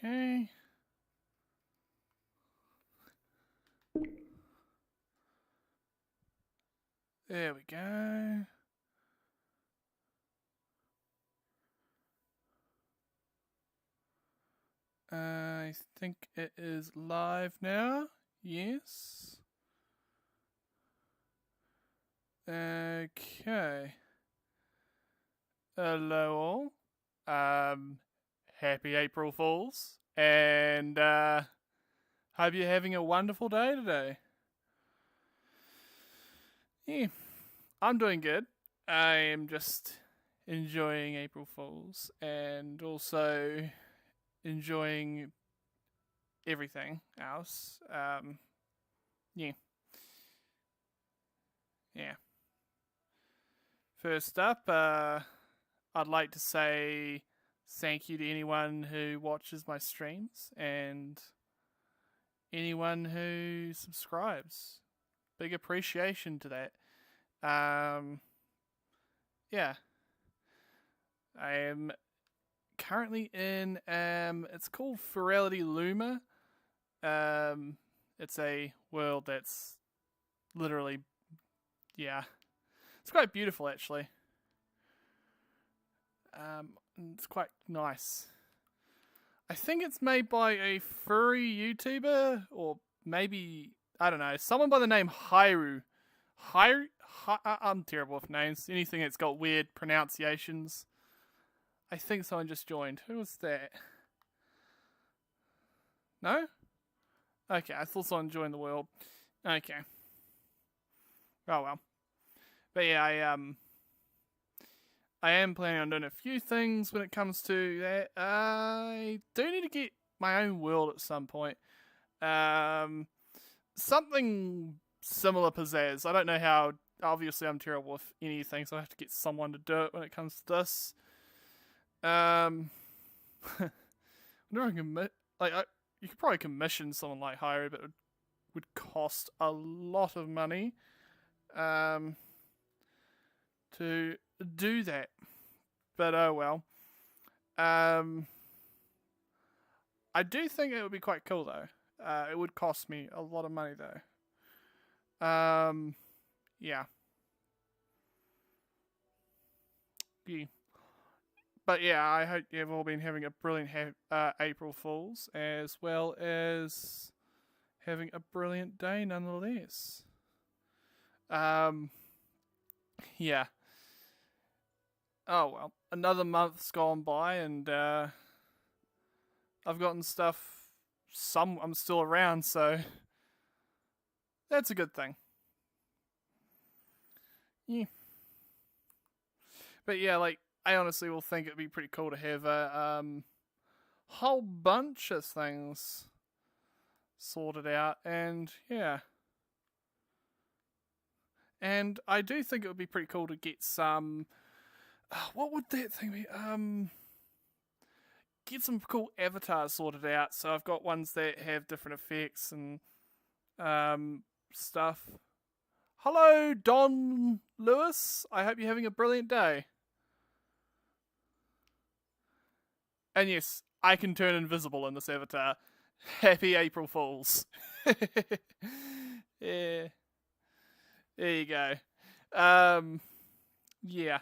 Okay. There we go. I think it is live now. Yes. Okay. Hello all. Happy April Fools. And hope you're having a wonderful day today. Yeah, I'm doing good. I am just enjoying April Fools and also enjoying everything else. Yeah. Yeah. First up, I'd like to say thank you to anyone who watches my streams and anyone who subscribes. Big appreciation to that. Yeah. I am currently in it's called Ferality Luma. It's a world that's literally, yeah, it's quite beautiful actually. It's quite nice. I think it's made by a furry YouTuber, or maybe, I don't know, someone by the name Hyru. I'm terrible with names. Anything that's got weird pronunciations. I think someone just joined. Who was that? No? Okay, I thought someone joined the world. Okay. Oh well. But yeah, I am planning on doing a few things when it comes to that. I do need to get my own world at some point. Something similar pizzazz. I don't know how. Obviously, I'm terrible with anything, so I have to get someone to do it when it comes to this. I wonder if I can you could probably commission someone like Hyru, but it would cost a lot of money to do that. But oh well. I do think it would be quite cool though. It would cost me a lot of money though. Yeah. Yeah. But yeah, I hope you've all been having a brilliant April Fools, as well as having a brilliant day nonetheless. Yeah. Oh well, another month's gone by, and I've gotten stuff. I'm still around, so that's a good thing. Yeah. But yeah, like I honestly will think it'd be pretty cool to have a whole bunch of things sorted out, and yeah. And I do think it would be pretty cool to get some. What would that thing be? Get some cool avatars sorted out. So I've got ones that have different effects and stuff. Hello, Don Lewis. I hope you're having a brilliant day. And yes, I can turn invisible in this avatar. Happy April Fools. Yeah. There you go. Yeah.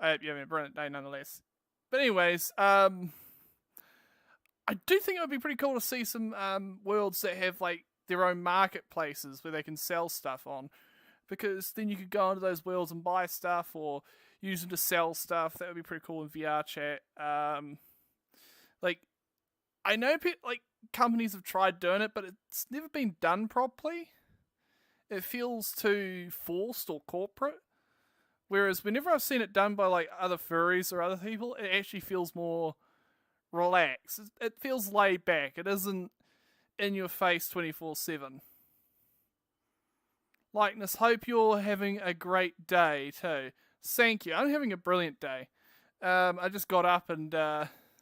I hope you're having a brilliant day nonetheless. But anyways, I do think it would be pretty cool to see some worlds that have like their own marketplaces where they can sell stuff on, because then you could go into those worlds and buy stuff or use them to sell stuff. That would be pretty cool in VR chat. Like I know like companies have tried doing it, but it's never been done properly. It feels too forced or corporate. Whereas whenever I've seen it done by like other furries or other people, it actually feels more relaxed. It feels laid back. It isn't in your face 24/7. Likeness, hope you're having a great day too. Thank you. I'm having a brilliant day. I just got up and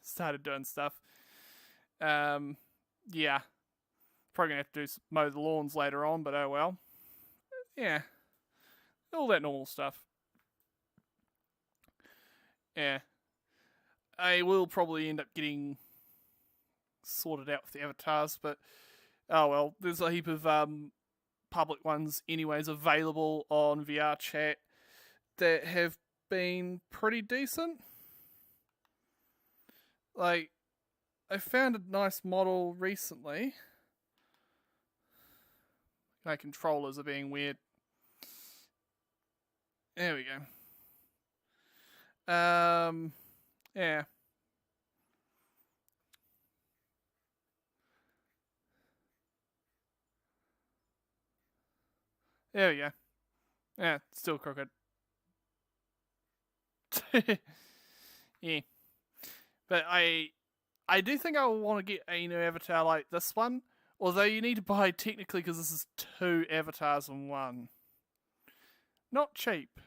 started doing stuff. Yeah. Probably gonna have to mow the lawns later on, but oh well. Yeah. All that normal stuff. Yeah. I will probably end up getting sorted out with the avatars, but oh well, there's a heap of public ones anyways available on VR chat that have been pretty decent. Like, I found a nice model recently. My controllers are being weird. There we go. Yeah. There we go. Yeah, still crooked. Yeah. But I do think I want to get a new avatar like this one. Although you need to buy technically because this is 2 avatars in one. Not cheap.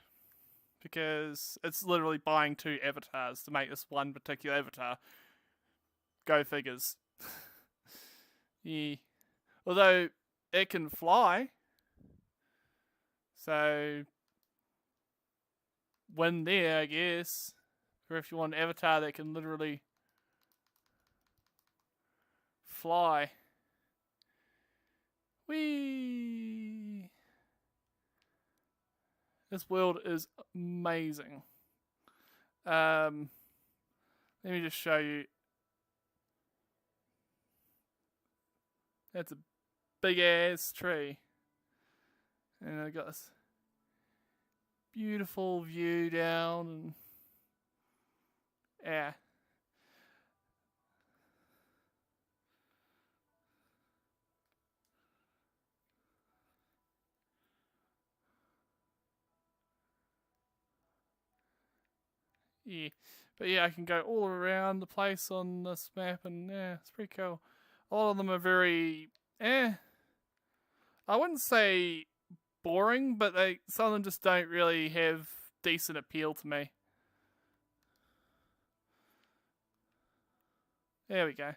Because it's literally buying 2 avatars to make this one particular avatar. Go figures. Yeah. Although it can fly. So win there, I guess. Or if you want an avatar that can literally fly. Whee! This world is amazing. Let me just show you. That's a big ass tree. And I got this beautiful view down and yeah. Yeah. But yeah, I can go all around the place on this map and yeah, it's pretty cool. A lot of them are very I wouldn't say boring, but some of them just don't really have decent appeal to me. There we go.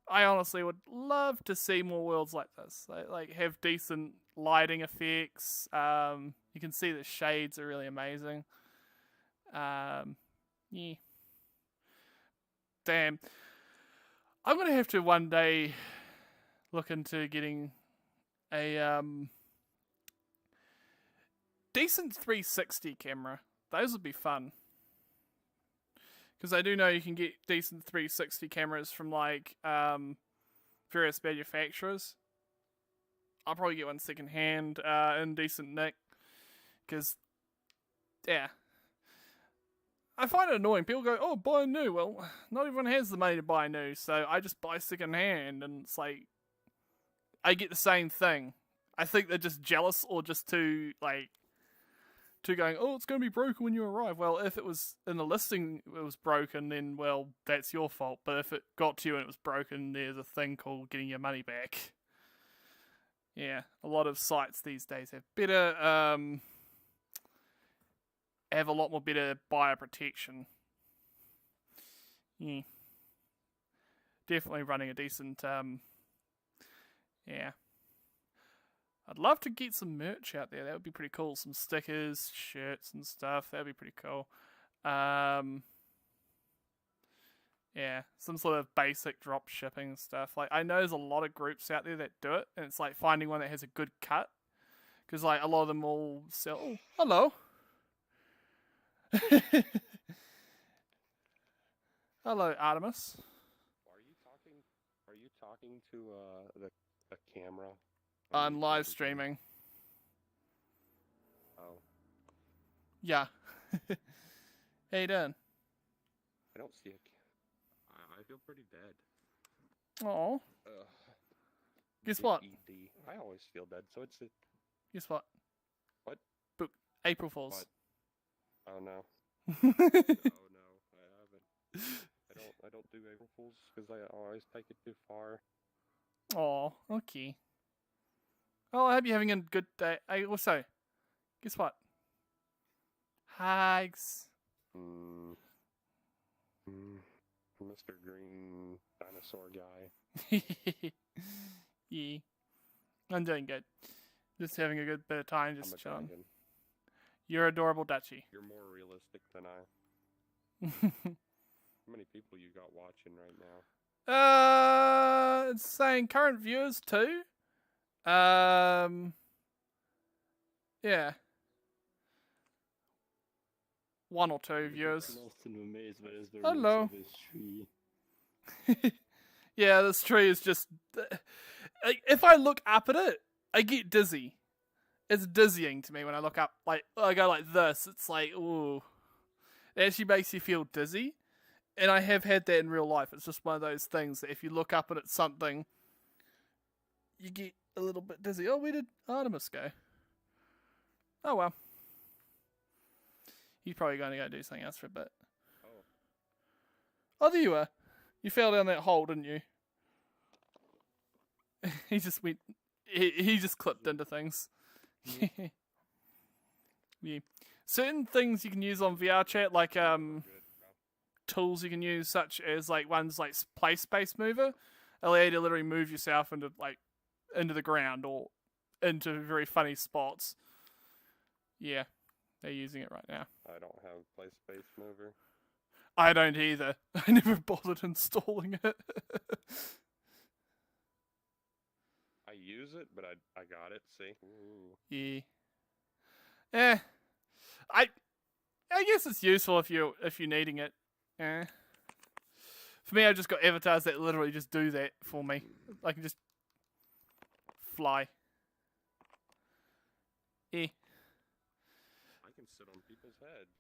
I honestly would love to see more worlds like this. Like have decent lighting effects. You can see the shades are really amazing. Yeah. Damn. I'm gonna have to one day look into getting a decent 360 camera. Those would be fun. Because I do know you can get decent 360 cameras from like various manufacturers. I'll probably get one second hand in decent nick. Because, yeah. I find it annoying. People go, oh, buy new. Well, not everyone has the money to buy new, so I just buy second hand. And it's like, I get the same thing. I think they're just jealous or just too going, oh, it's going to be broken when you arrive. Well, if it was in the listing, it was broken, then, well, that's your fault. But if it got to you and it was broken, there's a thing called getting your money back. Yeah, a lot of sites these days have better, have a lot more better buyer protection. Yeah. Definitely running a decent, yeah. I'd love to get some merch out there. That would be pretty cool. Some stickers, shirts and stuff. That would be pretty cool. Yeah, some sort of basic drop shipping stuff. Like, I know there's a lot of groups out there that do it, and it's like finding one that has a good cut. Because, like, a lot of them all sell... Oh, hello! Hello, Artemis. Are you talking to the camera? I'm live streaming. Oh. Yeah. How you doing? I don't see I feel pretty dead. Oh. Guess what? ED. I always feel dead, so it's... Guess what? What? Book. April Fools. What? Oh no. Oh no, I haven't. I don't do April Fools because I always take it too far. Oh, okay. Well, I hope you're having a good day. Also, guess what? Hugs. Mr. Green Dinosaur Guy. Yeah. I'm doing good. Just having a good bit of time, just chilling. You're adorable, Dutchie. You're more realistic than I. many people you got watching right now? It's saying current viewers 2. Yeah. 1 or 2 viewers. Lost in a maze where there's very Hello. much of this tree. Yeah, this tree is just... If I look up at it, I get dizzy. It's dizzying to me when I look up. Like, I go like this. It's like, ooh. It actually makes you feel dizzy. And I have had that in real life. It's just one of those things that if you look up and it's something, you get a little bit dizzy. Oh, where did Artemis go? Oh, well. He's probably going to go do something else for a bit. Oh, there you were. You fell down that hole, didn't you? He just went... He just clipped into things. Yeah. Certain things you can use on VR chat, like tools you can use, such as like ones like Play Space Mover, allow you to literally move yourself into the ground or into very funny spots. Yeah, they're using it right now. I don't have Play Space Mover. I don't either. I never bothered installing it. I use it, but I got it. See. Ooh. Yeah. I guess it's useful if you're needing it. For me, I just got avatars that literally just do that for me. I can just fly. I can sit on people's heads.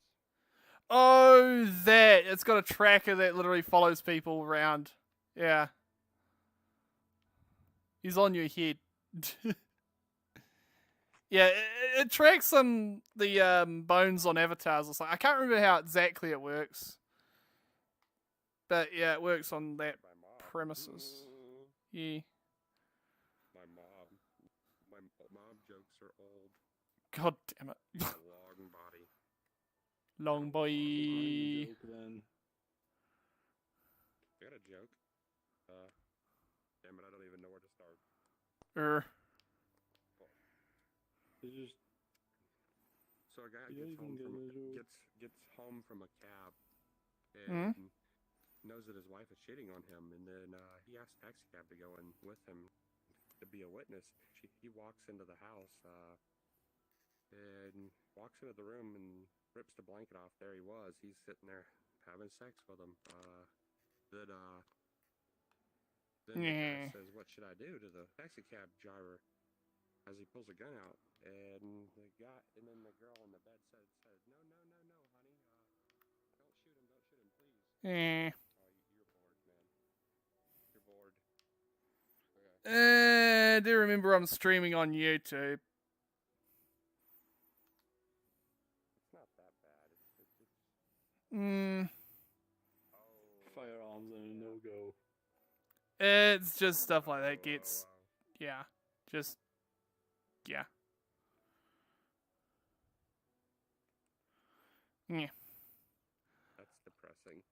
Oh, that! It's got a tracker that literally follows people around. Yeah. He's on your head. Yeah, it tracks the bones on avatars or something. I can't remember how exactly it works. But yeah, it works on that premises. Yeah. My mom jokes are old. God damn it. Long body. Long boy. Joke, then. I got a joke. Damn it, I don't even know where to start. So a guy gets home from a cab and knows that his wife is cheating on him, and then he asks the taxi cab to go in with him to be a witness. He walks into the house and walks into the room and rips the blanket off. There he was. He's sitting there having sex with him. Then the guy says, "What should I do?" to the taxi cab driver as he pulls a gun out. And then the girl in the bed says, "No, honey, don't shoot him, please." Yeah. You're bored, man. You're bored. Okay. I do remember I'm streaming on YouTube. It's not that bad. Firearms are a no-go. It's just stuff like that gets... Yeah. Just... Yeah. Yeah. That's depressing.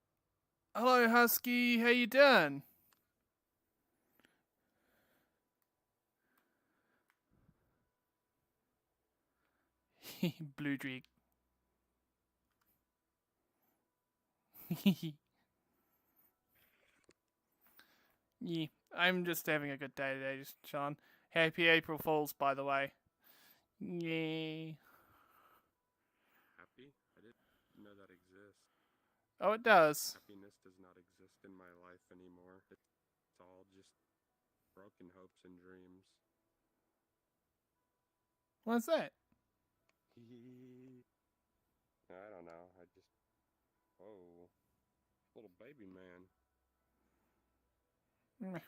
Hello, Husky. How you doing? Blue Drake. Yeah, I'm just having a good day today, just Sean. Happy April Fools, by the way. Yeah. Happy? I didn't know that exists. Oh, it does. Happiness does not exist in my life anymore. It's all just broken hopes and dreams. What's that? I don't know. Whoa. Little baby man. Sorry, I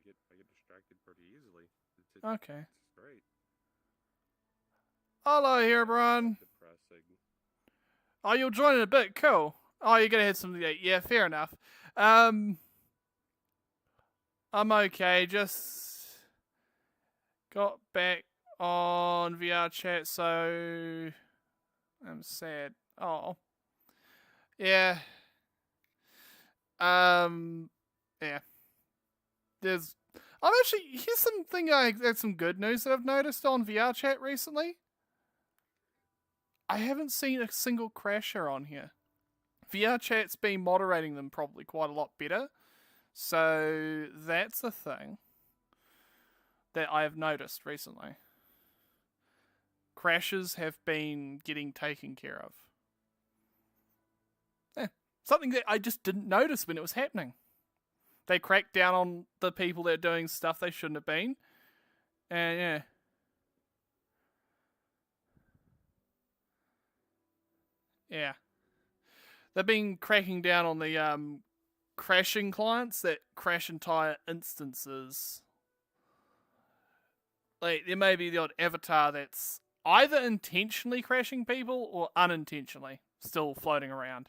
get distracted pretty easily. Okay. It's great. Hello, Herebrun. Depressing. Oh, you'll join in a bit. Cool. Oh, you're gonna hit something. Yeah, fair enough. I'm okay. Just got back on VR chat, so I'm sad. Oh, yeah. Yeah. Here's some good news that I've noticed on VR chat recently. I haven't seen a single crasher on here VR chat's been moderating them probably quite a lot better. So that's a thing that I have noticed recently. Crashes have been getting taken care of. Something that I just didn't notice when it was happening. They cracked down on the people that are doing stuff they shouldn't have been. And yeah. Yeah. They've been cracking down on the crashing clients that crash entire instances. Like, there may be the odd avatar that's either intentionally crashing people or unintentionally still floating around.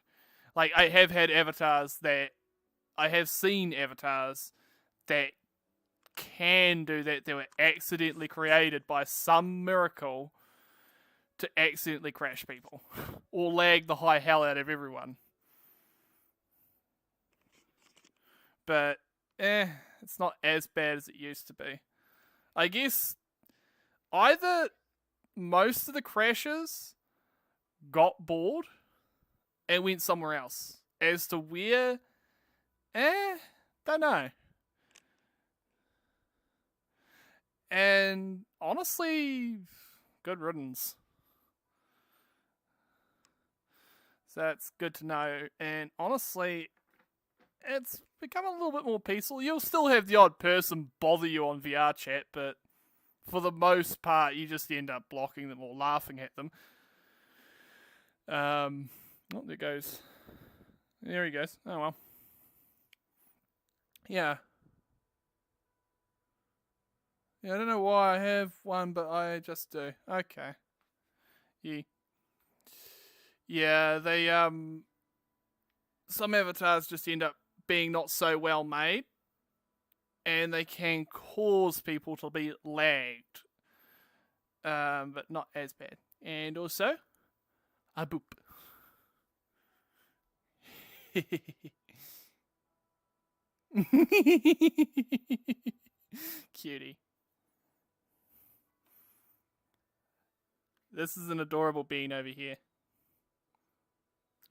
Like, I have seen avatars that can do that. They were accidentally created by some miracle to accidentally crash people or lag the high hell out of everyone. But, it's not as bad as it used to be. I guess either most of the crashers got bored and went somewhere else. As to where, don't know. And honestly, good riddance. So that's good to know. And honestly, it's become a little bit more peaceful. You'll still have the odd person bother you on VR chat, but for the most part, you just end up blocking them or laughing at them. Oh, there goes. There he goes. Oh, well. Yeah. Yeah, I don't know why I have one, but I just do. Okay. Yeah. Yeah, they, some avatars just end up being not so well made, and they can cause people to be lagged. But not as bad. And also, a boop. Cutie. This is an adorable bean over here.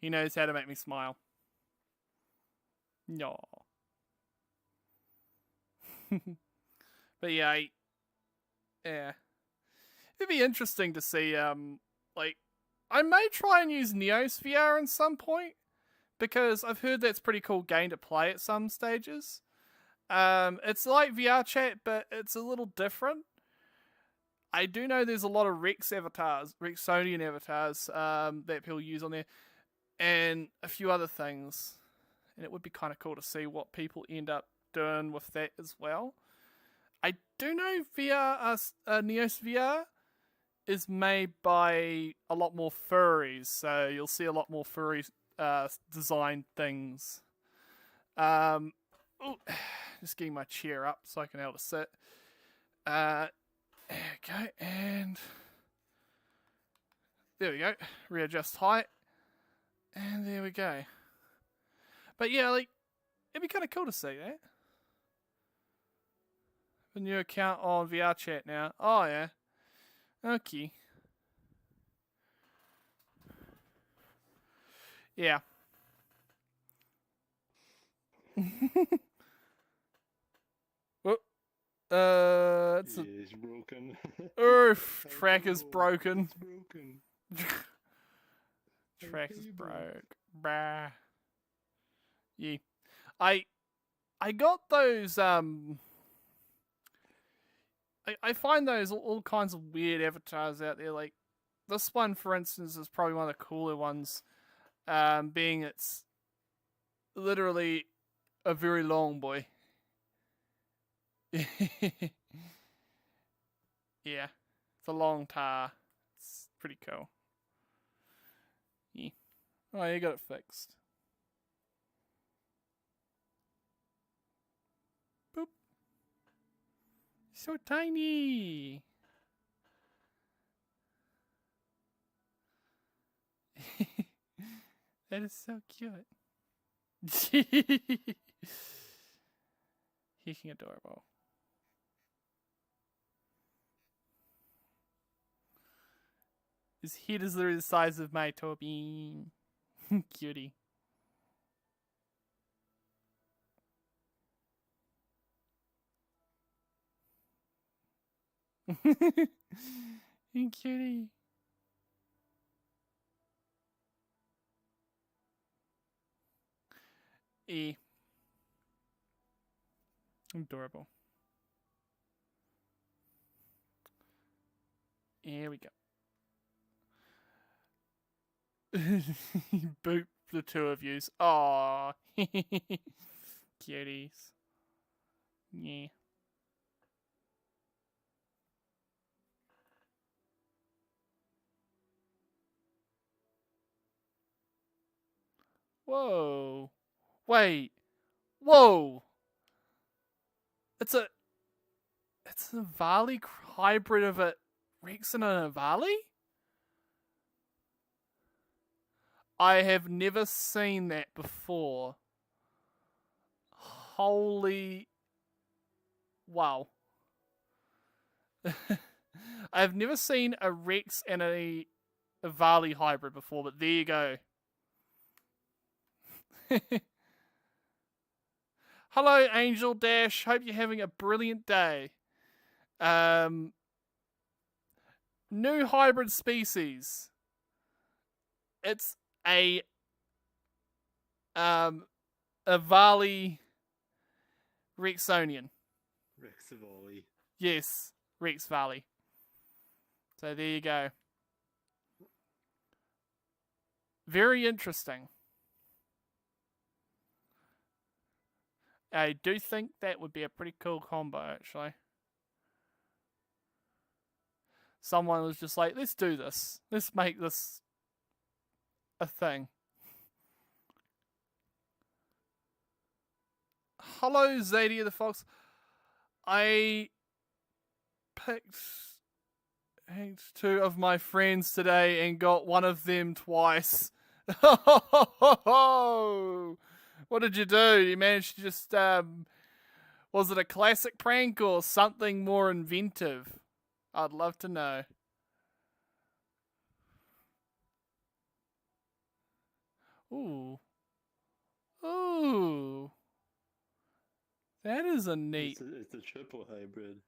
He knows how to make me smile. No. But yeah, yeah. It'd be interesting to see, like, I may try and use Neos VR at some point, because I've heard that's a pretty cool game to play at some stages. It's like VR chat, but it's a little different. I do know there's a lot of Rexonian avatars, that people use on there, and a few other things. And it would be kind of cool to see what people end up doing with that as well. I do know Neos VR is made by a lot more furries, so you'll see a lot more furry designed things. Just getting my chair up so I can be able to sit. Okay, and there we go. Readjust height, and there we go. But yeah, like, it'd be kind of cool to see that. A new account on VR chat now. Oh yeah. Okay. Yeah. It's It's broken. Earth track is broken. It's broken. Track is broke. Bah. Yeah. I got those I find those all kinds of weird avatars out there. Like this one, for instance, is probably one of the cooler ones. Being it's literally a very long boy. Yeah, it's a long tar. It's pretty cool. Yeah. Oh, you got it fixed. Boop. So tiny. That is so cute. He's adorable. His head is literally the size of my Toby. Cutie. You cutie. Adorable. Here we go. Boop the two of yous. Aww. Cuties. Yeah. Whoa. Wait. Whoa. It's a Navali hybrid of a Rex and a Navali? I have never seen that before. Holy... Wow. I've never seen a Rex and a Navali hybrid before, but there you go. Hello, Angel Dash. Hope you're having a brilliant day. New hybrid species. It's a Vali Rexonian. Rexivali. Yes, Rex Valley. So there you go. Very interesting. I do think that would be a pretty cool combo, actually. Someone was just like, let's do this. Let's make this a thing. Hello, Zadia the Fox. I picked two of my friends today and got one of them twice. What did you do? You managed to just, was it a classic prank or something more inventive? I'd love to know. Ooh. Ooh. That is a neat... It's a triple hybrid.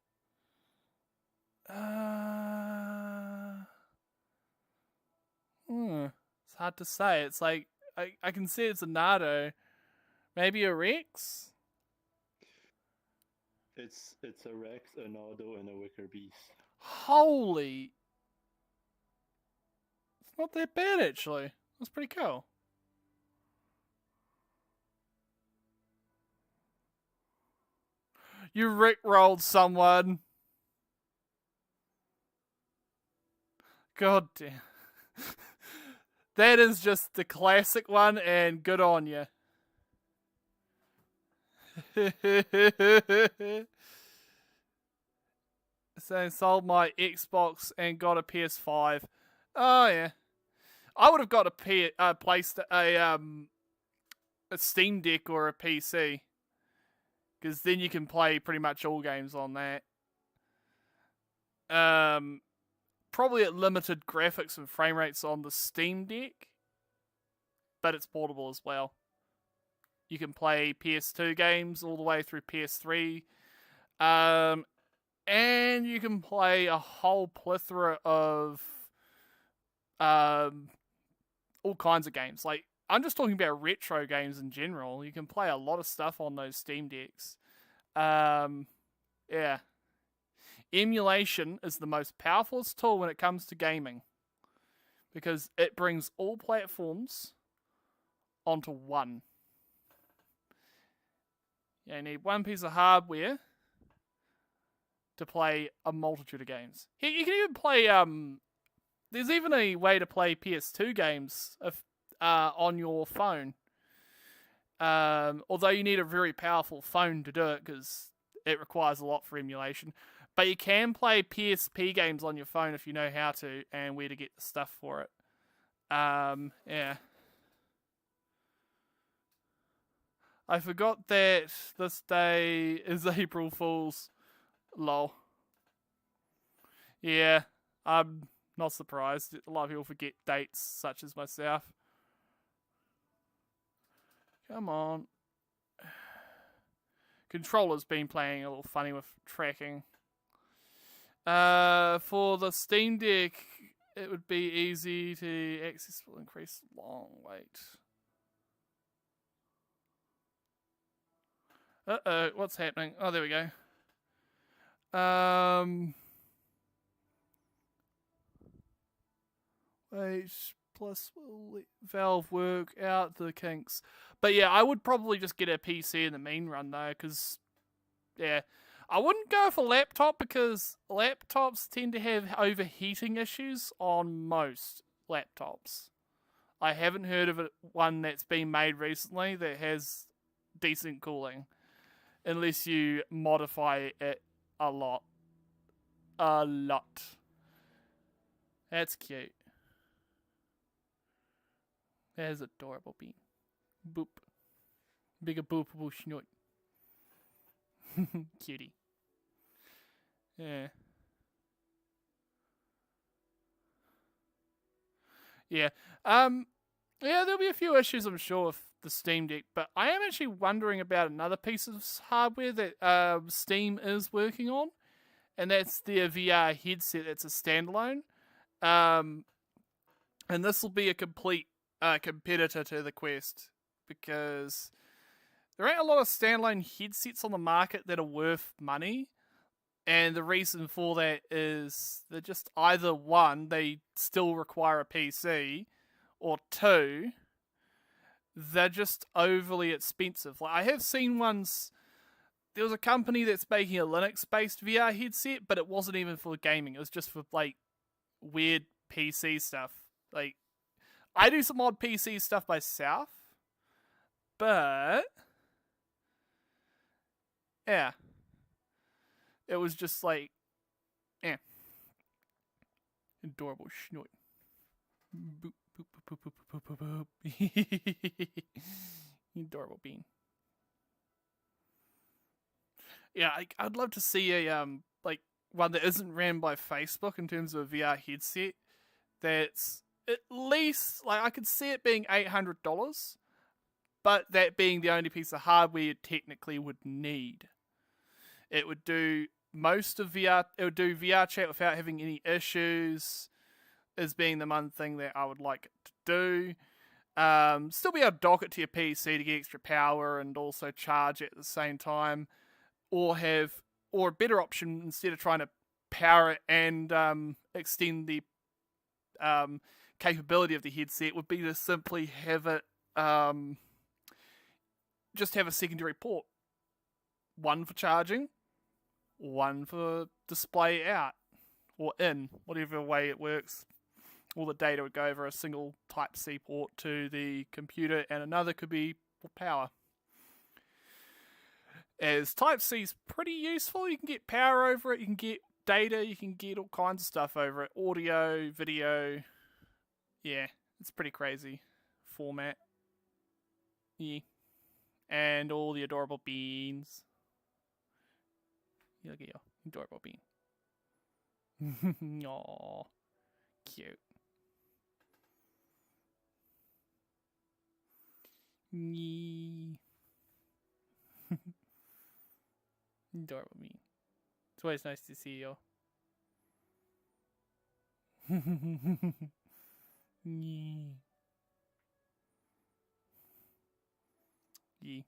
It's hard to say. It's like, I can see it's a Nardo. Maybe a Rex? It's a Rex, a Nardo, and a Wicker Beast. Holy... It's not that bad, actually. That's pretty cool. You rickrolled someone. God damn. That is just the classic one, and good on you. So I sold my Xbox and got a PS5. Oh yeah, I would have got a Steam Deck or a PC, because then you can play pretty much all games on that. Probably at limited graphics and frame rates on the Steam Deck, but it's portable as well. You can play PS2 games all the way through PS3, and you can play a whole plethora of all kinds of games. Like, I'm just talking about retro games in general. You can play a lot of stuff on those Steam Decks. Yeah. Emulation is the most powerful tool when it comes to gaming, because it brings all platforms onto one. You need one piece of hardware to play a multitude of games. You can even play, there's even a way to play PS2 games on your phone. Although you need a very powerful phone to do it, because it requires a lot for emulation. But you can play PSP games on your phone if you know how to and where to get the stuff for it. Yeah. I forgot that this day is April Fool's. Lol. Yeah, I'm not surprised. A lot of people forget dates, such as myself. Come on. Controller's been playing a little funny with tracking. For the Steam Deck, it would be easy to access. Will increase long wait. Uh-oh, what's happening? Oh, there we go. Wait, plus will let Valve work out the kinks. But yeah, I would probably just get a PC in the main run though, because yeah, I wouldn't go for laptop because laptops tend to have overheating issues on most laptops. I haven't heard of one that's been made recently that has decent cooling, unless you modify it a lot. A lot. That's cute. That is adorable bean. Boop. Bigger boopable schnoot. Cutie. Yeah. Yeah. Yeah, there'll be a few issues, I'm sure, with the Steam Deck, but I am actually wondering about another piece of hardware that Steam is working on, and that's their VR headset that's a standalone. And this will be a complete competitor to the Quest, because there ain't a lot of standalone headsets on the market that are worth money. And the reason for that is they're just either one, they still require a PC, or two, they're just overly expensive. Like I have seen ones. There was a company that's making a Linux-based VR headset, but it wasn't even for gaming. It was just for like weird PC stuff. Like I do some odd PC stuff myself, but yeah. It was just like, eh. Adorable schnoit. Boop, boop, boop, boop, boop, boop, boop. Adorable bean. Yeah, I'd love to see a like one that isn't ran by Facebook in terms of a VR headset. That's at least like I could see it being $800, but that being the only piece of hardware you technically would need. It would do most of VR. It would do VR chat without having any issues, as being the one thing that I would like it to do. Still be able to dock it to your PC to get extra power and also charge it at the same time, or a better option instead of trying to power it and extend the capability of the headset would be to simply have it just have a secondary port, one for charging, one for display out or in, whatever way it works. All the data would go over a single Type-C port to the computer, and another could be for power. As Type-C is pretty useful, you can get power over it, you can get data, you can get all kinds of stuff over it. Audio, video. Yeah, it's pretty crazy format. Yeah. And all the adorable beans. Look at your adorable bean. Aww. Cute. Yee. Adorable bean. It's always nice to see you. Yee. Yee.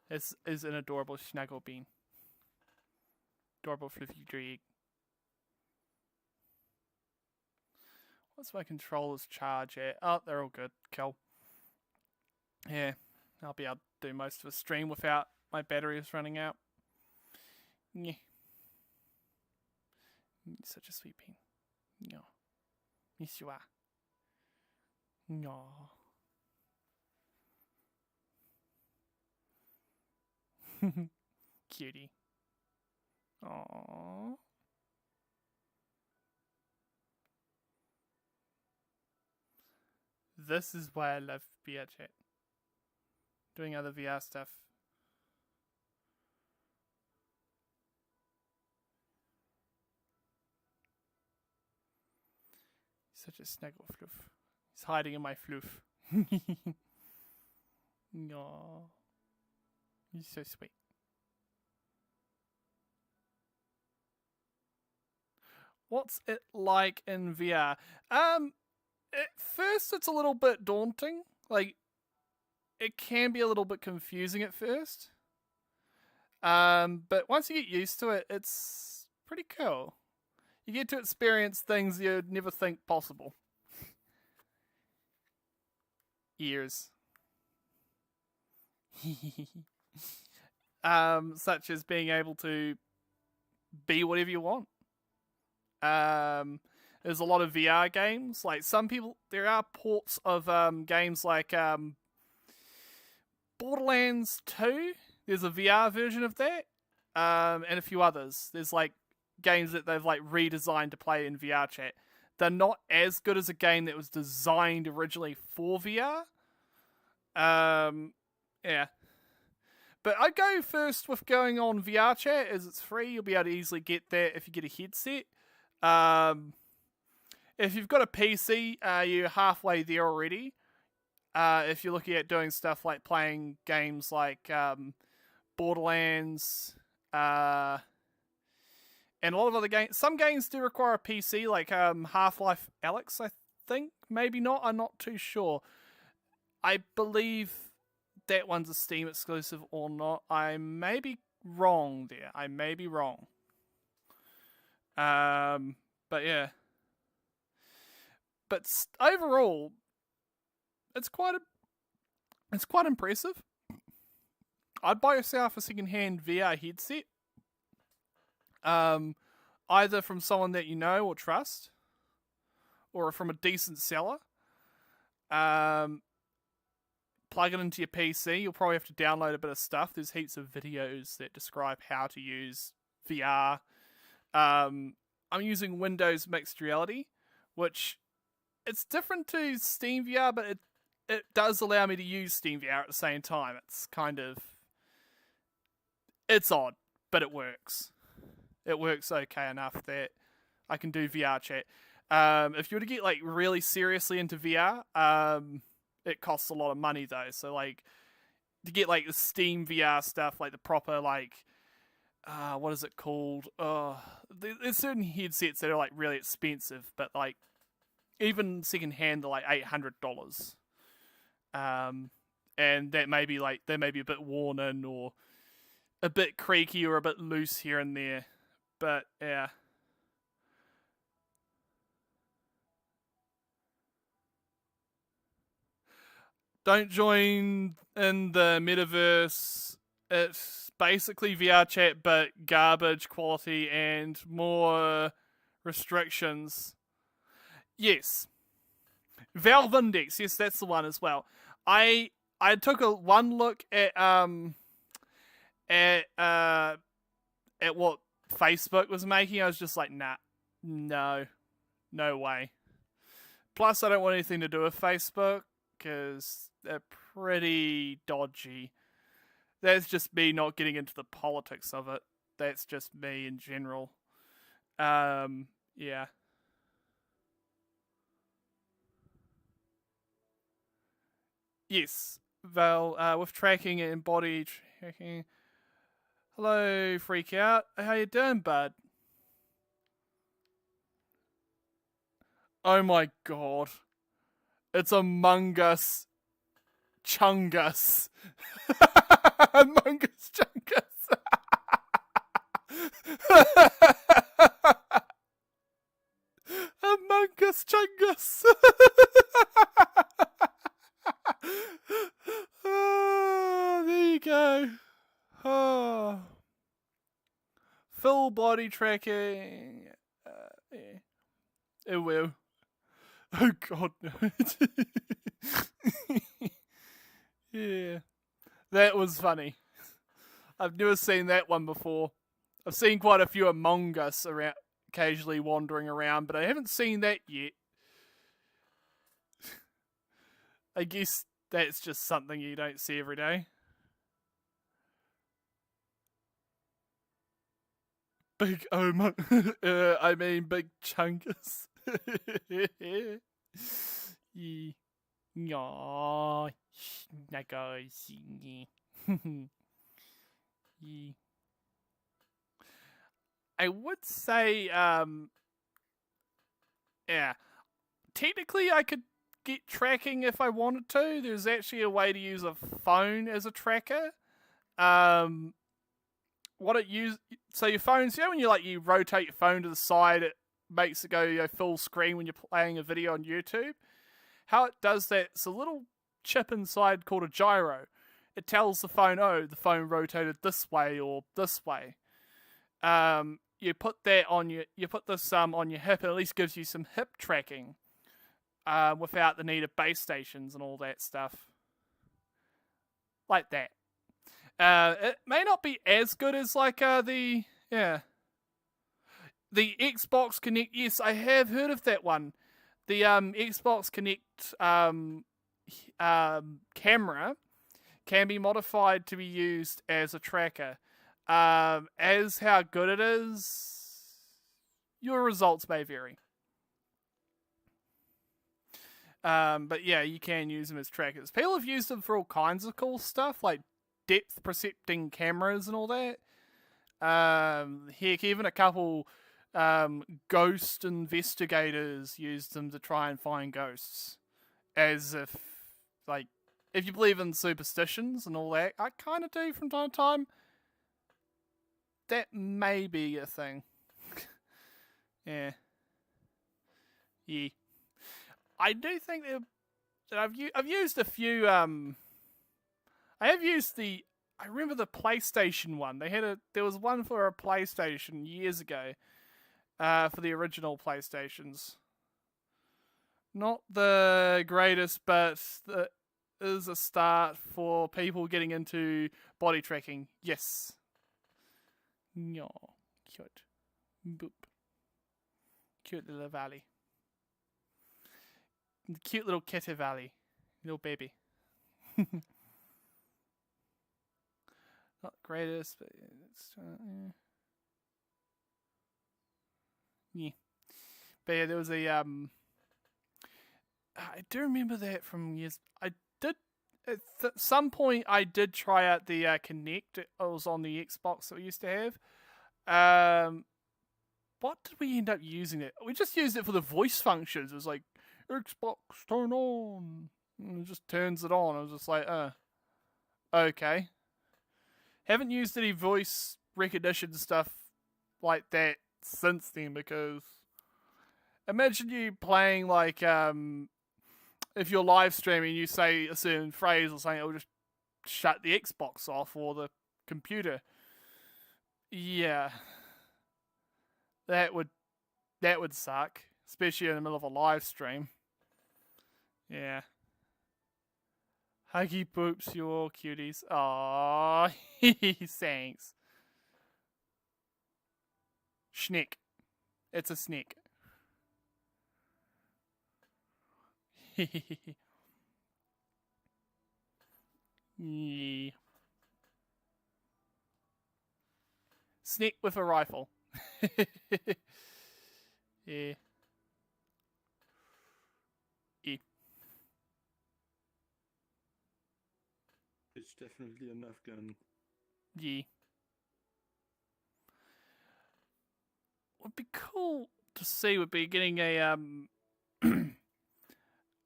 This is an adorable snuggle bean. Adorable fluffy dreg. What's my controller's charge at? Oh, they're all good. Cool. Yeah, I'll be able to do most of the stream without my batteries running out. Yeah. Such a sweet bean. No. Yes, you are. No. Cutie. Aww. This is why I love VR chat. Doing other VR stuff. Such a snuggle fluff. He's hiding in my fluff. Aww. He's so sweet. What's it like in VR? At first, it's a little bit daunting. Like, it can be a little bit confusing at first. But once you get used to it, it's pretty cool. You get to experience things you'd never think possible. Ears. Such as being able to be whatever you want. There's a lot of VR games. Like there are ports of games like Borderlands 2. There's a VR version of that, and a few others. There's like games that they've like redesigned to play in VR chat. They're not as good as a game that was designed originally for VR. Yeah. But I'd go first with going on VR chat, as it's free. You'll be able to easily get that if you get a headset. If you've got a PC, you're halfway there already. If you're looking at doing stuff like playing games like Borderlands, and a lot of other games. Some games do require a PC, like Half-Life Alyx, I think. Maybe not, I'm not too sure. I believe that one's a Steam exclusive or not. I may be wrong there. I may be wrong. But yeah. But overall, it's quite impressive. I'd buy yourself a second-hand VR headset. Either from someone that you know or trust, or from a decent seller. Plug it into your PC. You'll probably have to download a bit of stuff. There's heaps of videos that describe how to use VR. I'm using Windows Mixed Reality, which it's different to Steam VR, but it does allow me to use Steam VR at the same time. It's odd, but it works. It works okay enough that I can do VR chat. If you were to get like really seriously into VR, it costs a lot of money though. So like to get like the Steam VR stuff, like the proper like what is it called? There's certain headsets that are like really expensive, but like even second hand they're like $800. And that may be they may be a bit worn in or a bit creaky or a bit loose here and there. But yeah. Don't join in the metaverse. It's basically VR chat, but garbage quality and more restrictions. Yes. Valve Index, yes, that's the one as well. I took one look at what Facebook was making. I was just like, nah, no way. Plus, I don't want anything to do with Facebook because they're pretty dodgy. That's just me not getting into the politics of it. That's just me in general. Yeah. Yes, Val, with tracking and body tracking. Hello, Freak Out. How you doing, bud? Oh my god. It's Among Us Chungus. Among Us Chungus. Among Us Chungus. Oh, there you go. Oh. Full body tracking. Yeah. It will. Oh god, no. Yeah. That was funny. I've never seen that one before. I've seen quite a few Among Us around, occasionally wandering around, but I haven't seen that yet. I guess that's just something you don't see every day. Big I mean big chungus. Yeah. I would say Yeah. Technically, I could get tracking if I wanted to. There's actually a way to use a phone as a tracker. So your phone's, when you rotate your phone to the side, it makes it go full screen when you're playing a video on YouTube. How it does that, it's a little chip inside called a gyro. It tells the phone, the phone rotated this way or this way. You put that on you put this on your hip, and at least gives you some hip tracking, without the need of base stations and all that stuff. Like that. It may not be as good as the Xbox Connect. Yes, I have heard of that one. The Xbox Connect camera can be modified to be used as a tracker. As how good it is, your results may vary. But yeah, you can use them as trackers. People have used them for all kinds of cool stuff, like depth percepting cameras and all that. Heck, even a couple ghost investigators used them to try and find ghosts. As if you believe in superstitions and all that, I kind of do from time to time. That may be a thing. Yeah. Yeah. I do think that I've used a few. I have used I remember the PlayStation one. There was one for a PlayStation years ago, for the original PlayStations. Not the greatest, but it is a start for people getting into body tracking. Yes. No, cute. Boop. Cute little valley. Cute little kitty valley. Little baby. Not the greatest, but it's... yeah. But yeah, there was a... I do remember that from years... At some point, I did try out the Kinect. It was on the Xbox that we used to have. What did we end up using it? We just used it for the voice functions. It was like, Xbox, turn on. And it just turns it on. I was just like, okay. Haven't used any voice recognition stuff like that since then, because imagine you playing if you're live streaming, you say a certain phrase or something, it'll just shut the Xbox off or the computer. Yeah. That would suck, especially in the middle of a live stream. Yeah. Huggy poops, you all cuties. Aww, thanks. Schnick. It's a snick. Yeah. Snick with a rifle. Yeah. It's definitely enough gun. Yeah. What'd be cool to see would be getting a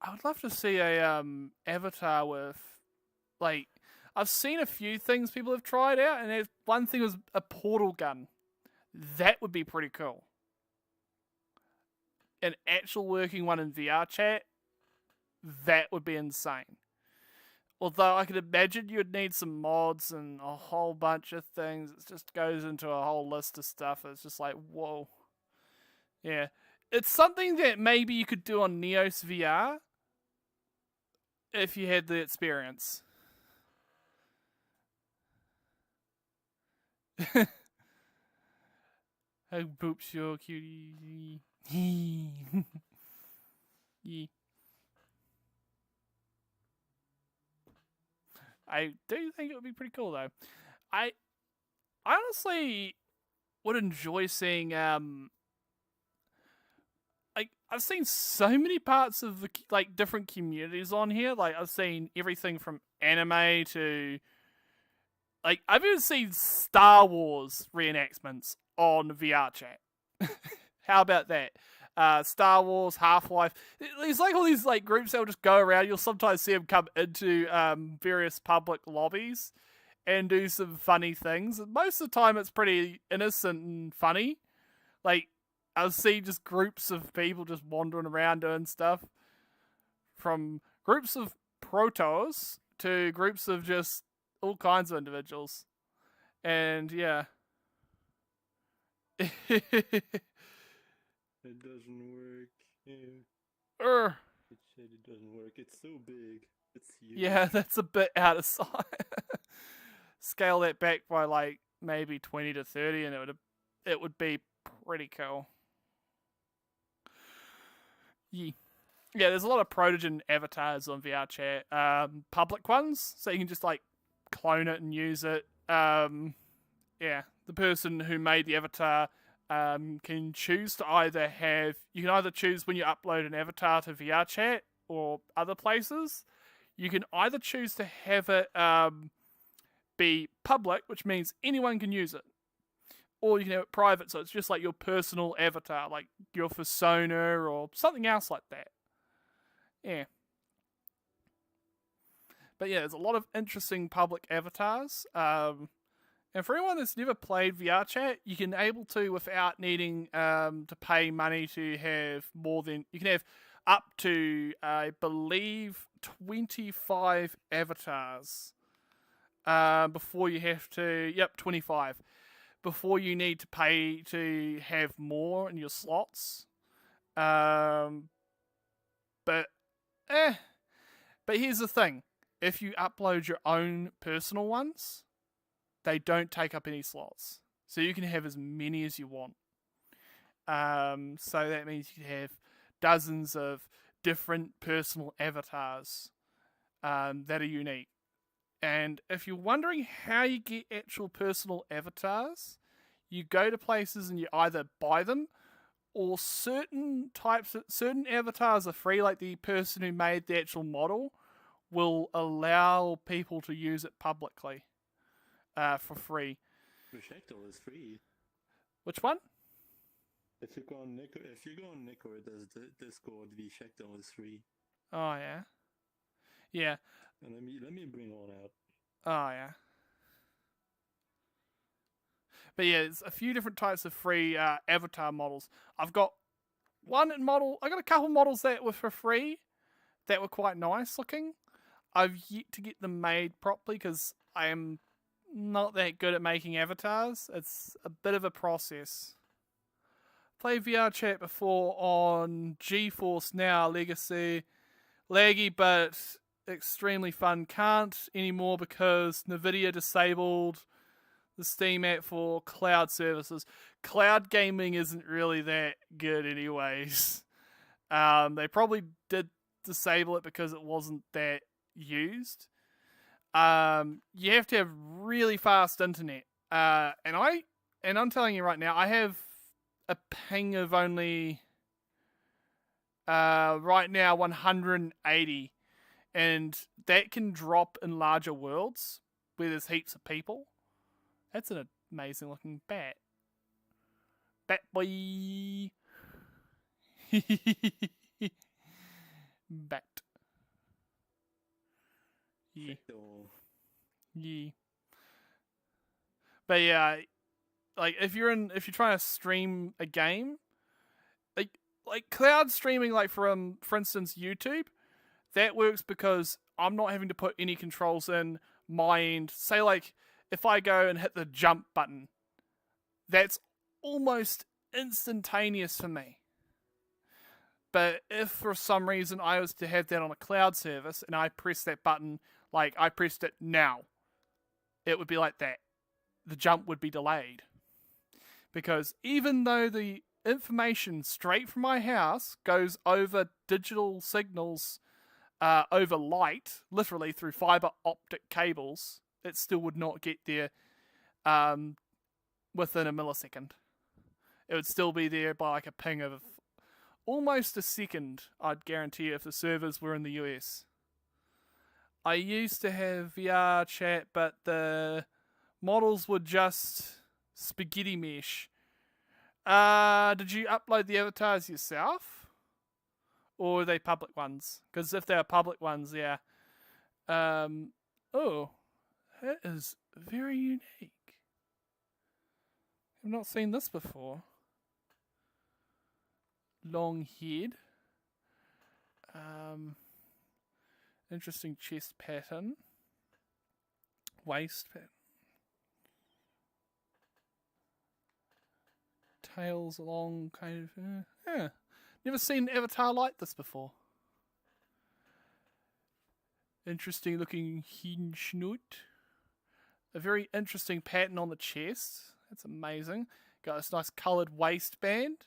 I would love to see a avatar with I've seen a few things people have tried out, and one thing was a portal gun. That would be pretty cool. An actual working one in VR chat, that would be insane. Although I could imagine you would need some mods and a whole bunch of things. It just goes into a whole list of stuff. It's just like, whoa. Yeah. It's something that maybe you could do on Neos VR if you had the experience. Oh, poops, your cutie. Yeah. I do think it would be pretty cool, though. I honestly would enjoy seeing I've seen so many parts of the different communities on here. I've seen everything from anime to I've even seen Star Wars reenactments on VR chat. How about that? Star Wars, Half-Life. There's like all these like groups that will just go around. You'll sometimes see them come into various public lobbies and do some funny things. And most of the time, it's pretty innocent and funny. Like, I'll see just groups of people just wandering around doing stuff. From groups of protos to groups of just all kinds of individuals. And yeah. It doesn't work. Yeah. It said it doesn't work. It's so big. It's huge. Yeah, that's a bit out of sight. Scale that back by like maybe 20 to 30 and it would be pretty cool. Yeah. Yeah, there's a lot of Protogen avatars on VR chat. Public ones, so you can just like clone it and use it. Yeah, the person who made the avatar can choose to either have... You can either choose when you upload an avatar to VR chat or other places. You can either choose to have it be public, which means anyone can use it. Or you can have it private, so it's just like your personal avatar, like your persona or something else like that. Yeah. But yeah, there's a lot of interesting public avatars. And for anyone that's never played VR chat, you can able to without needing to pay money to have more than... You can have up to, I believe, 25 avatars before you have to... Yep, 25. Before you need to pay to have more in your slots. But here's the thing. If you upload your own personal ones, they don't take up any slots. So you can have as many as you want. So that means you can have dozens of different personal avatars that are unique. And if you're wondering how you get actual personal avatars, you go to places and you either buy them, or certain avatars are free, like the person who made the actual model will allow people to use it publicly for free. Rejectal is free. Which one? If you go on Nico, there's Discord. Rejectal is free. Oh yeah, yeah. And let me bring one out. Oh yeah. But yeah, there's a few different types of free avatar models. I got a couple models that were for free that were quite nice looking. I've yet to get them made properly because I am not that good at making avatars. It's a bit of a process. Played VR chat before on GeForce Now Legacy. Laggy, but extremely fun. Can't anymore because NVIDIA disabled the Steam app for cloud services. Cloud gaming isn't really that good anyways. They probably did disable it because it wasn't that used. You have to have really fast internet. And I'm telling you right now, I have a ping of only right now 180, and that can drop in larger worlds where there's heaps of people. That's an amazing looking bat. Bat boy. Bat. Yeah. Yeah. But yeah, like if you're trying to stream a game, like cloud streaming, like from, for instance, YouTube, that works because I'm not having to put any controls in my end. Say like if I go and hit the jump button, that's almost instantaneous for me. But if for some reason I was to have that on a cloud service and I press that button, like I pressed it now, it would be like that. The jump would be delayed. Because even though the information straight from my house goes over digital signals, over light, literally through fiber optic cables, it still would not get there within a millisecond. It would still be there by like a ping of almost a second, I'd guarantee you, if the servers were in the US. I used to have VR chat, but the models were just spaghetti mesh. Did you upload the avatars yourself? Or are they public ones? Because if they're public ones, yeah. Oh, that is very unique. I've not seen this before. Long head. Interesting chest pattern. Waist pattern. Tails long, kind of. Yeah. Never seen an avatar like this before. Interesting looking hinge note. A very interesting pattern on the chest. That's amazing. Got this nice coloured waistband.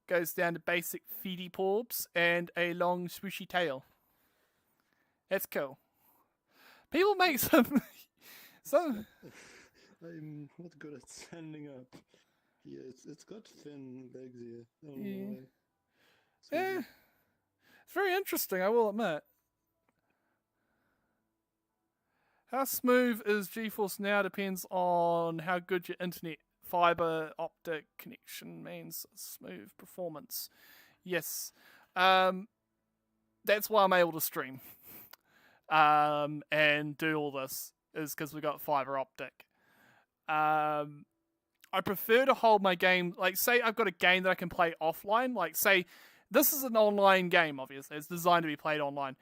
Goes down to basic feety paws and a long swooshy tail. That's cool. People make some. I'm not good at standing up. Yeah, it's got thin legs here. I don't know why. Yeah. It's very interesting, I will admit. How smooth is GeForce Now depends on how good your internet fiber optic connection means. Smooth performance. Yes. That's why I'm able to stream. And do all this is because we got fiber optic. I prefer to hold my game, like say I've got a game that I can play offline, like say this is an online game, obviously, it's designed to be played online.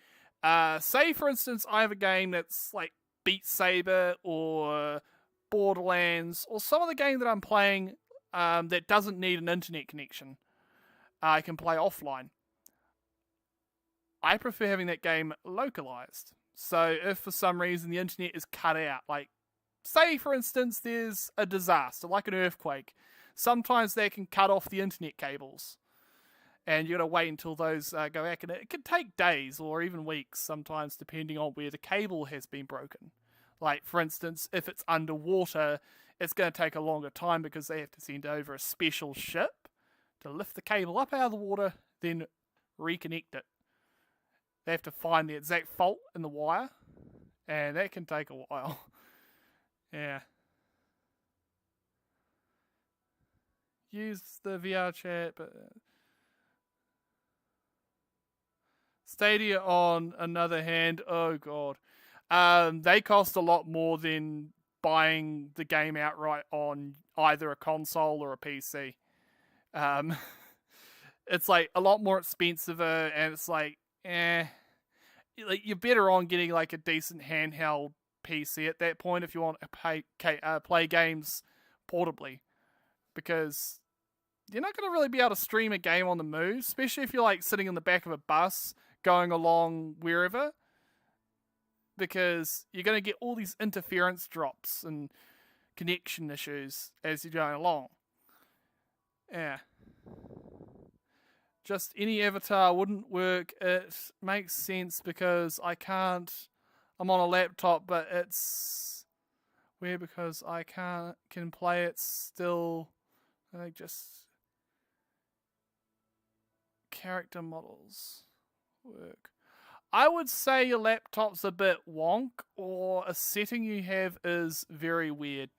Say for instance I have a game that's like Beat Saber or Borderlands or some of the game that I'm playing that doesn't need an internet connection. I can play offline. I prefer having that game localized. So if for some reason the internet is cut out, like say, for instance, there's a disaster, like an earthquake. Sometimes they can cut off the internet cables. And you got to wait until those go back. And it can take days or even weeks sometimes, depending on where the cable has been broken. Like, for instance, if it's underwater, it's going to take a longer time because they have to send over a special ship to lift the cable up out of the water, then reconnect it. They have to find the exact fault in the wire. And that can take a while. Yeah. Use the VR chat, but Stadia on another hand, oh god. They cost a lot more than buying the game outright on either a console or a PC. It's like a lot more expensive and it's like, like you're better on getting like a decent handheld PC at that point if you want to play games portably, because you're not going to really be able to stream a game on the move, especially if you're like sitting in the back of a bus going along wherever, because you're going to get all these interference drops and connection issues as you're going along. Yeah. Just any avatar wouldn't work. It makes sense because I'm on a laptop, but it's weird because I can play it still. I just character models work. I would say your laptop's a bit wonk, or a setting you have is very weird.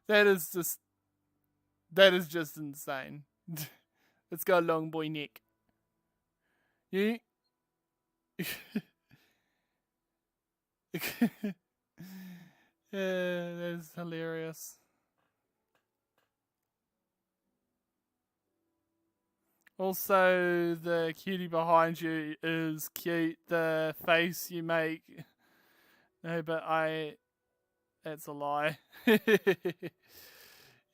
That is just insane. It's got a long boy neck. Yeah. Yeah, that's hilarious. Also, the cutie behind you is cute. The face you make. No, but that's a lie.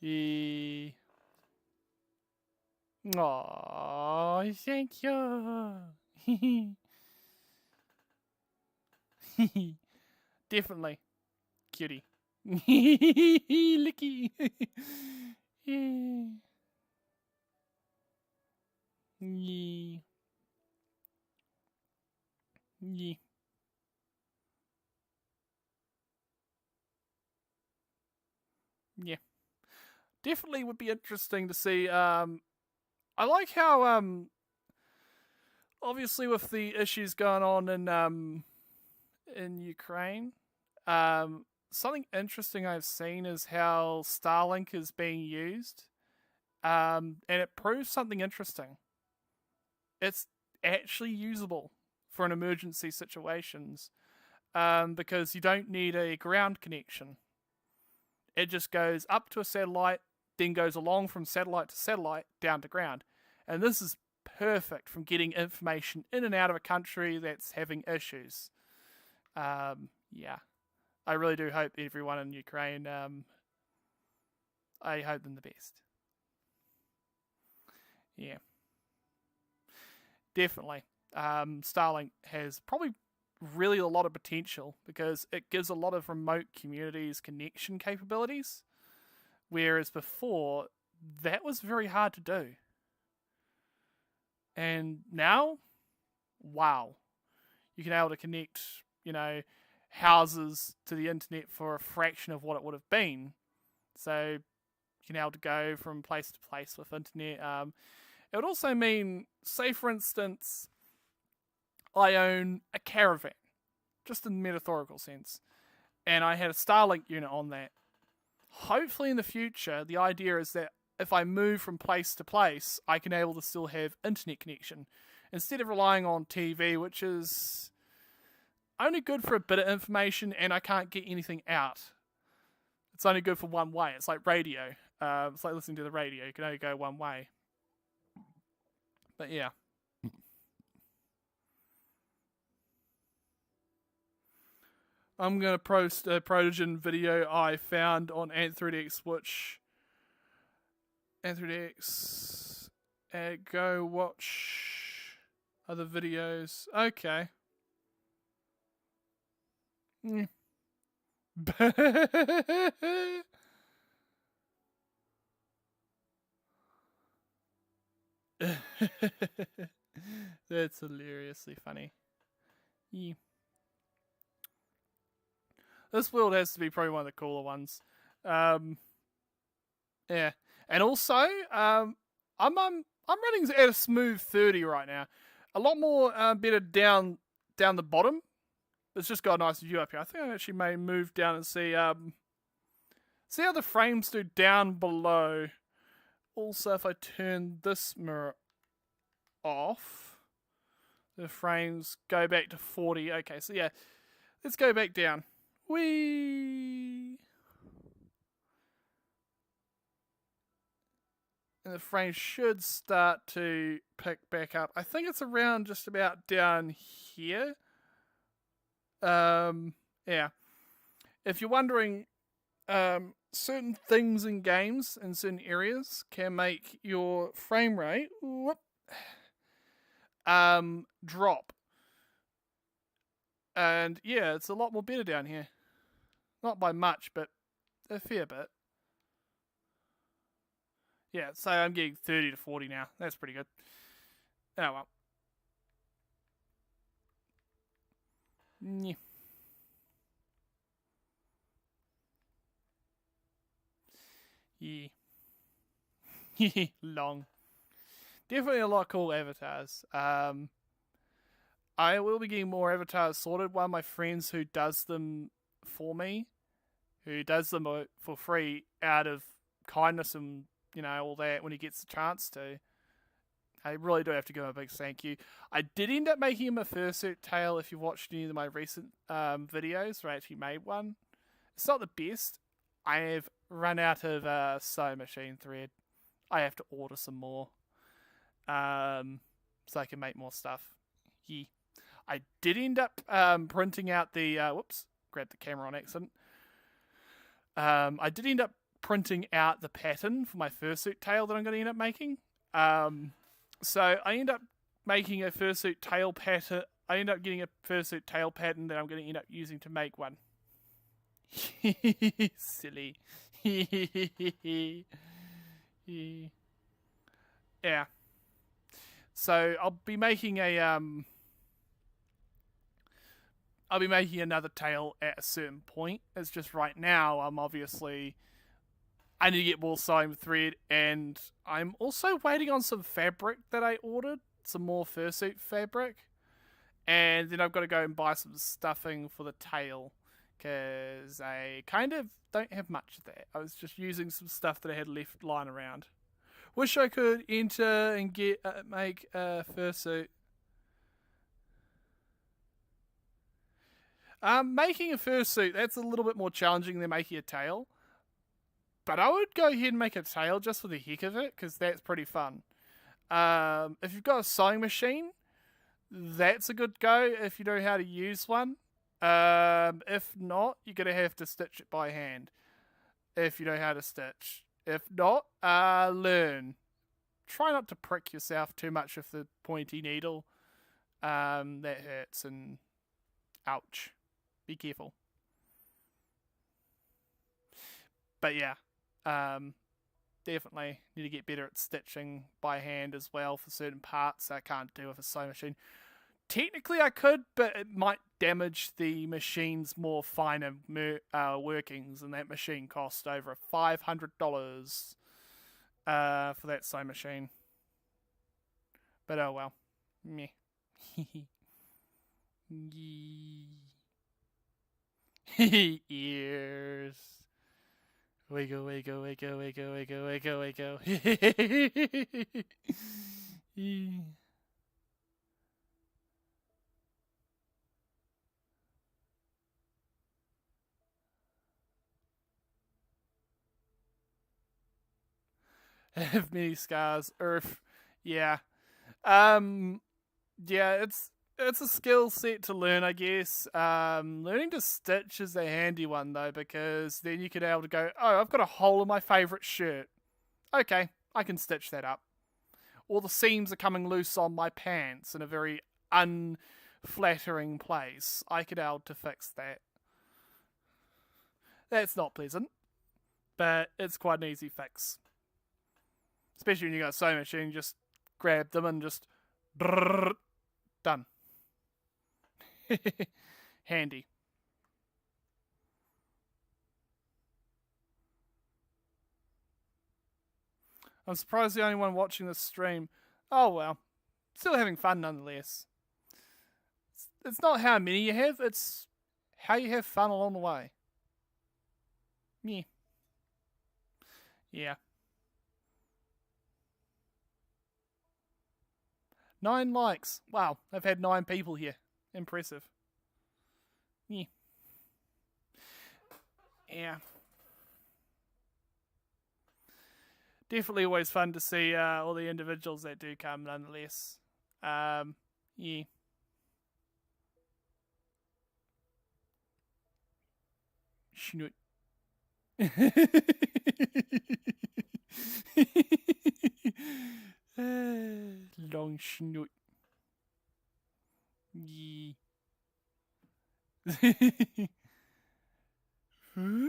Yeah. Aww, thank you. Definitely. Cutie. Licky. Yeah. Yeah. Yeah. Yeah. Definitely would be interesting to see. I like how obviously with the issues going on in Ukraine, something interesting I've seen is how Starlink is being used, and it proves something interesting. It's actually usable for an emergency situations, because you don't need a ground connection. It just goes up to a satellite, then goes along from satellite to satellite down to ground. And this is perfect from getting information in and out of a country that's having issues. Yeah. I really do hope everyone in Ukraine, I hope them the best. Yeah. Definitely. Starlink has probably really a lot of potential because it gives a lot of remote communities connection capabilities, whereas before that was very hard to do. And now, wow, you can be able to connect, houses to the internet for a fraction of what it would have been. So you can be able to go from place to place with internet. It would also mean, say for instance, I own a caravan, just in the metaphorical sense, and I had a Starlink unit on that. Hopefully in the future, the idea is that if I move from place to place, I can be able to still have internet connection, instead of relying on TV, which is only good for a bit of information, and I can't get anything out. It's only good for one way. It's like radio. It's like listening to the radio. You can only go one way. But yeah. I'm going to post a Protogen video I found on anthrodex, which... anthrodex... go watch other videos. Okay. That's hilariously funny. Yeah. This world has to be probably one of the cooler ones. Yeah, and also, I'm running at a smooth 30 right now. A lot more better down the bottom. It's just got a nice view up here. I think I actually may move down and see how the frames do down below. Also, if I turn this mirror off, the frames go back to 40. Okay, so yeah, let's go back down. Whee! And the frame should start to pick back up. I think it's around just about down here. Yeah. If you're wondering, certain things in games in certain areas can make your frame rate drop. And yeah, it's a lot more better down here. Not by much, but a fair bit. Yeah, so I'm getting 30 to 40 now. That's pretty good. Oh well. Yeah. Yeah. Long. Definitely a lot of cool avatars. I will be getting more avatars sorted. One of my friends who does them for me, who does them for free out of kindness and, all that when he gets the chance to. I really do have to give him a big thank you. I did end up making him a fursuit tail if you watched any of my recent videos where I actually made one. It's not the best. I have run out of sewing machine thread. I have to order some more. So I can make more stuff. Yeah. I did end up printing out the... whoops, grabbed the camera on accident. I did end up printing out the pattern for my fursuit tail that I'm going to end up making. So I end up making a fursuit tail pattern. I end up getting a fursuit tail pattern that I'm going to end up using to make one. Silly. Yeah. So I'll be making another tail at a certain point. It's just right now I need to get more sewing thread, and I'm also waiting on some fabric that I ordered some more fursuit fabric. And then I've got to go and buy some stuffing for the tail, because I kind of don't have much of that. I was just using some stuff that I had left lying around. Wish I could enter and make a fursuit. Making a fursuit, that's a little bit more challenging than making a tail. But I would go ahead and make a tail just for the heck of it, because that's pretty fun. If you've got a sewing machine, that's a good go if you know how to use one. If not, you're going to have to stitch it by hand if you know how to stitch. If not, learn. Try not to prick yourself too much with the pointy needle. That hurts, and ouch. Be careful. But yeah, definitely need to get better at stitching by hand as well for certain parts I can't do with a sewing machine. Technically I could, but it might damage the machine's more finer workings, and that machine cost over $500 for that sewing machine. But oh well. Meh. Ears. Wiggle, wiggle, wiggle, wiggle, wiggle, wiggle, wiggle. Have many scars. Earth. Yeah. Yeah, it's a skill set to learn, I guess. Learning to stitch is a handy one, though, because then you can be able to go, oh, I've got a hole in my favourite shirt. Okay, I can stitch that up. Or the seams are coming loose on my pants in a very unflattering place. I could be able to fix that. That's not pleasant, but it's quite an easy fix. Especially when you got a sewing machine, just grab them and just done. Handy. I'm surprised the only one watching this stream. Oh well. Still having fun nonetheless. It's not how many you have, it's how you have fun along the way. Yeah. Yeah. 9 likes. Wow, I've had 9 people here. Impressive. Yeah. Yeah. Definitely always fun to see all the individuals that do come nonetheless. Yeah. Schnoot. Long schnoot. Yeah. Huh?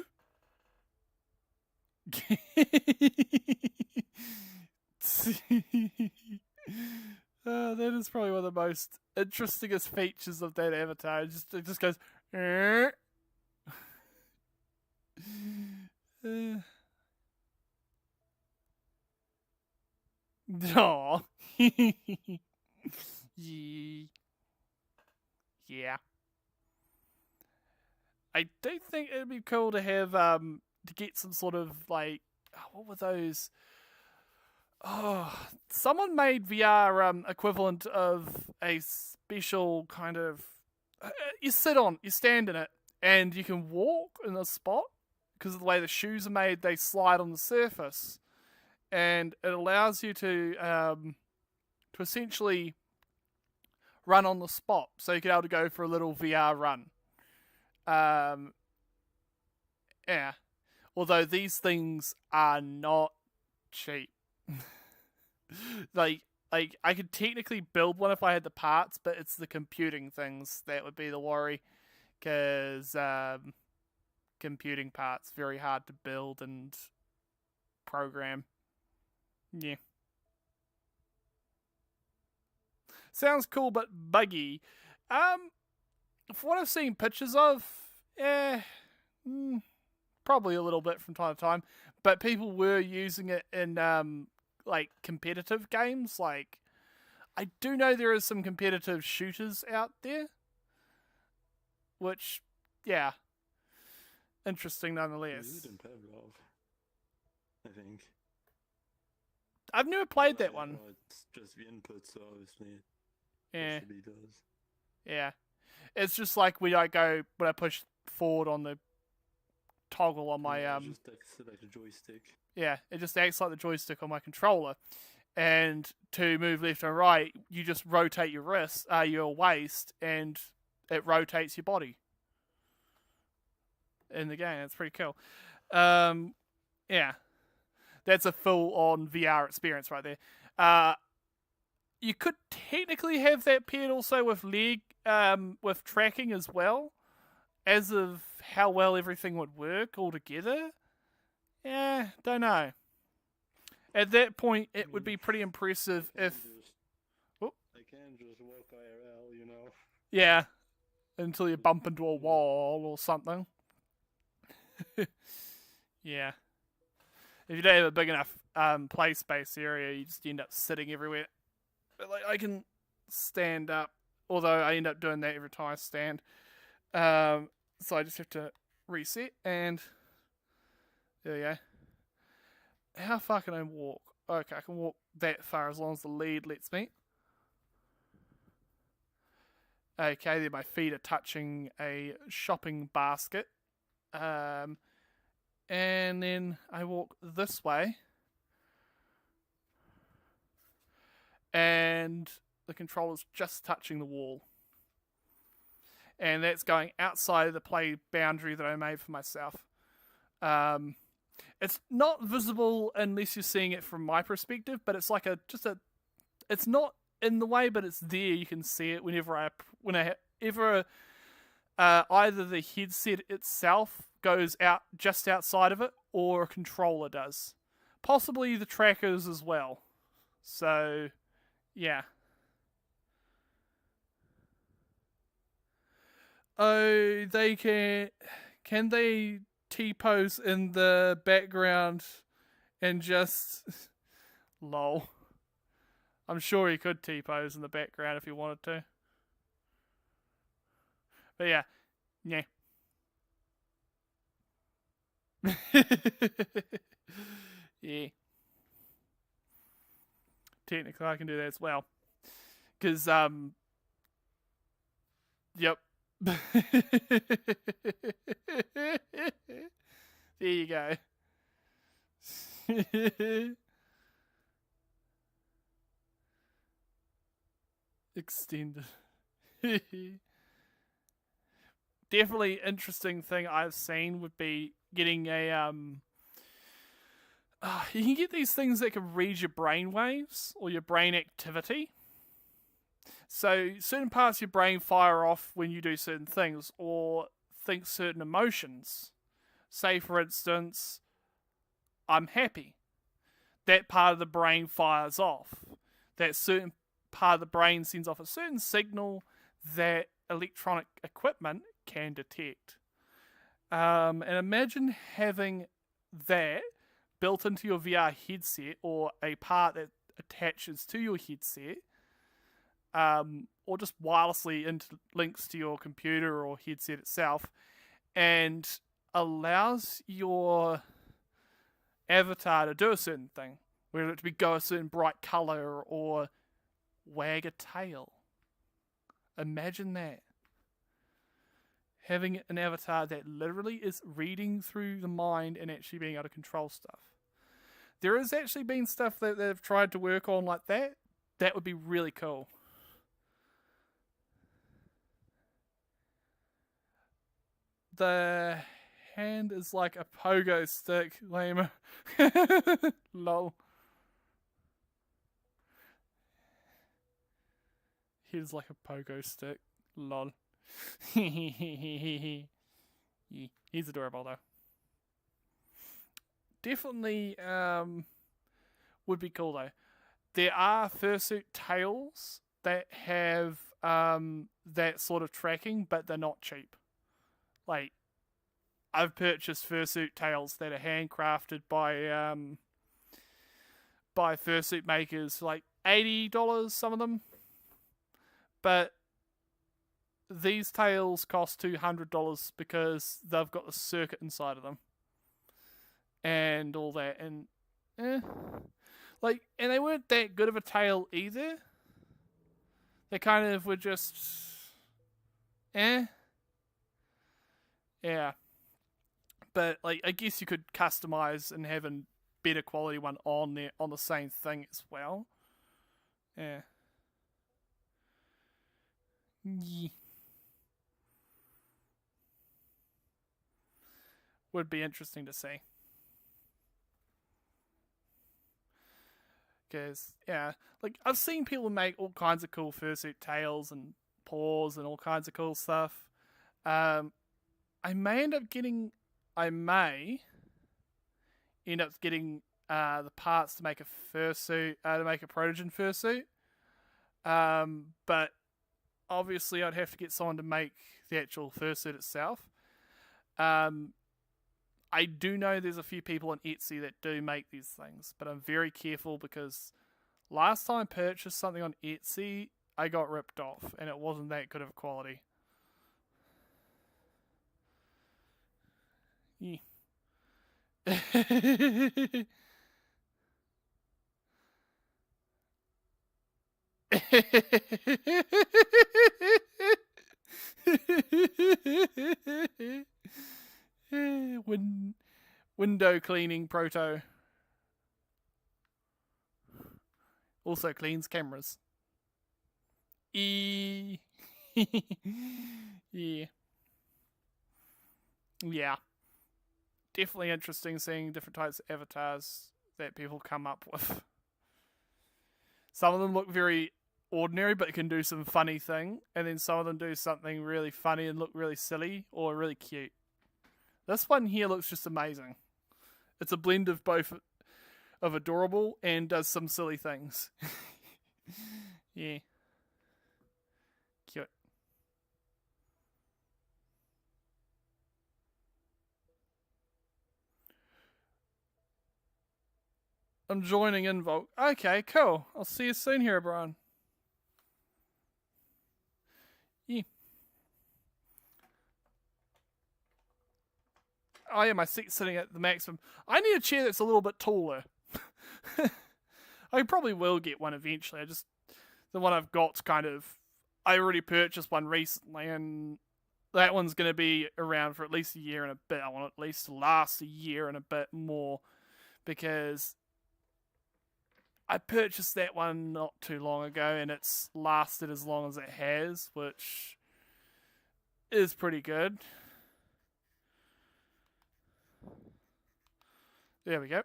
That is probably one of the most interestingest features of that avatar. It just goes. Aww. Yeah. I do think it'd be cool to have to get some sort of like what were those? Oh, someone made VR equivalent of a special kind of you stand in it, and you can walk in a spot because of the way the shoes are made. They slide on the surface, and it allows you to essentially run on the spot. So you can be able to go for a little VR run. Yeah. Although these things are not cheap. like I could technically build one if I had the parts, but it's the computing things that would be the worry, because computing parts very hard to build and program. Yeah. Sounds cool but buggy. For what I've seen pictures of, probably a little bit from time to time, but people were using it in like competitive games. Like I do know there is some competitive shooters out there, which, yeah, interesting nonetheless. Is it in Pavlov? I think. I've never played that one. Well, it's just the input, so obviously it Yeah, possibly does. yeah. It's just like when I push forward on the toggle on my Yeah, just select a joystick. yeah, it just acts like the joystick on my controller. And to move left and right, you just rotate your your waist, and it rotates your body in the game. It's pretty cool. Yeah, that's a full-on VR experience right there. You could technically have that paired also with with tracking as well, as of how well everything would work altogether. Yeah, don't know. At that point, it would be pretty impressive if... I can just walk IRL, you know. Yeah, until you bump into a wall or something. Yeah. If you don't have a big enough play space area, you just end up sitting everywhere. But like, I can stand up, although I end up doing that every time I stand. So I just have to reset, and there we go. How far can I walk? Okay, I can walk that far as long as the lead lets me. Okay, then my feet are touching a shopping basket. And then I walk this way. And the controller's just touching the wall. And that's going outside of the play boundary that I made for myself. It's not visible unless you're seeing it from my perspective, but it's like it's not in the way, but it's there. You can see it whenever either the headset itself goes out just outside of it, or a controller does. Possibly the trackers as well. So, yeah. Oh, they can they T-pose in the background and just... Lol. I'm sure he could T-pose in the background if he wanted to. But yeah. Yeah. Yeah. Technically I can do that as well. Because, yep. There you go. Extended. Definitely interesting thing I've seen would be getting a you can get these things that can read your brain waves or your brain activity. So certain parts of your brain fire off when you do certain things or think certain emotions. Say, for instance, I'm happy. That part of the brain fires off. That certain part of the brain sends off a certain signal that electronic equipment can detect. And imagine having that built into your VR headset, or a part that attaches to your headset, or just wirelessly interlinks to your computer or headset itself, and allows your avatar to do a certain thing, whether it be go a certain bright color or wag a tail. Imagine that. Having an avatar that literally is reading through the mind and actually being able to control stuff. There has actually been stuff that they've tried to work on like that. That would be really cool. The hand is like a pogo stick, lame. Lol. Head's like a pogo stick. Lol. Yeah, he's adorable though. Definitely would be cool though. There are fursuit tails that have that sort of tracking, but they're not cheap. Like, I've purchased fursuit tails that are handcrafted by fursuit makers for like $80, some of them. But these tails cost $200 because they've got the circuit inside of them. And all that. And, and they weren't that good of a tail either. They kind of were just, Yeah. But, I guess you could customize and have a better quality one on there, on the same thing as well. Yeah. Would be interesting to see. Because, I've seen people make all kinds of cool fursuit tails and paws and all kinds of cool stuff. I may end up getting the parts to make a fursuit, to make a Protogen fursuit. But obviously I'd have to get someone to make the actual fursuit itself. I do know there's a few people on Etsy that do make these things, but I'm very careful because last time I purchased something on Etsy, I got ripped off, and it wasn't that good of quality. Yeah. Window cleaning proto. Also cleans cameras. Yeah. Yeah. Definitely interesting seeing different types of avatars that people come up with. Some of them look very ordinary but can do some funny thing, and then some of them do something really funny and look really silly or really cute. This one here looks just amazing. It's a blend of both of adorable and does some silly things. Yeah. Cute. I'm joining in, Volk. Okay, cool. I'll see you soon here, Brian. Yeah. Oh yeah, my seat's sitting at the maximum. I need a chair that's a little bit taller. I probably will get one eventually. The one I've got's I already purchased one recently, and that one's going to be around for at least a year and a bit. I want it at least to last a year and a bit more, because I purchased that one not too long ago, and it's lasted as long as it has, which is pretty good. There we go.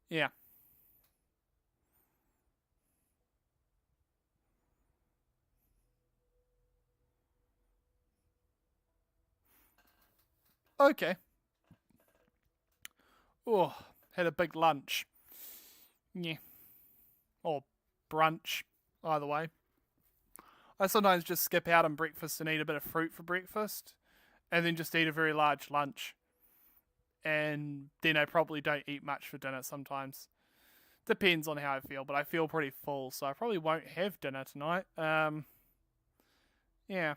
Yeah. Okay. Oh, had a big lunch. Yeah. Or brunch, either way. I sometimes just skip out on breakfast and eat a bit of fruit for breakfast, and then just eat a very large lunch. And then I probably don't eat much for dinner sometimes. Depends on how I feel, but I feel pretty full, so I probably won't have dinner tonight. Yeah.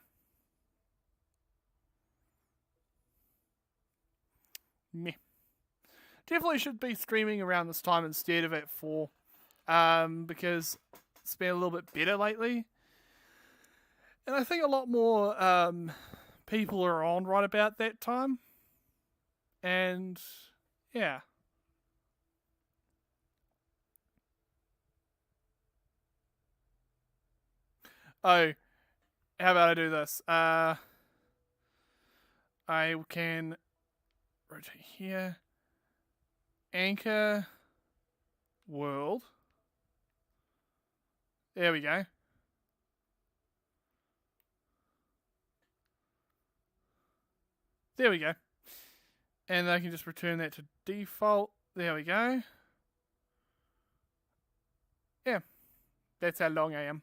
Meh. Definitely should be streaming around this time instead of at 4. Because it's been a little bit better lately. And I think a lot more people are on right about that time. And yeah. Oh, how about I do this? I can rotate here. Anchor world. There we go. There we go. And I can just return that to default. There we go. Yeah. That's how long I am.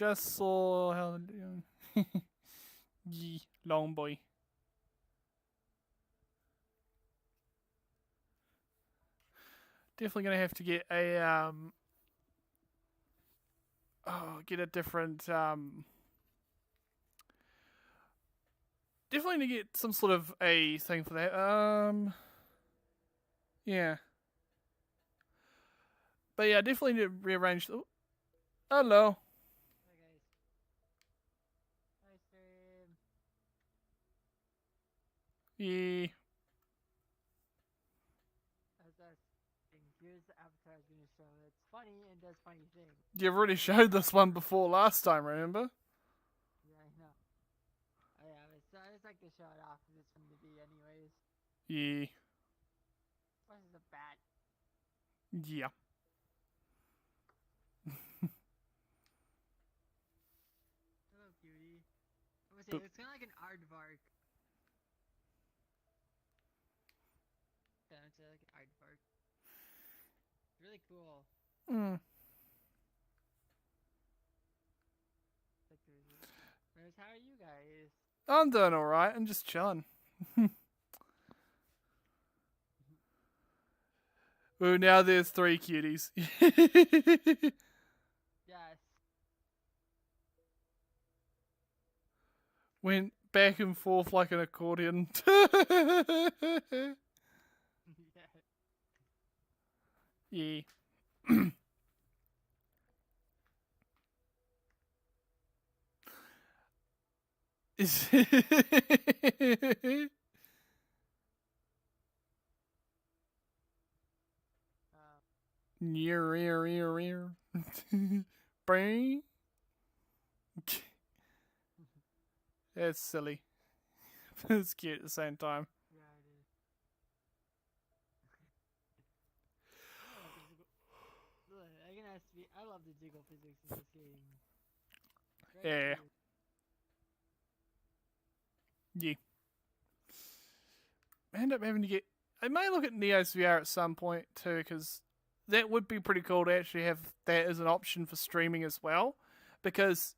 just saw how they're doing. Yee, long boy. Definitely gonna have to get a get a different definitely need to get some sort of a thing for that. Yeah. But yeah, definitely need to rearrange. Oh, hello. Hi guys. Hi stream. Yeah. As I was saying, here's the avatar I was gonna show. It's funny and does funny things. You've already showed this one before last time, remember? Yeah, I know. Oh yeah, I just like to show it off because it's fun to be anyways. Yeah. What is a bat? Yeah. Hello, cutie. I would say it's kind of like an aardvark. Yeah, it's like an aardvark. Really cool. Mm. Whereas, how are you guys? I'm doing alright. I'm just chilling. Well, now there's 3 cuties. Yes. Went back and forth like an accordion. Yeah. Yeah. Is Near, ear, ear, ear. Brain. That's silly. It's cute at the same time. Yeah, it is. I can ask me. I love the jiggle physics in this game. Very Yeah. cute. Yeah. I end up having to get. I may look at Neo's VR at some point too, because that would be pretty cool to actually have that as an option for streaming as well, because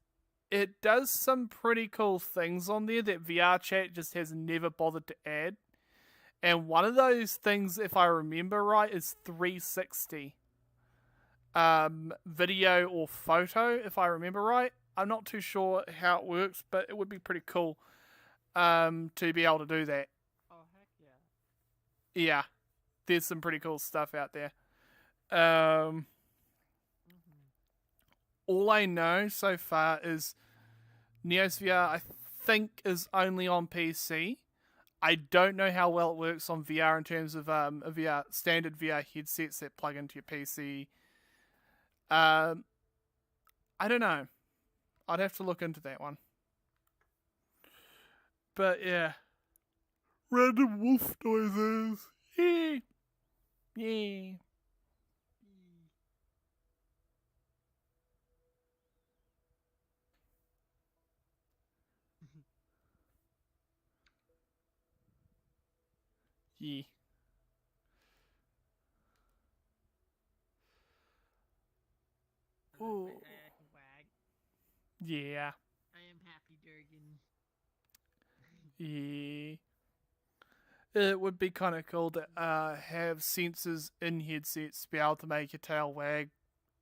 it does some pretty cool things on there that VR chat just has never bothered to add. And one of those things, if I remember right, is 360 video or photo, if I remember right. I'm not too sure how it works, but it would be pretty cool to be able to do that. Oh heck yeah. Yeah, there's some pretty cool stuff out there. All I know so far is Neos VR, I think, is only on PC. I don't know how well it works on VR in terms of a VR standard VR headsets that plug into your PC. I don't know. I'd have to look into that one. But yeah, random wolf noises. Yeah, yeah. Yeah. Ooh. Wag. Yeah. I am happy, Durgan. Yeah. It would be kind of cool to have sensors in headsets to be able to make your tail wag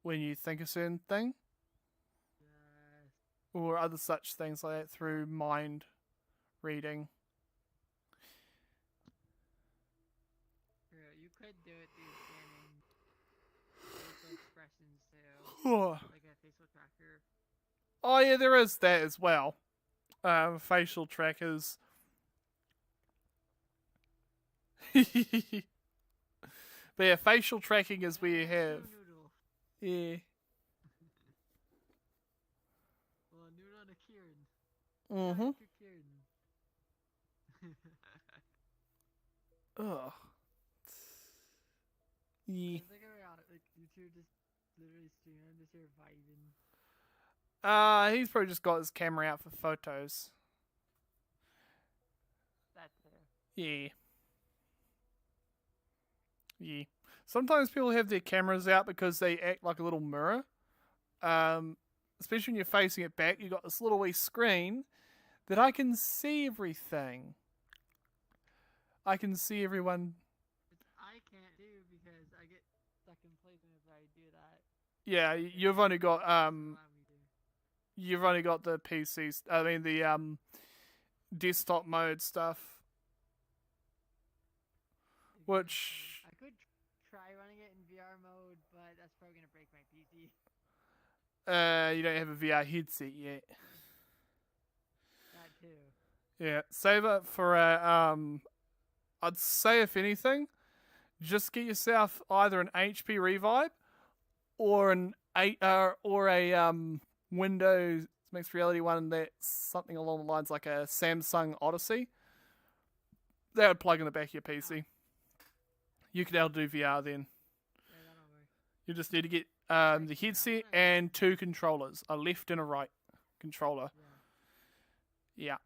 when you think a certain thing, Yes. or other such things like that through mind reading. You could do it through scanning facial expressions too. Oh Like a facial tracker. yeah, there is that as well. Facial trackers. But yeah, facial tracking is where you have. Noodle. Yeah. Well, a noodle and a Kieran. Mm-hmm. Kieran. Ugh. Yeah. It's like around like you two just literally streaming, just here vibing. He's probably just got his camera out for photos. That's there. Yeah. Yeah. Sometimes people have their cameras out because they act like a little mirror. especially when you're facing it back, you've got this little wee screen that I can see everything. I can see everyone. Which I can't do because I get stuck in place whenever I do that. Yeah, you've only got the PCs. I mean the desktop mode stuff, which I could try running it in VR mode, but that's probably gonna break my PC. you don't have a VR headset yet. That too. Yeah, save it for a I'd say if anything, just get yourself either an HP Revive or a Windows mixed reality one that's something along the lines like a Samsung Odyssey. That would plug in the back of your PC. You could be able to do VR then. Yeah, that'll work. You just need to get the headset and 2 controllers, a left and a right controller. Yeah.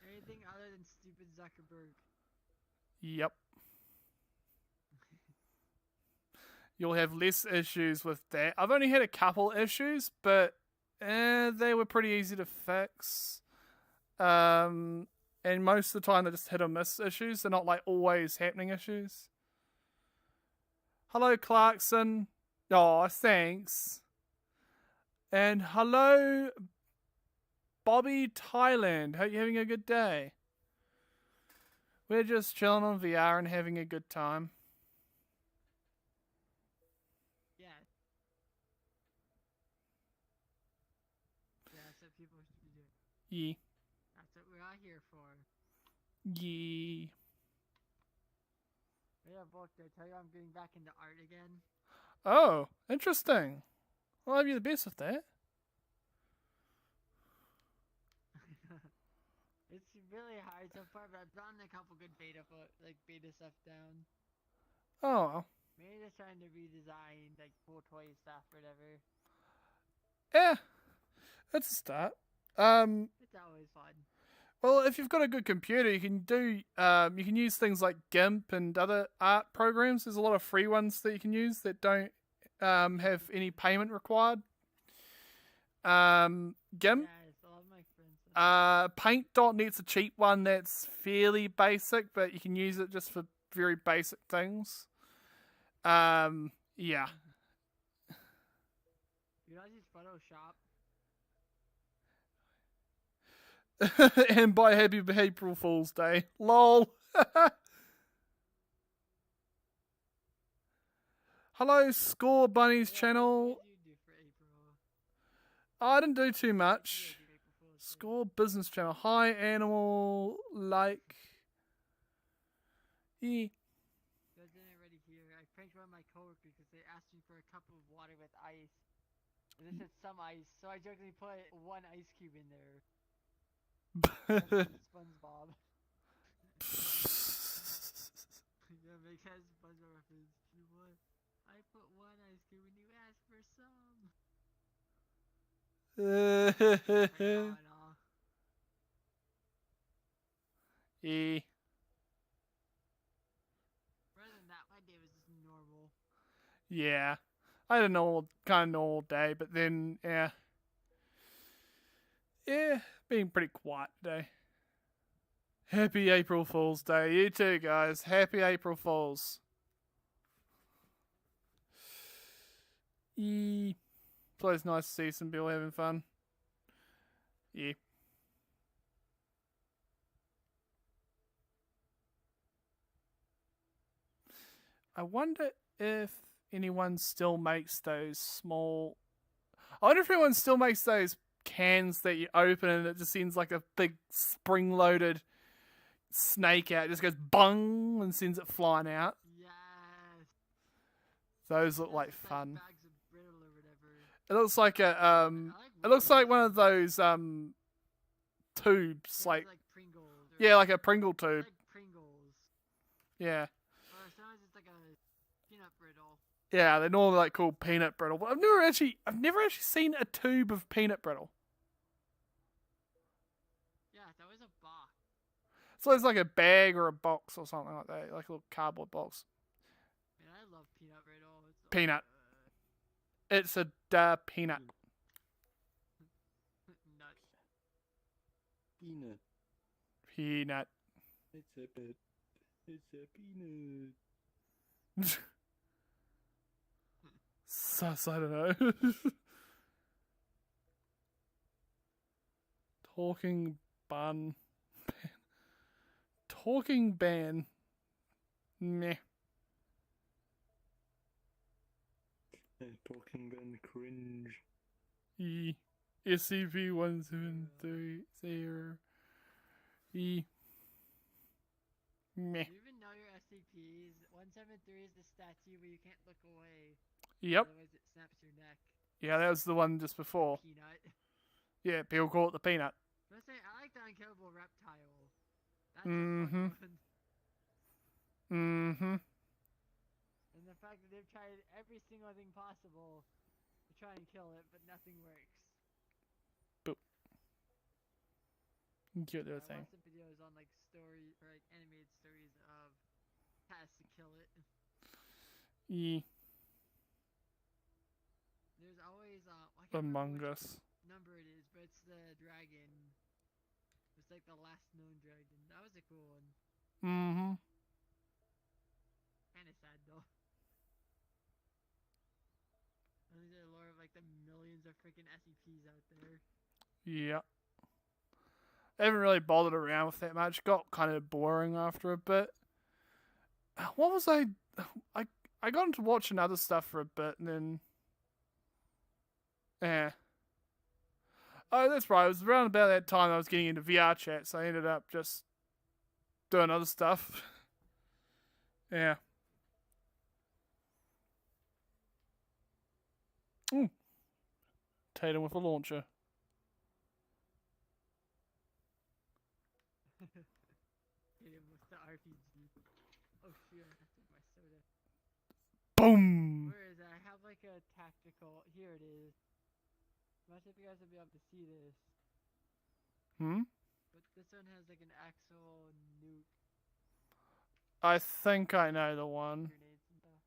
Anything other than stupid Zuckerberg. Yep. You'll have less issues with that. I've only had a couple issues, but they were pretty easy to fix. And most of the time they're just hit or miss issues. They're not like always happening issues. Hello, Clarkson. Oh, thanks. And hello, Bobby Thailand. Hope you're having a good day. We're just chilling on VR and having a good time. Yeah. Yeah, that's what people should be doing. Yeah. That's what we're out here for. Yeah. Yeah, Bulk, did I tell you I'm getting back into art again? Oh, interesting. I'll have you the best with that. It's really hard so far, but I've gotten a couple good beta stuff down. Oh. Maybe just trying to redesign like cool toy stuff or whatever. Yeah. That's a start. It's always fun. Well, if you've got a good computer, you can use things like GIMP and other art programs. There's a lot of free ones that you can use that don't have any payment required. GIMP. Yes, a lot of my friends. Paint.net's a cheap one that's fairly basic, but you can use it just for very basic things. Yeah. You guys use Photoshop? And by Happy April Fool's Day. LOL. Hello, Score Bunny's channel. What did you do for April? I didn't do too much. Yeah, April Fool's Day. Score Business Channel. Hi, Animal. Like. Yeah. So I didn't already hear. I pranked one of my coworkers because they asked me for a cup of water with ice. And they said some ice, so I jokingly put 1 ice cube in there. SpongeBob. Yeah, make that SpongeBob reference. You know what? I put 1 ice cube and you asked for some. Yeah. Rather than that, my day was just normal. Yeah. I had a kind of normal day, but then, yeah. Yeah, being pretty quiet today. Happy April Fool's Day. You too, guys. Happy April Fools. Yeah. It's always nice to see some people having fun. Yeah. I wonder if anyone still makes those small... I wonder if anyone still makes those cans that you open and it just sends like a big spring-loaded snake out. It just goes bung and sends it flying out. Yes. Those look That's like just fun. bags of brittle or whatever. It looks like a it looks like one of those tubes, Yeah, like Pringles. Or yeah, like a Pringle tube. like Pringles. Yeah. Or sometimes it's like a peanut brittle. Yeah, they're normally like called peanut brittle. But I've never actually seen a tube of peanut brittle. Yeah, it's always a box. So it's like a bag or a box or something like that, like a little cardboard box. Man, I love peanut brittle. It's Peanut. It's a peanut. Peanut. Peanut. It's a pet. It's a peanut. Sus, I don't know. Talking bun. Talking ban. Meh. Talking Ben cringe. SCP-1730. Meh. Do you even know your SCPs? 173 is the statue where you can't look away. Yep. Otherwise it snaps your neck. Yeah, that was the one just before. Peanut. Yeah, people call it the peanut. Let's say I like the unkillable reptile. That's Mhm. a fun one. Mm-hmm. And the fact that they've tried every single thing possible to try and kill it, but nothing works. Get I their thing. watched some videos on like story or like animated stories of has to kill it. There's always I can't Among remember Us. which number it is, but it's the dragon. It's like the last known dragon. That was a cool one. Mm-hmm. Kinda sad though. And there's a lore of like the millions of freaking SCPs out there. Yeah. I haven't really bothered around with that much. Got kind of boring after a bit. What was I got into watching other stuff for a bit and then... Oh, that's right. It was around about that time I was getting into VR chat, so I ended up just doing other stuff. Yeah. Ooh. Tatum with a launcher. Hit him with the RPG. Oh shoot, I have to take my soda. Boom! Where is it? I have like a tactical. Here it is. I'm not sure if you guys will be able to see this. Hmm? But this one has like an actual nuke. I think I know the one. Grenades and stuff.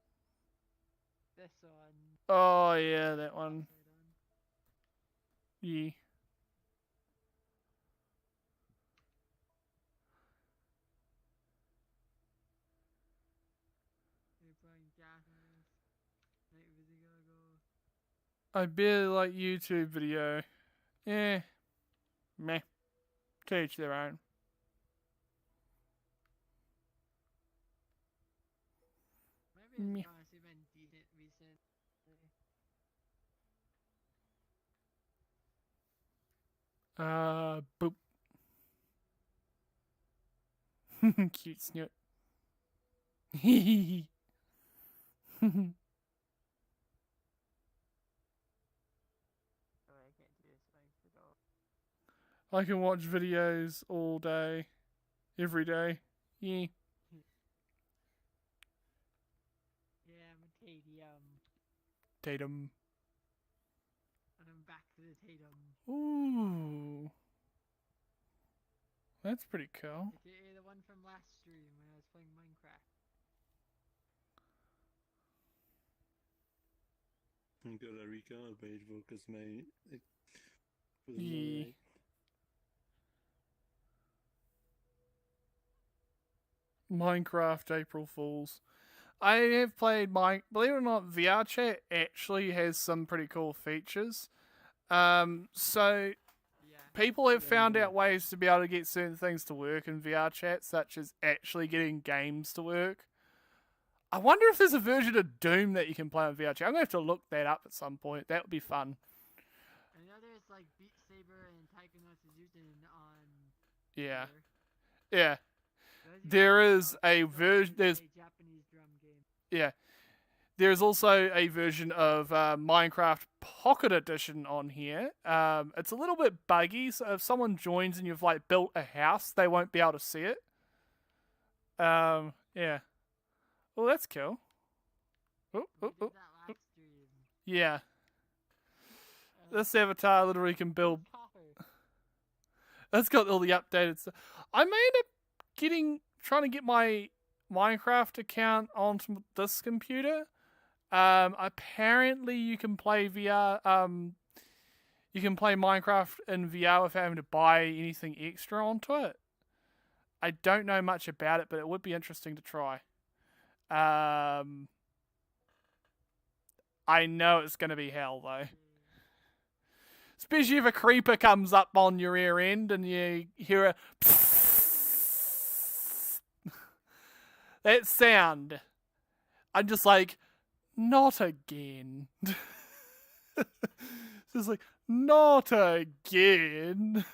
This one. Oh, yeah, that one. upside down. Yeah. They're putting gas in this. Night vision goggles. I barely like YouTube video. Yeah. Meh. To each their own. Maybe Meh. it's honestly been decent recently. Boop. Cute snoot. Hee Oh, I can't do this. I forgot. I can watch videos all day. Every day. Yeah. Yeah, I'm a Tadium. Tatum. And I'm back to the Tatum. Ooh. That's pretty cool. AKA the one from last stream when I was playing Minecraft. I'm gonna recall page because my was Yeah. right. Minecraft April Fools. I have played believe it or not, VR chat actually has some pretty cool features. So Yeah. people have found out ways to be able to get certain things to work in VR chat, such as actually getting games to work. I wonder if there's a version of Doom that you can play on VR chat. I'm gonna have to look that up at some point. That would be fun. I know there's like Beat Saber and Taiko Suzuki on. Yeah. There. Yeah. Those There you is know, a those version. is There's a Japanese drum game. Yeah. There's also a version of Minecraft Pocket Edition on here. It's a little bit buggy, so if someone joins and you've like built a house, they won't be able to see it. Yeah. Well, that's cool. Oh, We oh, did oh. that last stream. Yeah. Uh, This avatar literally can build. car. That's got all the updated stuff. I may end up trying to get my Minecraft account onto this computer. Apparently you can play VR. you can play Minecraft in VR without having to buy anything extra onto it. I don't know much about it, but it would be interesting to try. I know it's going to be hell, though. Especially if a creeper comes up on your ear end and you hear a... that sound. I'm just like, not again. Just like, not again.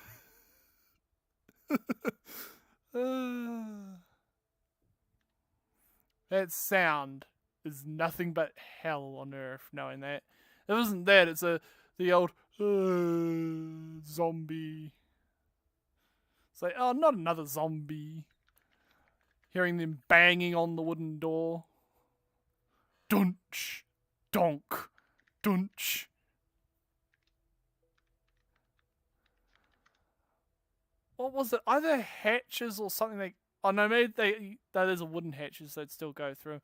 That sound is nothing but hell on earth, knowing that. It isn't that, it's the old zombie. It's like, oh, not another zombie. Hearing them banging on the wooden door. Dunch, donk, dunch. What was it? Either hatches or something like... Oh no, maybe there's a wooden hatches they'd still go through.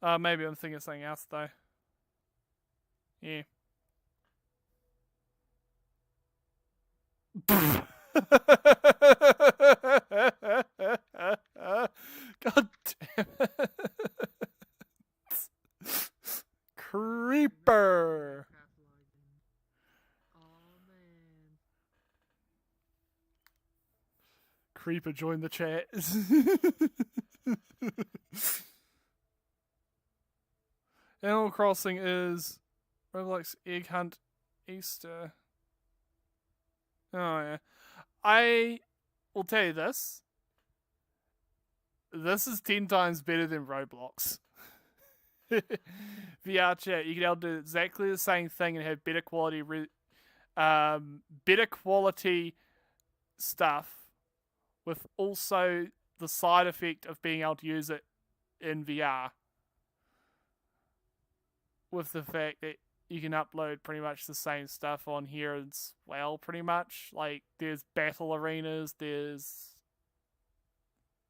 Maybe I'm thinking of something else though. Yeah. God damn it. Creeper. Creeper join the chat. Animal Crossing is Roblox Egg Hunt Easter. Oh yeah. I will tell you this. This is 10 times better than Roblox. VR chat, you can able to do exactly the same thing and have better quality stuff with also the side effect of being able to use it in VR. With the fact that you can upload pretty much the same stuff on here as well, pretty much. Like, there's battle arenas, there's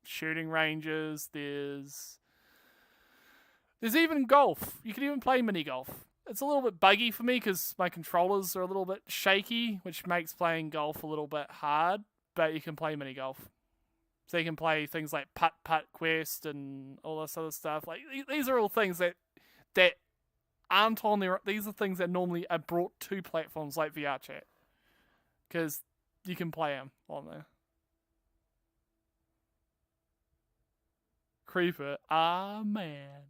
shooting ranges, there's even golf. You can even play mini golf. It's a little bit buggy for me because my controllers are a little bit shaky, which makes playing golf a little bit hard, but you can play mini golf. So you can play things like Putt Putt Quest and all this other stuff. Like, these are all things that aren't on there. These are things that normally are brought to platforms like VR chat, because you can play them on there. Creeper, man.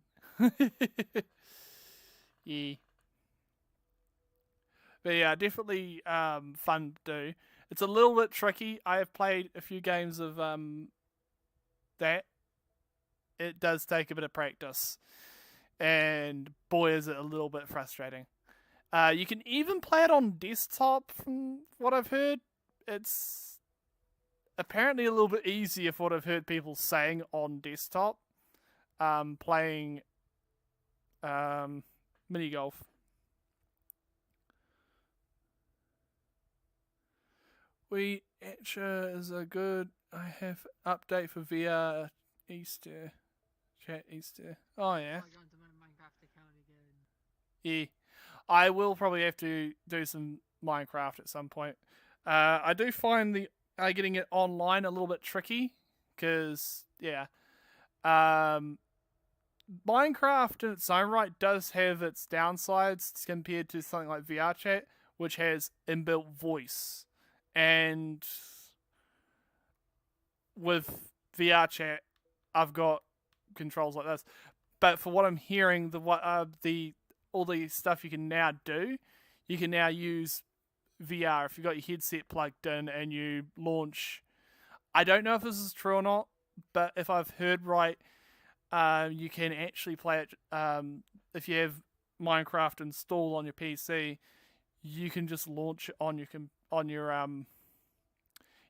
Yeah. But yeah, definitely fun to do. It's a little bit tricky. I have played a few games of that. It does take a bit of practice. And boy, is it a little bit frustrating. You can even play it on desktop, from what I've heard. It's apparently a little bit easier for what I've heard people saying on desktop. Playing mini golf. We Etcher is a good. I have update for VR Easter. Chat Easter. Oh yeah. Yeah, I will probably have to do some Minecraft at some point. I do find getting it online a little bit tricky, because yeah, Minecraft in its own right does have its downsides compared to something like VR chat, which has inbuilt voice, and with VR chat, I've got controls like this. But for what I'm hearing, all the stuff you can now do, you can now use VR if you've got your headset plugged in and you launch. I don't know if this is true or not, but if I've heard right, you can actually play it. If you have Minecraft installed on your PC, you can just launch it on your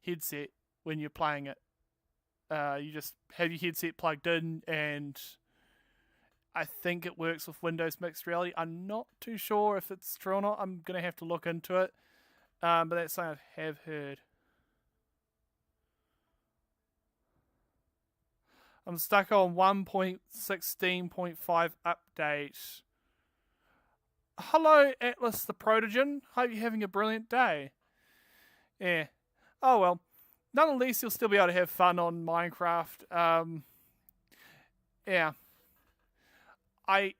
headset when you're playing it. You just have your headset plugged in, and I think it works with Windows Mixed Reality. I'm not too sure if it's true or not. I'm going to have to look into it. But that's something I have heard. I'm stuck on 1.16.5 update. Hello, Atlas the Protogen. Hope you're having a brilliant day. Yeah. Oh well. Nonetheless, you'll still be able to have fun on Minecraft. Yeah. I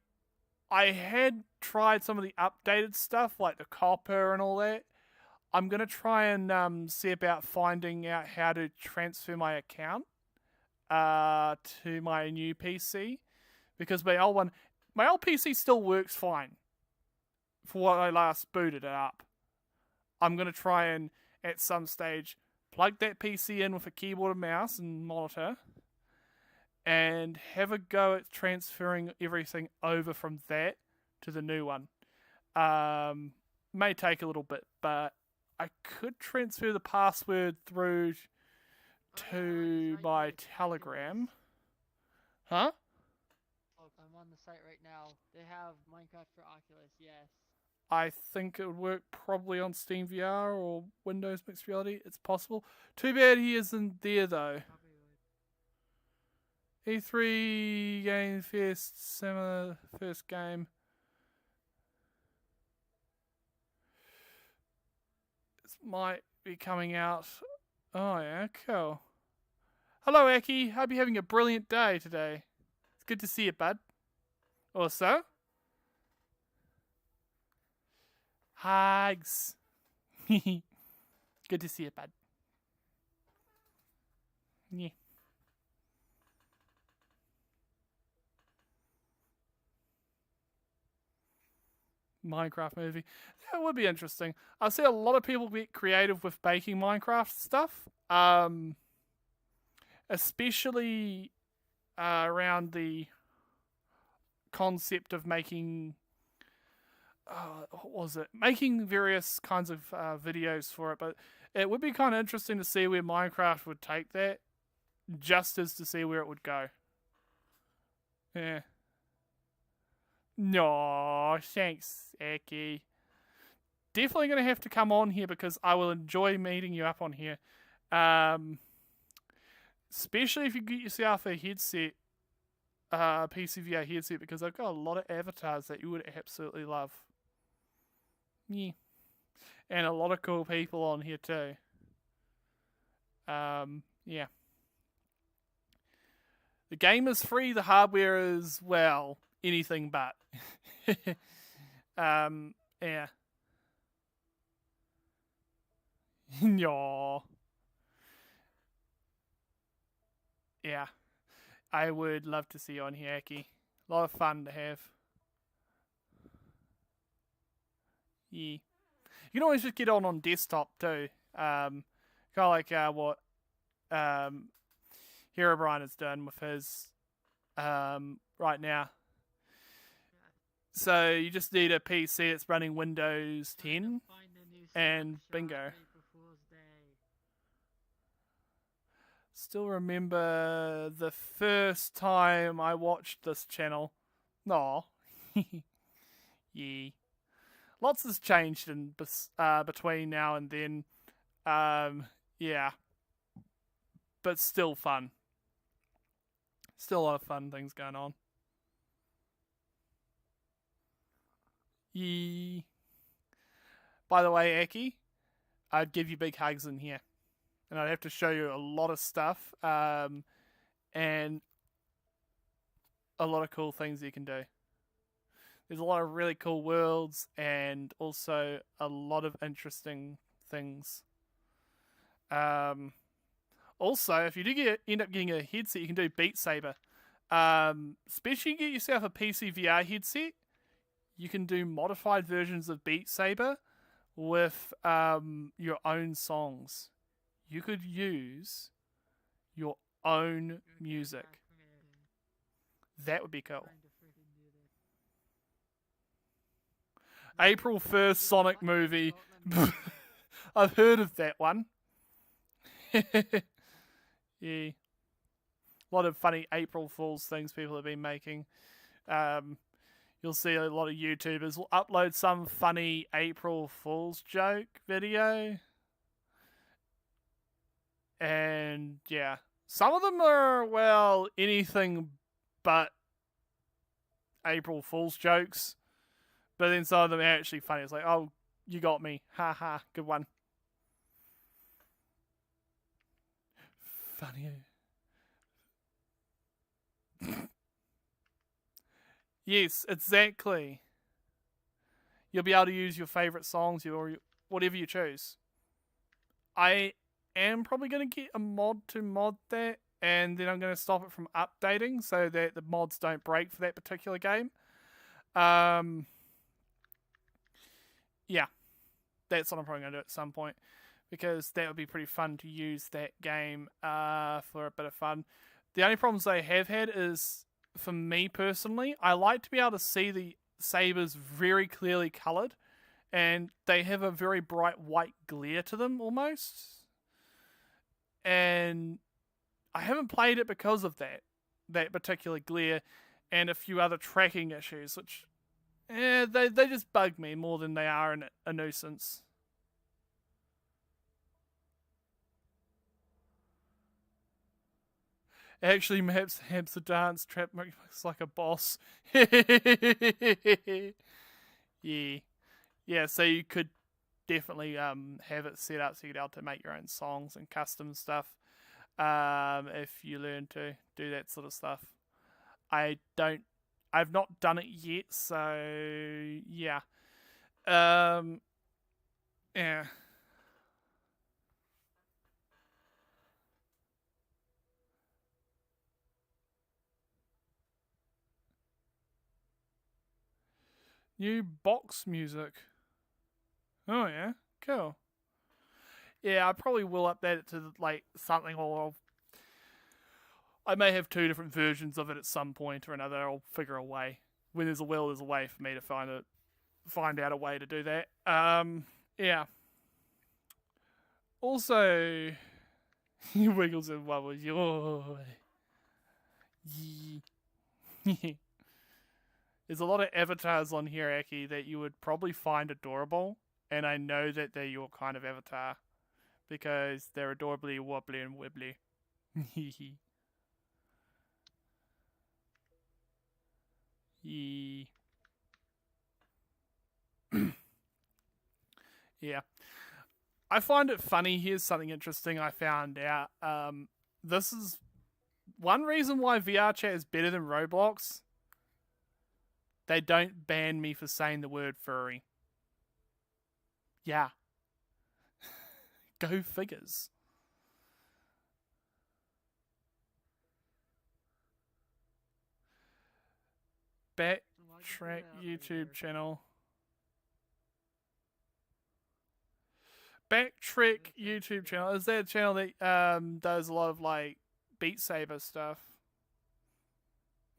had tried some of the updated stuff, like the copper and all that. I'm going to try and see about finding out how to transfer my account to my new PC. Because my old PC still works fine for what I last booted it up. I'm going to try and, at some stage, plug that PC in with a keyboard and mouse and monitor and have a go at transferring everything over from that to the new one. May take a little bit, but I could transfer the password through to my Telegram. Huh? I'm on the site right now. They have Minecraft for Oculus, yes. I think it would work probably on Steam VR or Windows Mixed Reality. It's possible. Too bad he isn't there, though. E3 Game Fest, similar first game. This might be coming out. Oh, yeah, cool. Hello, Aki. Hope you're having a brilliant day today. It's good to see you, bud. Also, hugs. Good to see you, bud. Yeah. Minecraft movie. That would be interesting. I see a lot of people get creative with making Minecraft stuff. Especially around the concept of making what was it? Making various kinds of videos for it, but it would be kind of interesting to see where Minecraft would take that, just as to see where it would go. Yeah. No, thanks, Aki. Definitely going to have to come on here because I will enjoy meeting you up on here. Especially if you get yourself a headset, PCVR headset, because I've got a lot of avatars that you would absolutely love. Yeah. And a lot of cool people on here too. Yeah. The game is free, the hardware is, well, anything but. Yeah. No. Yeah. I would love to see you on here, Aki. A lot of fun to have. Yeah. You can always just get on desktop too. Kind of like what Herobrine has done with his right now. So you just need a PC that's running Windows 10 and bingo. Still remember the first time I watched this channel. No. Yeah. Lots has changed in between now and then. Yeah. But still fun. Still a lot of fun things going on. Yeah. By the way, Aki, I'd give you big hugs in here. And I'd have to show you a lot of stuff. And a lot of cool things you can do. There's a lot of really cool worlds and also a lot of interesting things. Also, if you do end up getting a headset, you can do Beat Saber. Especially get yourself a PC VR headset. You can do modified versions of Beat Saber with your own songs. You could use your own music. That would be cool. April 1st Sonic movie. I've heard of that one. Yeah. A lot of funny April Fool's things people have been making. You'll see a lot of YouTubers will upload some funny April Fool's joke video. And yeah, some of them are, well, anything but April Fool's jokes. But then some of them are actually funny. It's like, oh, you got me. Ha ha, good one. Funny. Yes, exactly. You'll be able to use your favourite songs or whatever you choose. I am probably going to get a mod to mod that, and then I'm going to stop it from updating so that the mods don't break for that particular game. Yeah, that's what I'm probably going to do at some point, because that would be pretty fun to use that game for a bit of fun. The only problems I have had is, for me personally, I like to be able to see the sabers very clearly coloured, and they have a very bright white glare to them almost. And I haven't played it because of that particular glare and a few other tracking issues, which they just bug me more than they are a nuisance. Actually, maps hamster dance trap looks like a boss. Yeah. So you could definitely have it set up so you'd be able to make your own songs and custom stuff. If you learn to do that sort of stuff. I've not done it yet, so yeah. Yeah. New box music. Oh yeah, cool. Yeah, I probably will update it to like something, or I may have 2 different versions of it at some point or another. I'll figure a way. When there's a will, there's a way for me to find out a way to do that. Yeah. Also, Wiggles and Wobbles. There's a lot of avatars on here, Aki, that you would probably find adorable, and I know that they're your kind of avatar because they're adorably wobbly and wibbly. Yeah. I find it funny. Here's something interesting I found out. This is one reason why VR chat is better than Roblox. They don't ban me for saying the word furry. Yeah. Go figures. Backtrack YouTube channel. Backtrack YouTube channel. Is that a channel that does a lot of like Beat Saber stuff?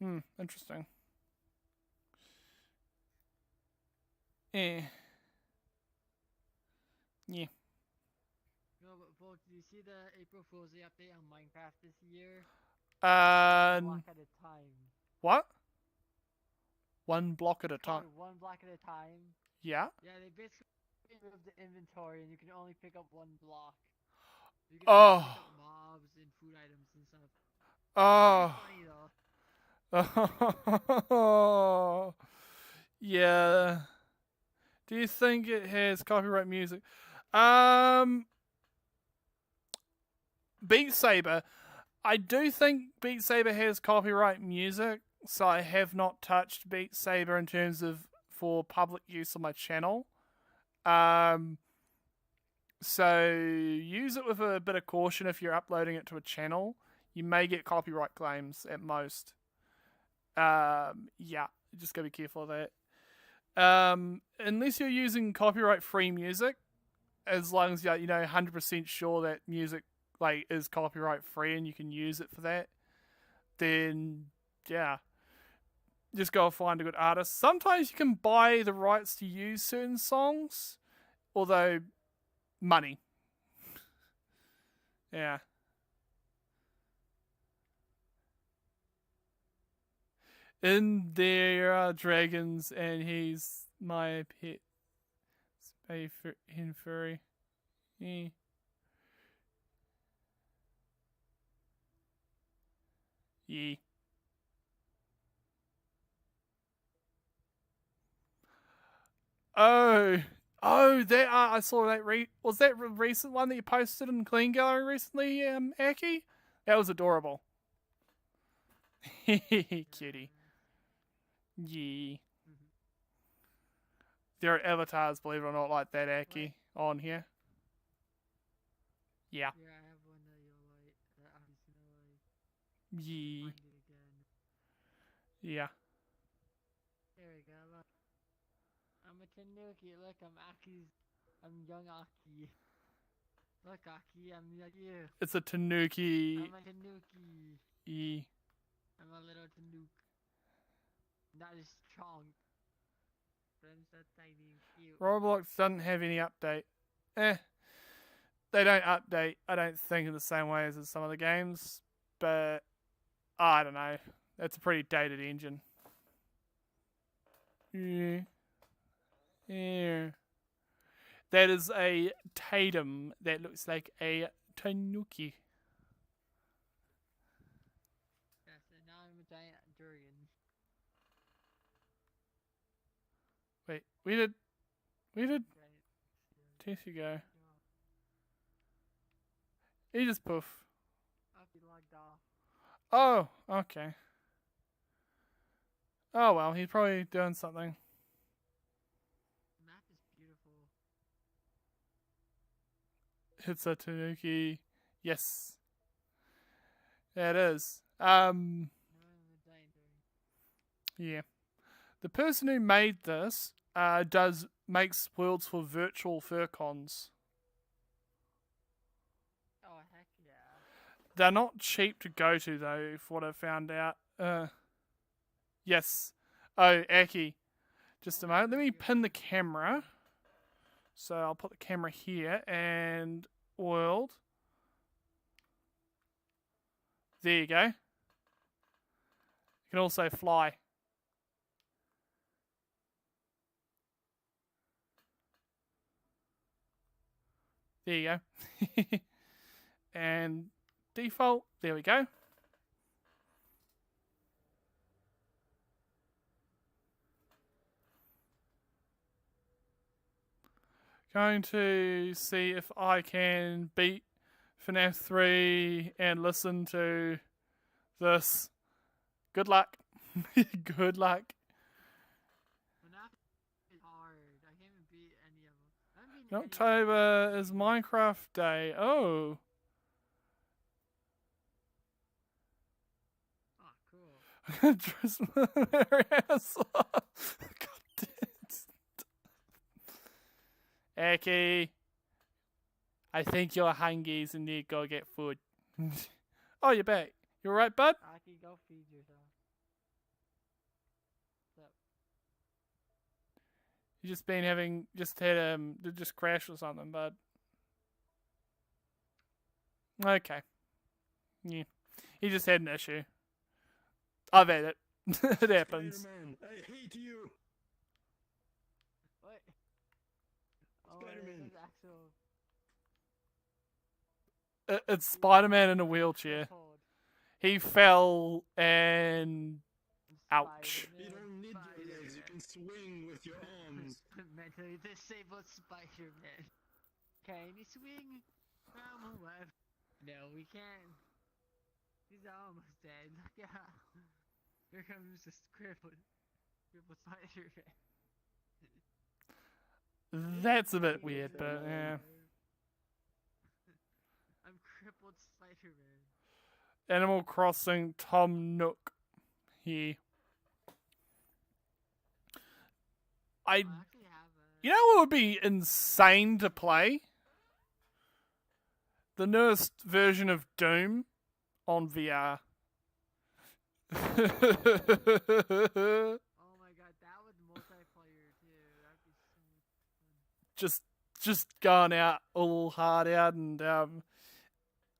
Interesting. Yeah. No, but Bo, did you see the April Fool's Day update on Minecraft this year? One block at a time. What? One block at a time. One block at a time. Yeah. Yeah, they basically removed the inventory, and you can only pick up 1 block. You can only pick up mobs and food items and stuff. Funny though. Oh. Yeah. Do you think it has copyright music? Beat Saber. I do think Beat Saber has copyright music, so I have not touched Beat Saber in terms of for public use on my channel. So use it with a bit of caution if you're uploading it to a channel. You may get copyright claims at most. Yeah, just gotta be careful of that. Unless you're using copyright-free music, as long as you're 100% sure that music like is copyright-free and you can use it for that, then yeah, just go find a good artist. Sometimes you can buy the rights to use certain songs, although money. Yeah. In there are dragons, and he's my pet. Hen furry. Yeah. Oh, that I saw that. Was that the recent one that you posted in Clean Gallery recently, Aki? That was adorable. Cutie. Yeah. There are avatars, believe it or not, like that, Aki, on here. Yeah. Yeah, I have one that you'll like. That I'm just gonna like. Yeah. Find it again. Yeah. There we go. Look. I'm a Tanuki. Look, I'm young Aki. Look, Aki, I'm like you. It's a Tanuki. I'm a Tanuki. Yeah. I'm a little Tanuki. Not as strong. But I'm so tiny and cute. Roblox doesn't have any update. They don't update, I don't think, in the same way as in some of the games. But, I don't know. That's a pretty dated engine. Yeah. Yeah. That is a Tatum that looks like a Tanuki. Yeah, so now I'm a giant durian. Wait, we did Giant. Tessie go. He just poof. Aki logged off. Oh, okay. Oh well, he's probably doing something. The map is beautiful. It's a Tanuki. Yes. Yeah, it is. Now I'm a giant durian. Yeah. The person who made this makes worlds for virtual furcons. Oh, heck yeah. They're not cheap to go to though, for what I found out. Yes. Oh, Aki. Just a moment. Let me pin the camera. So I'll put the camera here and world. There you go. You can also fly. There you go. And default. There we go. Going to see if I can beat FNAF 3 and listen to this. Good luck. Good luck. FNAF is hard. I can't even beat any of them. I haven't beaten any of October is Minecraft Day. Oh. them. Oh, cool. I'm going to dress my ass off. God damn it. Eki, I think you're hungry and need to go get food. Oh, you're back. You alright, bud? Aki, go feed yourself. What's up? You just crashed or something, bud. Okay. Yeah. He just had an issue. I've had it. It happens. Spider-Man, I hate you. What? Oh, Spider-Man. this is actual It's Spider-Man in a wheelchair. cold. He fell and ouch. You don't need your legs, you can swing with your arms. Mentally disabled Spider-Man. Can you swing from a web? No, we can't. He's almost dead. Look out. Here comes the crippled Spider-Man. That's a bit weird, but yeah. I'm crippled Spider-Man. Animal Crossing Tom Nook here. I actually have a... You know what would be insane to play? The newest version of Doom on VR. Oh my god, that was multiplayer too. That'd be so much fun. just going out all hard out and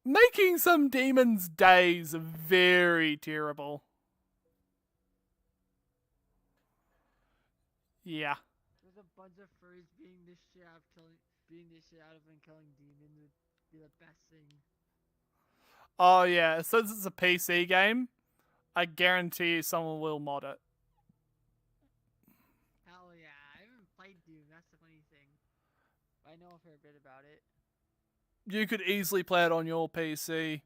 making some demons' days very terrible. Yeah. There's a bunch of furries being this shit out of and killing demons would be the best thing. Oh yeah, since it's a PC game, I guarantee you someone will mod it. Hell yeah, I haven't played Doom. That's You could easily play it on your PC.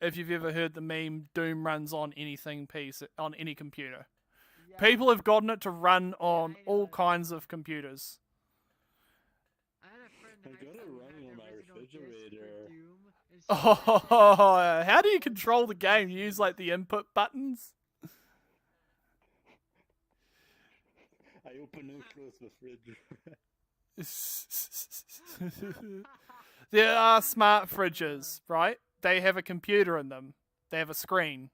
If you've ever heard the meme, Doom runs on anything PC, on any computer. Yeah, People have gotten it to run on I know all it. kinds of computers. I had a friend in I high got it school who running had on the my original disc for refrigerator. Doom, and she said Oh, how do you control the game? You use like the input buttons? I open and close the fridge. There are smart fridges, right? They have a computer in them. They have a screen.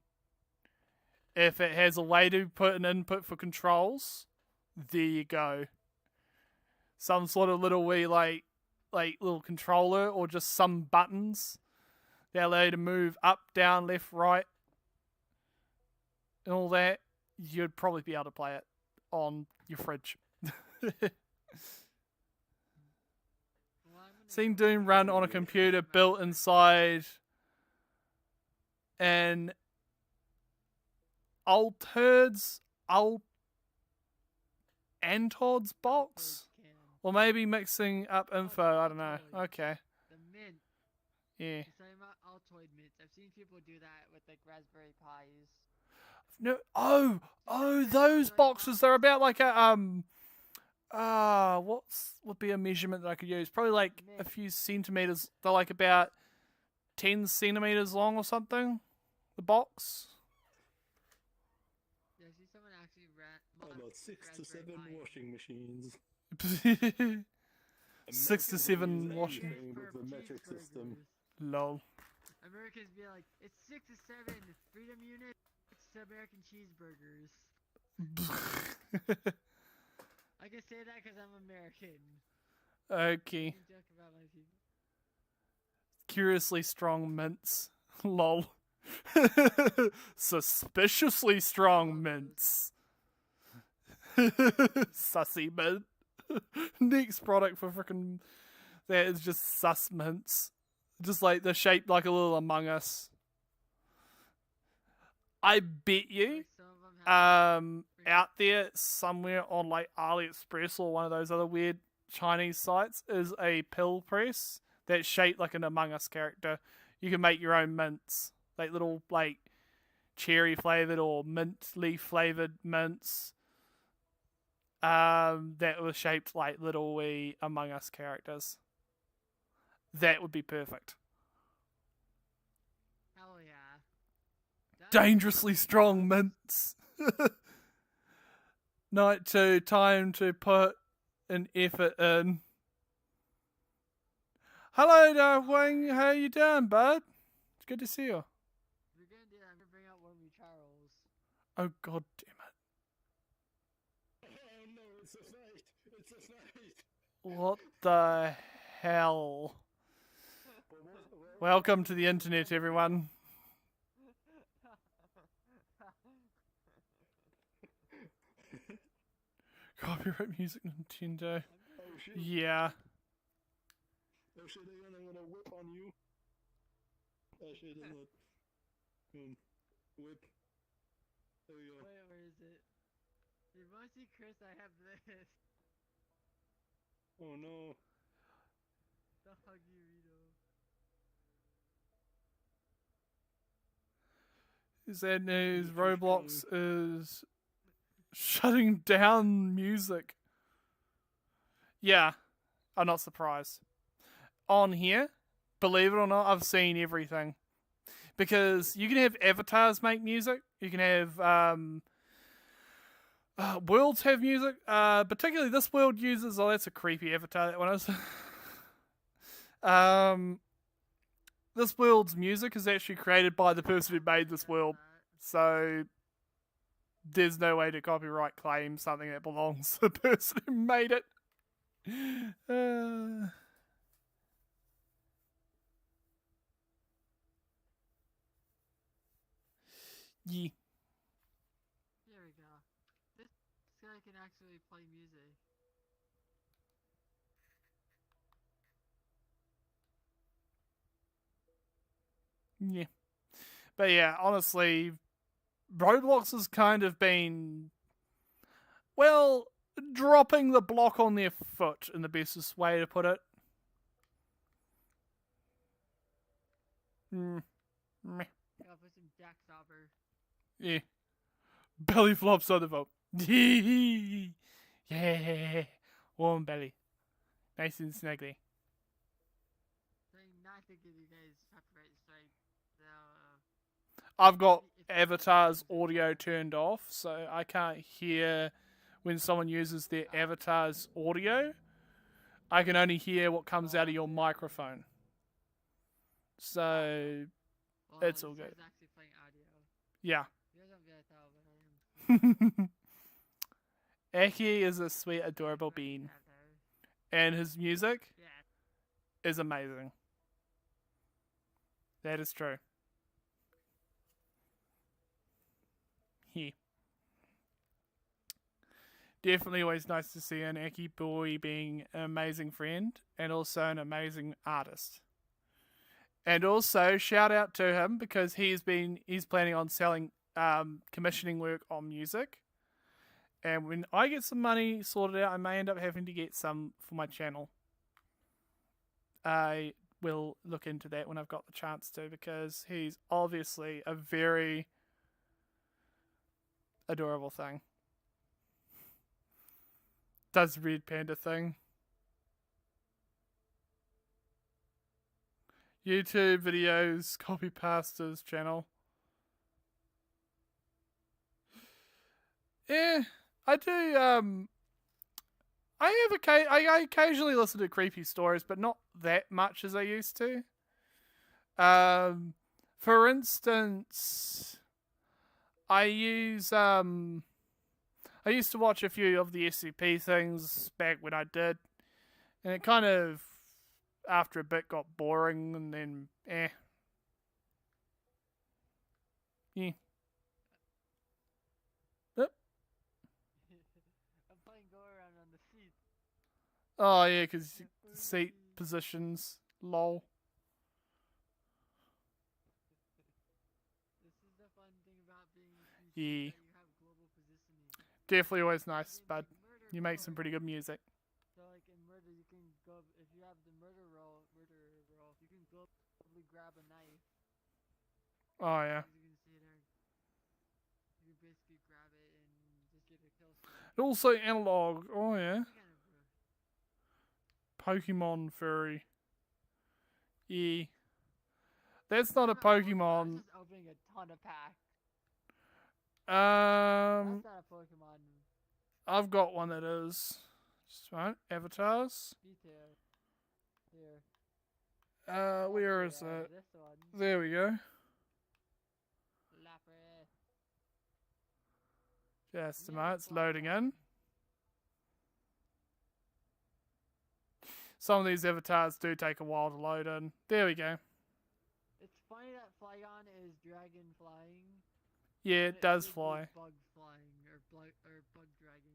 If it has a way to put an input for controls, there you go. Some sort of little wee like little controller or just some buttons. They allow you to move up, down, left, right, and all that. You'd probably be able to play it on your fridge. Well, I'm gonna Seen go Doom run on a computer built inside an anthrodex box? Can. Or maybe mixing up info, I don't know. Okay. The mint. Yeah. He's talking about Altoid mints. I've seen people do that with like Raspberry Pis. No, those boxes, they're about like a would be a measurement that I could use? Probably like a few centimeters. They're like about 10 centimeters long or something. The box. Yeah, I see someone actually About 6 to Raspberry 7 Pi. washing machines. 6 to 7 American washing. anything with the metric system. Lol. Americans be like, it's 6 to 7 freedom units to American cheeseburgers. I can say that because I'm American. Okay. I can joke about my people. Curiously strong mints. Lol. Suspiciously strong mints. Sussy mint. Next product for frickin' that is just sus mints. Just like they're shaped like a little Among Us. I bet you Like some of them have out there somewhere on like AliExpress or one of those other weird Chinese sites is a pill press that's shaped like an Among Us character. You can make your own mints, like little like cherry flavored or mint leaf flavored mints. That were shaped like little wee Among Us characters. That would be perfect. hell yeah. That- Dangerously strong mints. Night 2, time to put an effort in. Hello there, Wing. How you doing, bud? It's good to see you. If you're gonna do that, I'm gonna bring out Wormy Charles. Oh, god damn it. Oh no, it's a fight! It's a fight! What the hell? Welcome to the internet, everyone. Copyright music, Nintendo. Oh shit! Yeah. Oh shit, I'm gonna whip on you. Oh shit, I'm not. Whip. There we go. Wait, where is it? If you want to see Chris, I have this. Oh no. The Huggy Rito. Is that news? Roblox is shutting down music. Yeah, I'm not surprised. On here, believe it or not, I've seen everything. Because you can have avatars make music. You can have worlds have music. Particularly this world uses. Oh, that's a creepy avatar. That one is. This world's music is actually created by the person who made this world. So there's no way to copyright claim something that belongs to the person who made it. Yeah. There we go. This guy can actually play music. Yeah. But yeah, honestly, Roblox has kind of been, well, dropping the block on their foot in the bestest way to put it. Meh. Gotta put some Jack Stopper. Yeah. Belly flops on the vote. Yeah. Warm belly. Nice and snuggly. Trying not to give you guys copyright strike. So, I've got if Avatar's audio turned off, so I can't hear when someone uses their avatar's audio. I can only hear what comes out of your microphone. So, well, it's all this good. one's actually playing audio. Yeah. You guys won't be able to tell, but I am. Eki is a sweet, adorable bean. And his music Yeah. is amazing. That is true. He. Definitely always nice to see an Eki boy being an amazing friend and also an amazing artist. And also shout out to him because he's planning on selling commissioning work on music. And when I get some money sorted out, I may end up having to get some for my channel. I will look into that when I've got the chance to, because he's obviously a very adorable thing. Does Red Panda thing. YouTube videos, copy pasta's channel. Yeah, I do. I occasionally listen to creepy stories, but not that much as I used to. For instance, I used to watch a few of the SCP things back when I did, and it kind of, after a bit, got boring, and then Yeah. Yep. I'm playing go around on the seat. Oh yeah, because seat positions, lol. This is the fun thing about being PC, Yeah. that you have global positioning. Definitely always nice, In, bud. like, murder You make some roll, pretty good music. So like in murder, you can go if you have the murder roll, you can globally grab a knife. Oh yeah. As you can see there, you can basically grab it and just get a kill streak. Also analog. Oh yeah. Kind of Pokemon furry. Yeah. That's not a I was Pokemon. just opening a ton of packs. Um, That's not a Pokemon. I've got one that is. Just right. Avatars. Me too. Here. Where is it? This one. There we go. Lapras. Just a Yeah, moment. It's fly loading guy. in. Some of these avatars do take a while to load in. There we go. It's funny that Flygon is dragon flying. Yeah, and it does should be fly. Bug flying or bug dragon.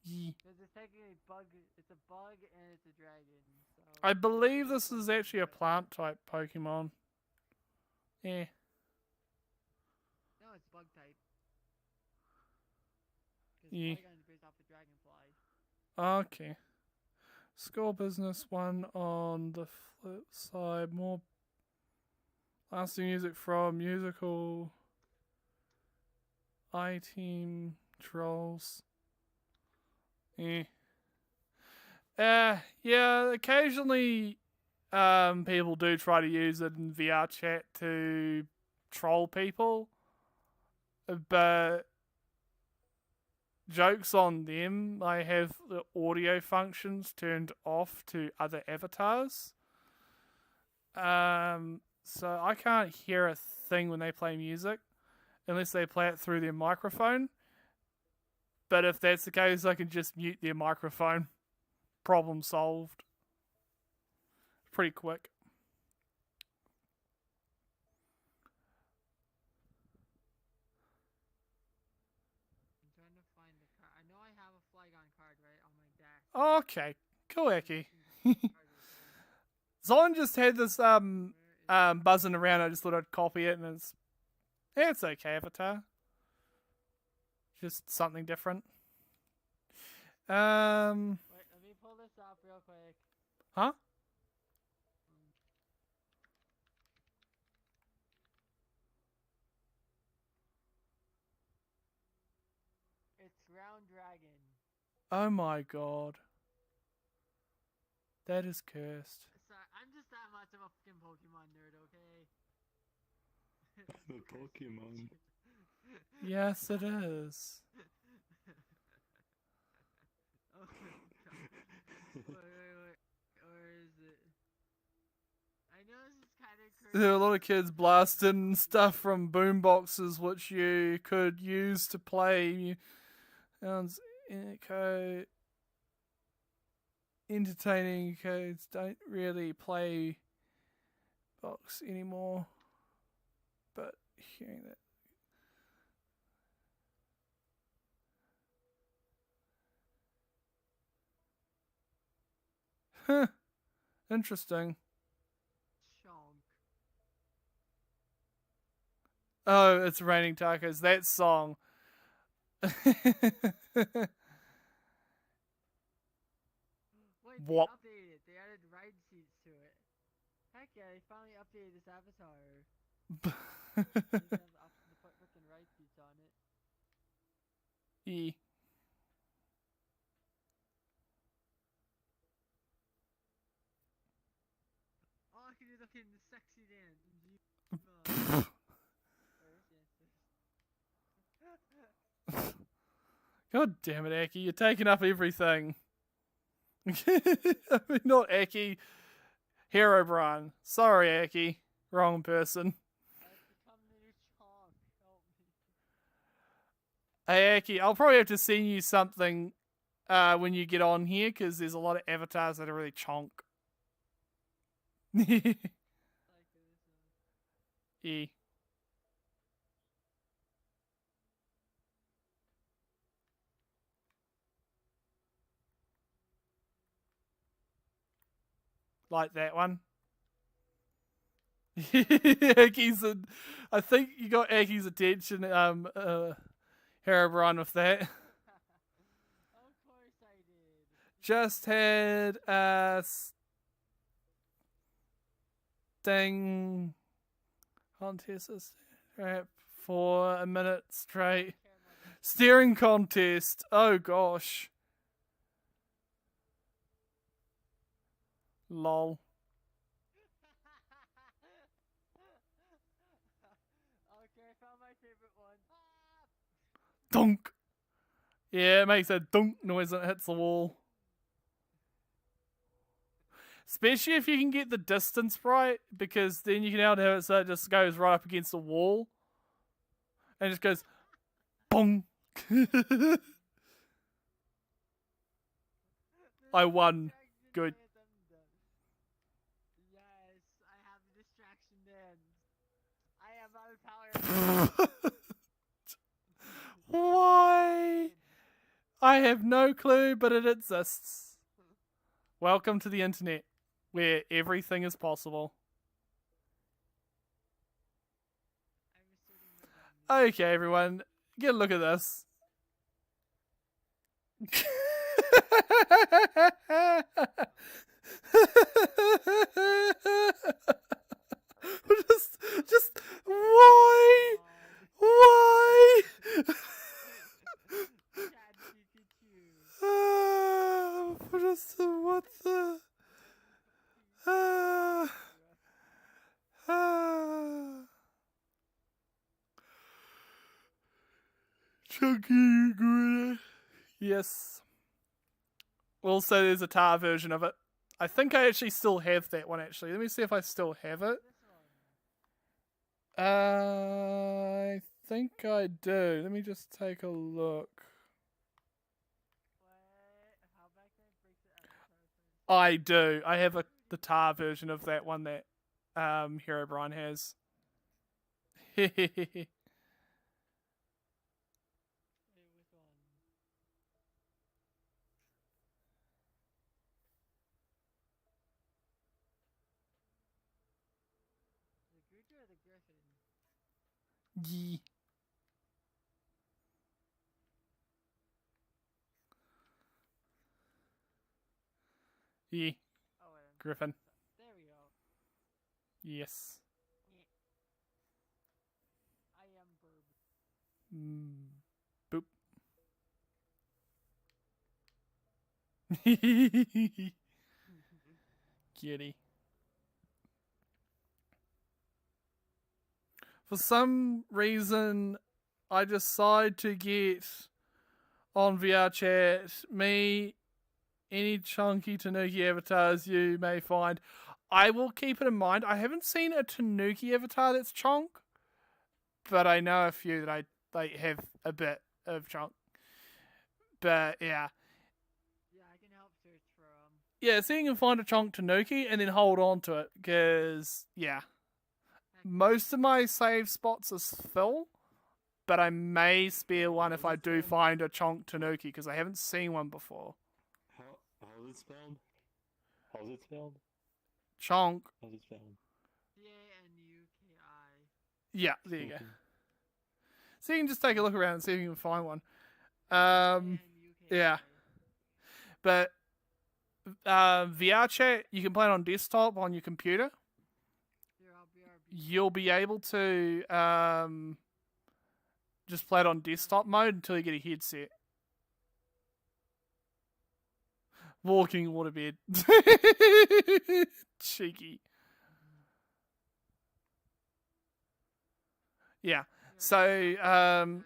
Yee. Because it's technically bug. It's a bug and it's a dragon. So I believe this is actually a plant type Pokemon. Yeah. No, it's bug type. Because Yeah. Flygon is based off the dragonfly. Okay. Score business one on the flip side. More lasting music from musical I-Team Trolls. Yeah. Yeah, occasionally people do try to use it in VR chat to troll people. But jokes on them, I have the audio functions turned off to other avatars. So I can't hear a thing when they play music unless they play it through their microphone. But if that's the case, I can just mute their microphone. Problem solved. Pretty quick. I'm trying to find the card. I know I have a Flygon card right on my deck. Okay, cool, Eki. Where is Zon just had this it? buzzing around. I just thought I'd copy it, and it's okay, Avatar. Just something different. Wait, let me pull this up real quick. Huh? anthrodex ground dragon. Oh my god. That is cursed. Sorry, I'm just that much of a fucking Pokemon nerd, okay? I'm a Pokemon. Yes, it is. Oh my god. Wait. Where is it? I know this is kind of crazy. There are a lot of kids blasting stuff from boomboxes, which you could use to play sounds entertaining. Kids don't really play box anymore, but hearing that. Huh. Interesting. Chonk. Oh, it's raining tacos. That song. Wait, What? they updated it. They added ride seats to it. Heck yeah, they finally updated this avatar. They have the option to put frickin' ride seats on it. E. Oh, I can do the fucking sexy dance. Where's the answer? God damn it, Aki. You're taking up everything. I mean, not Aki. Herobrine. Sorry, Aki. Wrong person. I've become the new chonk. Help me. Hey, Aki, I'll probably have to send you something when you get on here, because there's a lot of avatars that are really chonk. Like this E. Like that one. Aki's I think you got Aki's attention, Herobrine, with that. Of course I did. Just had a sting contest for a minute straight. Steering contest. Oh gosh. Lol. Okay, I found my favorite one. Dunk. Yeah, it makes a dunk noise when it hits the wall. Especially if you can get the distance right, because then you can have it so it just goes right up against the wall. And it just goes bong. I won. Good. Yes, I have the distraction dance. I am overpowered. Why? I have no clue, but it exists. Welcome to the internet, where everything is possible. Okay, everyone, get a look at this. just why? Why? Just what the? Chunky gorilla. Yes. Also, there's a tar version of it. I think I actually still have that one, actually. Let me see if I still have it. I think I do. Let me just take a look. I do. I have the tar version of that one that Herobrine has. Yee. Yee. Griffin. There we go. Yes. I am Burb. Boop. Kitty. For some reason, I decide to get on VR chat me any chunky Tanuki avatars you may find. I will keep it in mind. I haven't seen a Tanuki avatar that's chonk, but I know a few that I have a bit of chonk. But yeah. Yeah, I can help search for Yeah, so you can find a chonk Tanuki and then hold on to it, because yeah. Most of my save spots is full, but I may spare one if I do find a chonk Tanuki, because I haven't seen one before. How's it spelled? How's it spelled? Chonk. How's it spelled? CANUKI. Yeah, there you go. So you can just take a look around and see if you can find one. Yeah. But VR chat, you can play it on desktop on your computer. You'll be able to just play it on desktop mode until you get a headset. Walking waterbed. Cheeky. Yeah. So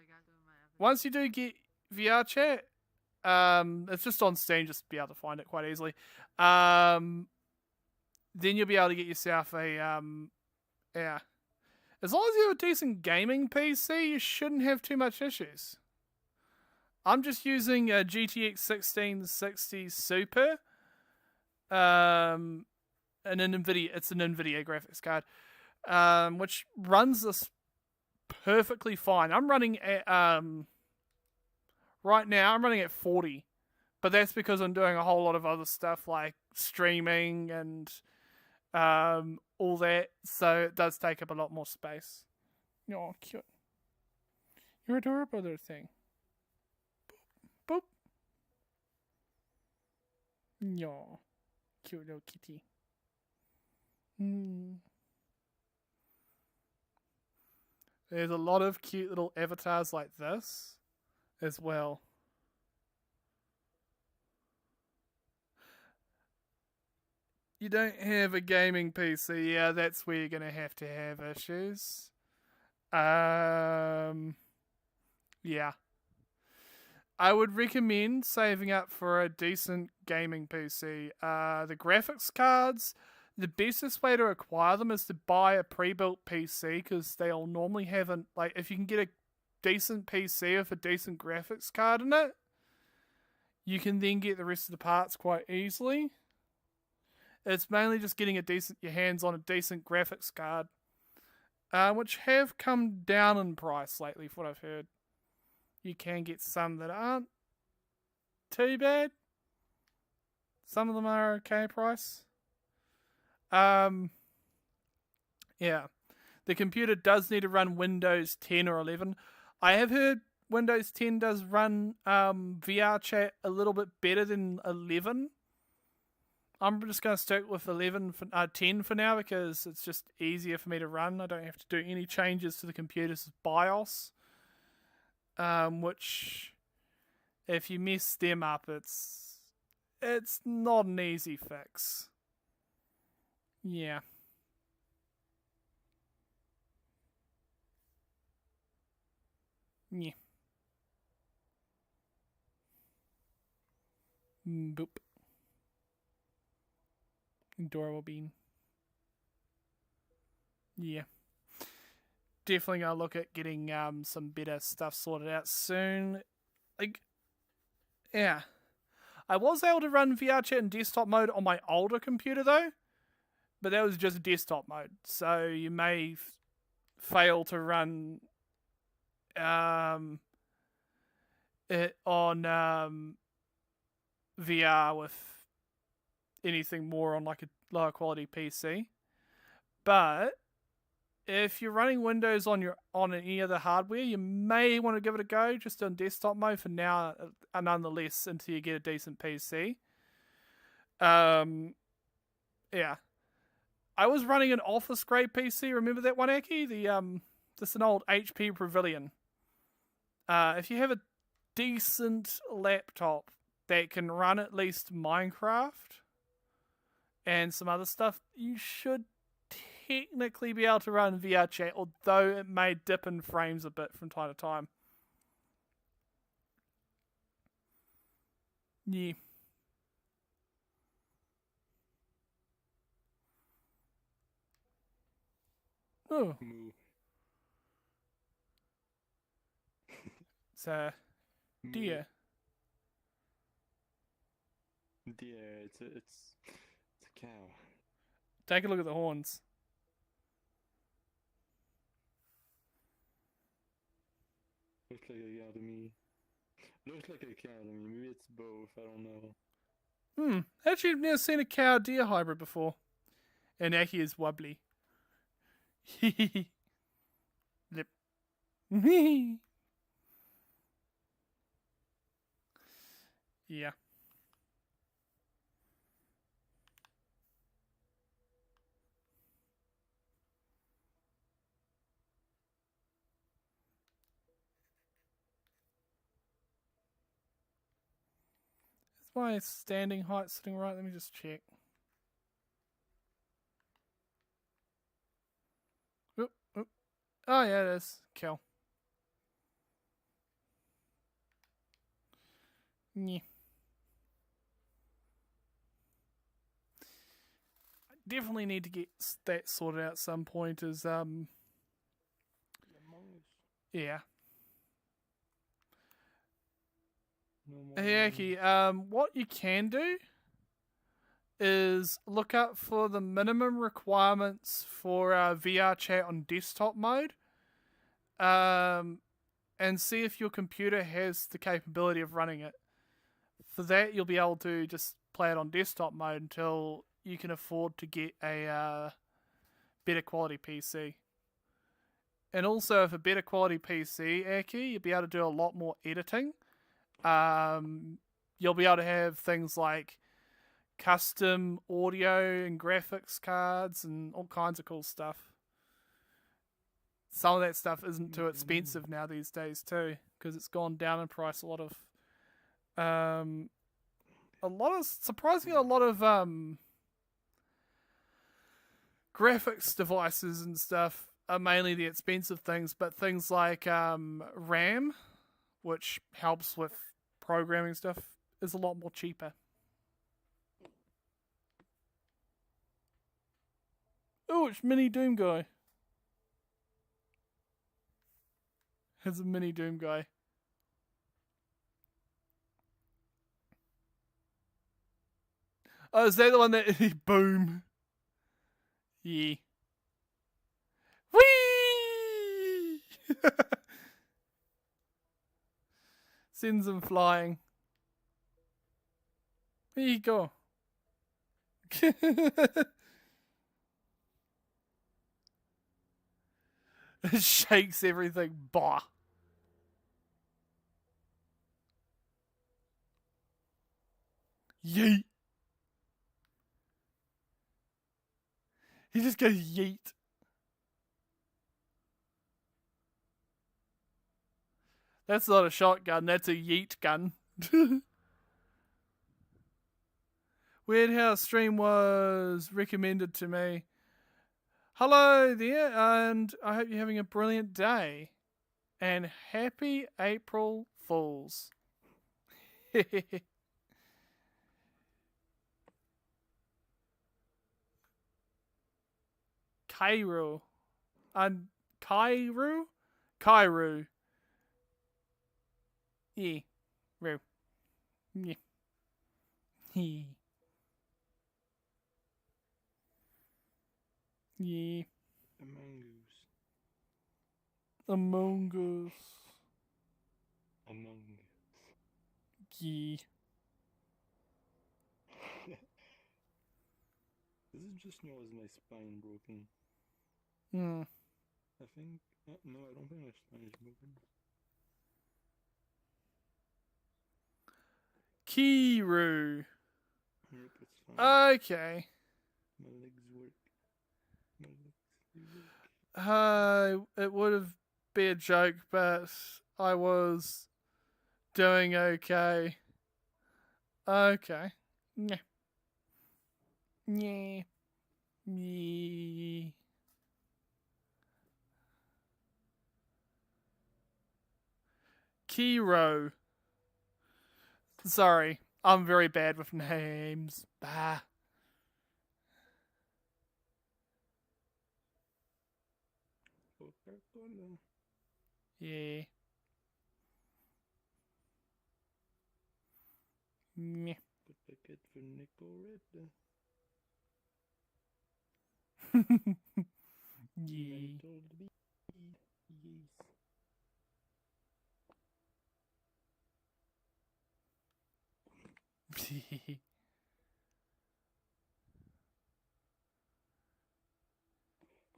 once you do get VR chat, it's just on Steam, just be able to find it quite easily. Then you'll be able to get yourself a yeah. As long as you have a decent gaming PC, you shouldn't have too much issues. I'm just using a GTX 1660 Super. It's an NVIDIA graphics card, which runs this perfectly fine. I'm running at right now. I'm running at 40, but that's because I'm doing a whole lot of other stuff like streaming and all that. So it does take up a lot more space. Oh, cute! You're adorable, little thing. Boop. Yo, cute little kitty. There's a lot of cute little avatars like this as well. You don't have a gaming PC, yeah, that's where you're gonna have to have issues. Yeah. I would recommend saving up for a decent gaming PC. The graphics cards, the bestest way to acquire them is to buy a pre-built PC, because they'll normally have if you can get a decent PC with a decent graphics card in it, you can then get the rest of the parts quite easily. It's mainly just getting your hands on a decent graphics card, which have come down in price lately, from what I've heard. You can get some that aren't too bad. Some of them are okay price. Yeah. The computer does need to run Windows 10 or 11. I have heard Windows 10 does run VR chat a little bit better than 11. I'm just going to stick with 10 for now, because it's just easier for me to run. I don't have to do any changes to the computer's BIOS. Which, if you mess them up, it's not an easy fix. Yeah. Yeah. Boop. Adorable bean. Yeah. Definitely gonna look at getting some better stuff sorted out soon. Yeah. I was able to run VR chat in desktop mode on my older computer though, but that was just desktop mode. So you may fail to run it on VR with anything more on like a lower quality PC. But if you're running Windows on any other hardware, you may want to give it a go just on desktop mode for now, nonetheless, until you get a decent PC. Yeah. I was running an office grade PC. Remember that one, Aki? Just an old HP Pavilion. If you have a decent laptop, that can run at least Minecraft and some other stuff, you should technically be able to run VR chat, although it may dip in frames a bit from time to time. Yeah. Oh. Moo. It's a deer. Deer, it's a cow. Take a look at the horns. Looks like a cow to me. Looks like a cow to me. Maybe it's both. I don't know. Actually, I've never seen a cow-deer hybrid before. And Aki is wobbly. Lip. Yeah. Is my standing height sitting right? Let me just check. Oop, oop. Oh yeah, it is. Kill. Yeah. I definitely need to get that sorted out at some point. Yeah. Hey, Aki, what you can do is look up for the minimum requirements for VR chat on desktop mode, and see if your computer has the capability of running it. For that, you'll be able to just play it on desktop mode until you can afford to get a better quality PC. And also, with a better quality PC, Aki, you'll be able to do a lot more editing. You'll be able to have things like custom audio and graphics cards and all kinds of cool stuff. Some of that stuff isn't too expensive now these days too, because it's gone down in price. Surprisingly, a lot of graphics devices and stuff are mainly the expensive things, but things like RAM, which helps with programming stuff, is a lot more cheaper. Oh, it's Mini Doom Guy. It's a Mini Doom Guy. Oh, is that the one that... Boom. Yeah. Whee! Sends them flying. There you go. It shakes everything. Bah. Yeet. He just goes yeet. That's not a shotgun, that's a yeet gun. Weird how a stream was recommended to me. Hello there, and I hope you're having a brilliant day. And happy April Fools. Kairu. Kairu? Kairu. Yeah. Ru. Yeah. Yeah. Yeah. Among Us. Among Us. Yeah. This is just now is my spine broken. I think... No, I don't think my spine is broken. Kiru. Yep, it's fine. Okay. My legs work. My legs work. It would have been a joke, but I was doing okay. Okay. Yeah. Yeah. Yeah. Kiro. Sorry, I'm very bad with names. Bah. Coca-Cola. Yeah. Meh. The packet for nickel red. Yeah. I told me. Yes.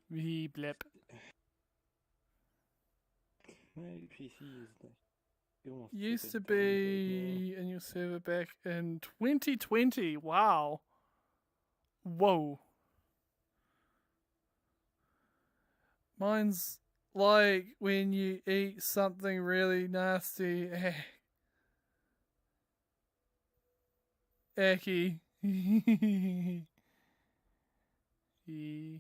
Wee blip. My PC is like almost Used to shutting down be in your server back in 2020. Wow. Whoa. Mine's like when you eat something really nasty. Ecky. Yeah.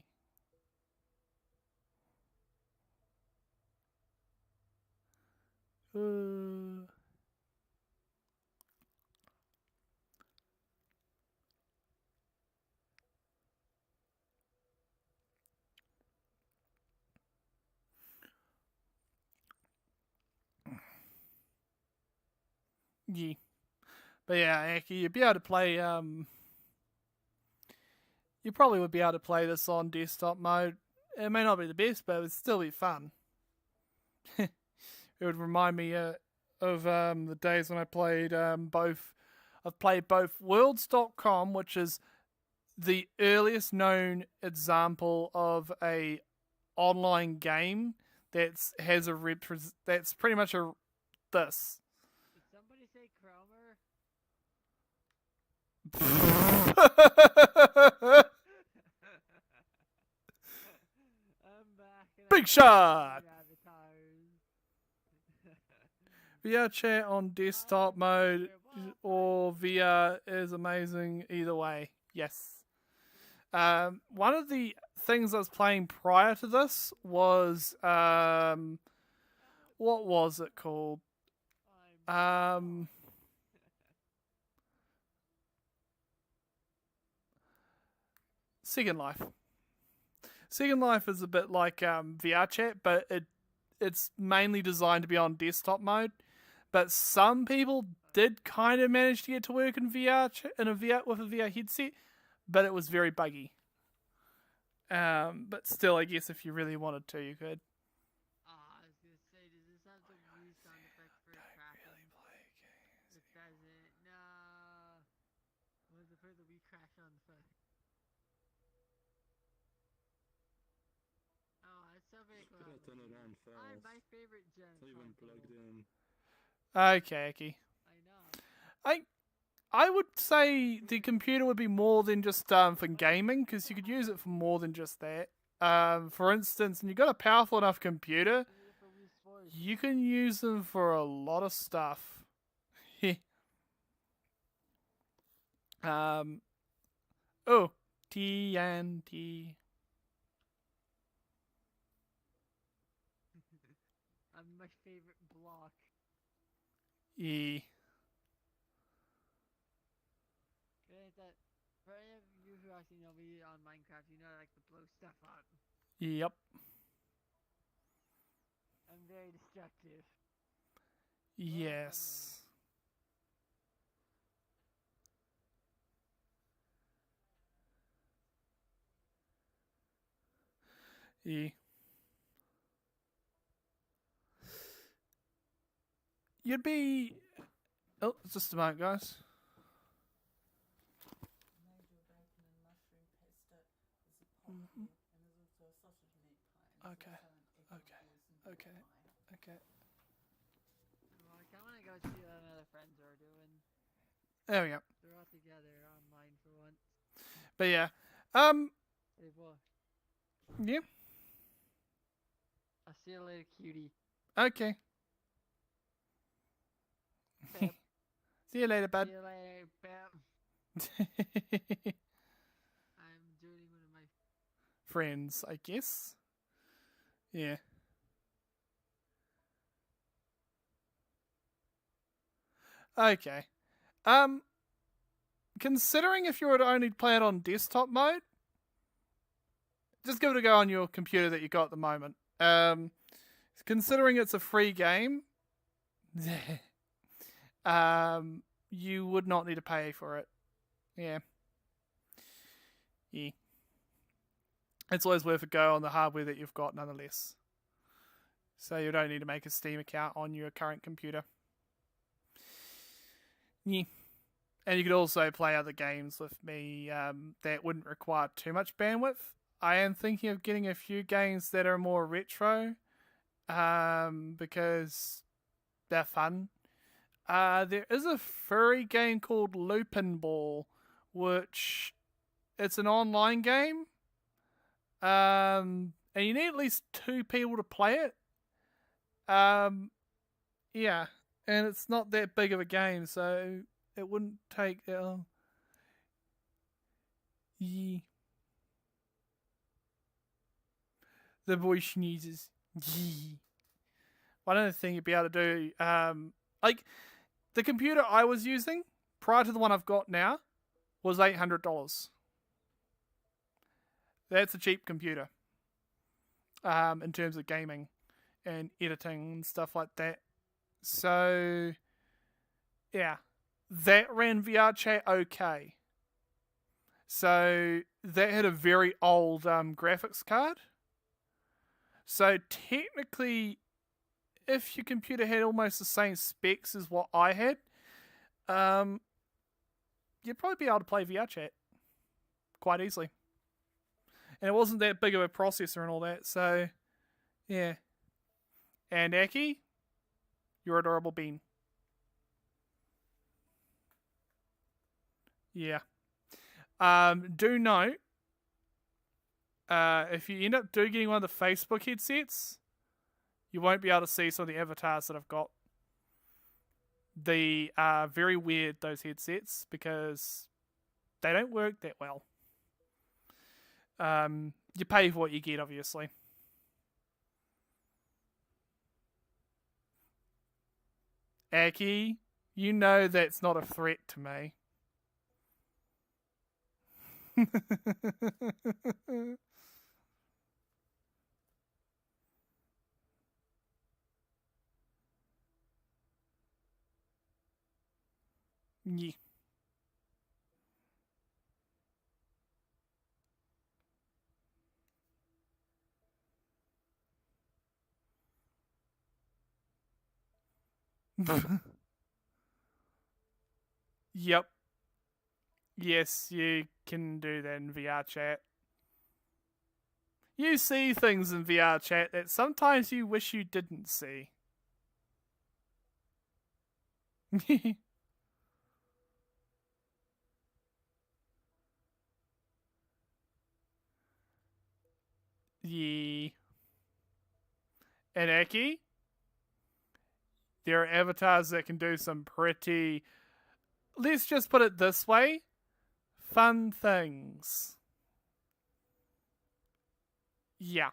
Yeah. But yeah, Aki, you'd be able to play you probably would be able to play this on desktop mode. It may not be the best, but it would still be fun. It would remind me of the days when I played both. I've played both Worlds.com, which is the earliest known example of a online game that's has a that's pretty much a this. Did somebody say Cromer? I'm back. Big shot! VR chat on desktop mode or VR is amazing either way. Yes. One of the things I was playing prior to this was what was it called? Second Life. Second Life is a bit like VR chat, but it's mainly designed to be on desktop mode. But some people did kind of manage to get to work in VR with a VR headset, but it was very buggy. But still, I guess if you really wanted to, you could. I was gonna say, does this have the Wii sound effect for cracking? Really play games. It doesn't. No. Was it for the Wii crash on the phone? Oh, that's so big. Gotta turn it on fast. My favorite gen. It's not even plugged in. Okay, Aki. I know. I would say the computer would be more than just for gaming, because you could use it for more than just that. For instance, when you've got a powerful enough computer, you can use them for a lot of stuff. Oh, TNT. My favorite block. Yeah. That for any of you who actually know me on Minecraft, you know I like to blow stuff up. Yep. I'm very destructive. Yes. Yeah. You'd be. Oh, just a moment, guys. Okay. Well, I kind of want to go see what my other friends are doing. There we go. They're all together online for once. But yeah. Hey, boy. Yeah. I'll see you later, cutie. Okay. Yep. See you later, bud. See you later, pal. I'm joining one of my Friends, I guess. Yeah. Okay. Considering if you were to only play it on desktop mode, just give it a go on your computer that you got at the moment. Considering it's a free game, you would not need to pay for it. Yeah. Yeah. It's always worth a go on the hardware that you've got, nonetheless. So you don't need to make a Steam account on your current computer. Yeah. And you could also play other games with me that wouldn't require too much bandwidth. I am thinking of getting a few games that are more retro because they're fun. There is a furry game called Lupin Ball, which it's an online game. And you need at least 2 people to play it. Yeah, and it's not that big of a game, so it wouldn't take. Yeah. The boy sneezes. One other thing you'd be able to do, like the computer I was using prior to the one I've got now was $800. That's a cheap computer. In terms of gaming and editing and stuff like that. So, yeah, that ran VR chat okay. So that had a very old graphics card. So technically, if your computer had almost the same specs as what I had, you'd probably be able to play VR chat quite easily. And it wasn't that big of a processor and all that, so yeah. And Aki, you're adorable bean. Yeah. Do note, if you end up getting one of the Facebook headsets, you won't be able to see some of the avatars that I've got. They are very weird, those headsets, because they don't work that well. You pay for what you get, obviously. Aki, you know that's not a threat to me. Yeah. Yep. Yes, you can do that in VR chat. You see things in VR chat that sometimes you wish you didn't see. Yeah. And Aki, there are avatars that can do some pretty, let's just put it this way, fun things. Yeah.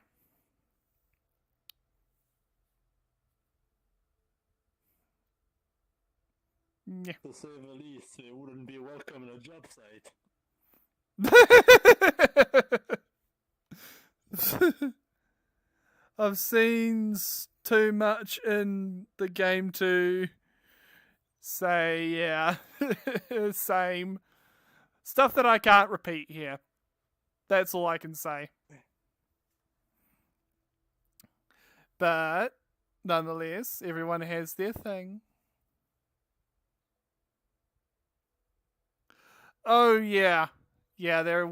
Yeah. To say the least, it wouldn't be welcome in a job site. I've seen too much in the game to say, yeah, same. Stuff that I can't repeat here. That's all I can say. But, nonetheless, everyone has their thing. Oh, yeah. Yeah, there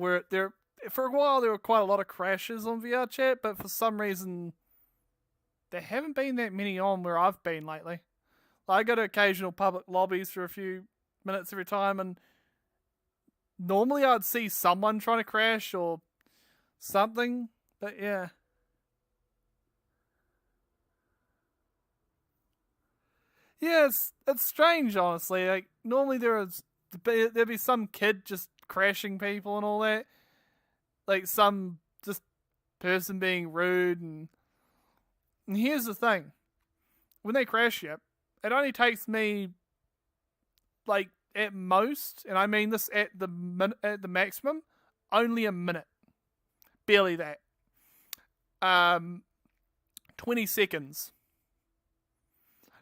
for a while there were quite a lot of crashes on VR chat, but for some reason there haven't been that many on where I've been lately. I go to occasional public lobbies for a few minutes every time, and normally I'd see someone trying to crash or something, but yeah. Yeah, it's strange, honestly. Like, normally there'd be some kid just crashing people and all that. Like, some just person being rude. And here's the thing. When they crash you, it only takes me, like, at most, and I mean this at the maximum, only a minute. Barely that. 20 seconds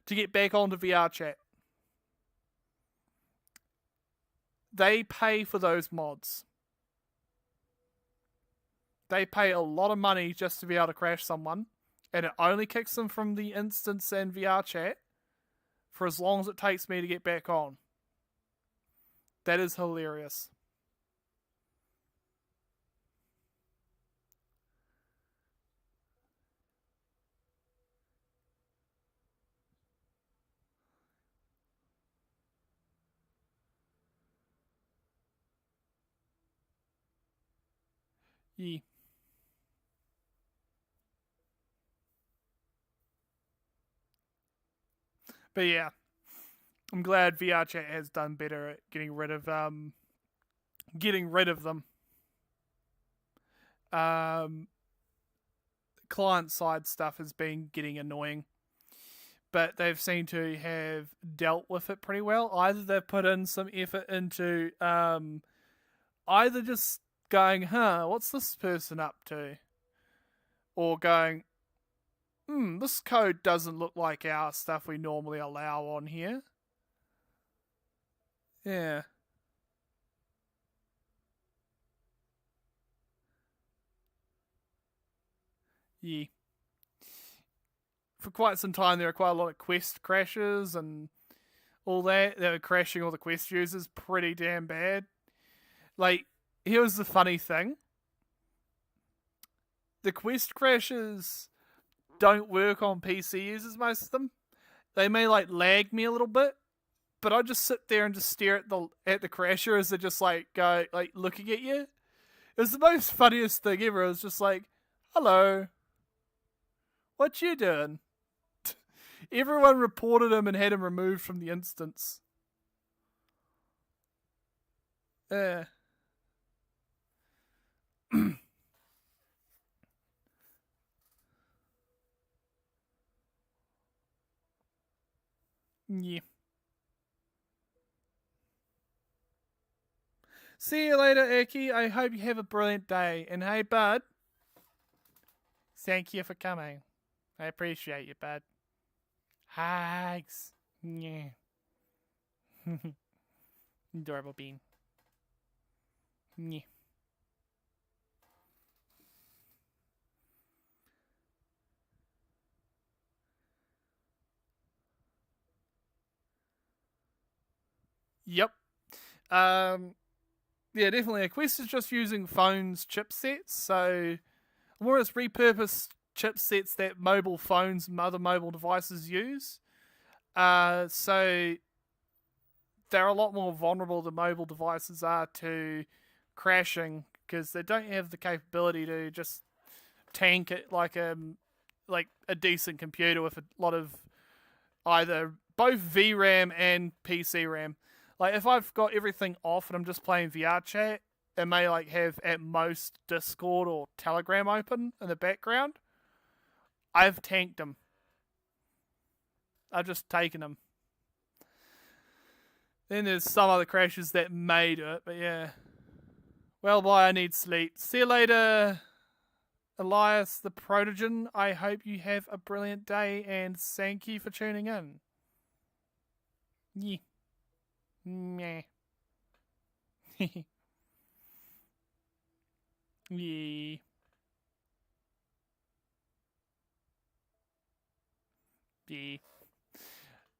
to get back onto VR chat. They pay for those mods. They pay a lot of money just to be able to crash someone, and it only kicks them from the instance and VR chat for as long as it takes me to get back on. That is hilarious. Yeah. But yeah, I'm glad VR chat has done better at getting rid of them. Client side stuff has been getting annoying, but they've seemed to have dealt with it pretty well. Either they've put in some effort into either just going, what's this person up to? Or going, this code doesn't look like our stuff we normally allow on here. Yeah. Yeah. For quite some time, there were quite a lot of Quest crashes and all that. They were crashing all the Quest users pretty damn bad. Like, here's the funny thing. The Quest crashes don't work on PC users, most of them. They may, like, lag me a little bit, but I just sit there and just stare at the crasher as they're just, like, go, like, looking at you. It was the most funniest thing ever. It was just like, hello. What you doing? Everyone reported him and had him removed from the instance. Yeah. Yeah. See you later, Eki. I hope you have a brilliant day. And hey, bud. Thank you for coming. I appreciate you, bud. Hugs. Yeah. Adorable bean. Yeah. Yep. Yeah, definitely. Quest is just using phones chipsets, so more as repurposed chipsets that mobile phones and other mobile devices use. So they're a lot more vulnerable than mobile devices are to crashing because they don't have the capability to just tank it like a decent computer with a lot of either both VRAM and PC RAM. Like, if I've got everything off and I'm just playing VR chat, it may, like, have at most Discord or Telegram open in the background. I've tanked them. I've just taken them. Then there's some other crashes that may do it, but yeah. Well, boy, I need sleep. See you later, Elias the Protogen. I hope you have a brilliant day, and thank you for tuning in. Yeah. Meh. Yeah. Yeah.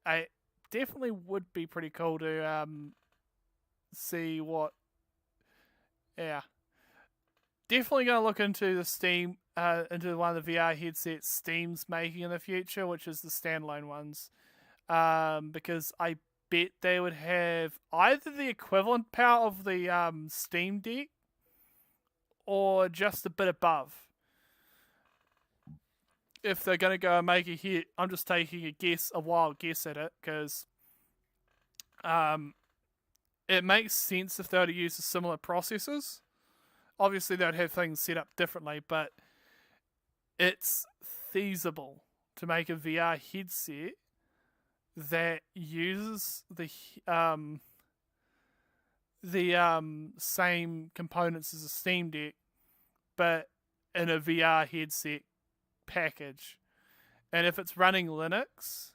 I definitely would be pretty cool to see what. Yeah. Definitely going to look into the Steam, into one of the VR headsets Steam's making in the future, which is the standalone ones. Because I bet they would have either the equivalent power of the Steam Deck or just a bit above. if they're going to go and make a hit, I'm just taking a wild guess at it, because it makes sense if they were to use the similar processors. Obviously, they'd have things set up differently, but it's feasible to make a VR headset that uses the same components as a Steam Deck, but in a VR headset package. And if it's running Linux,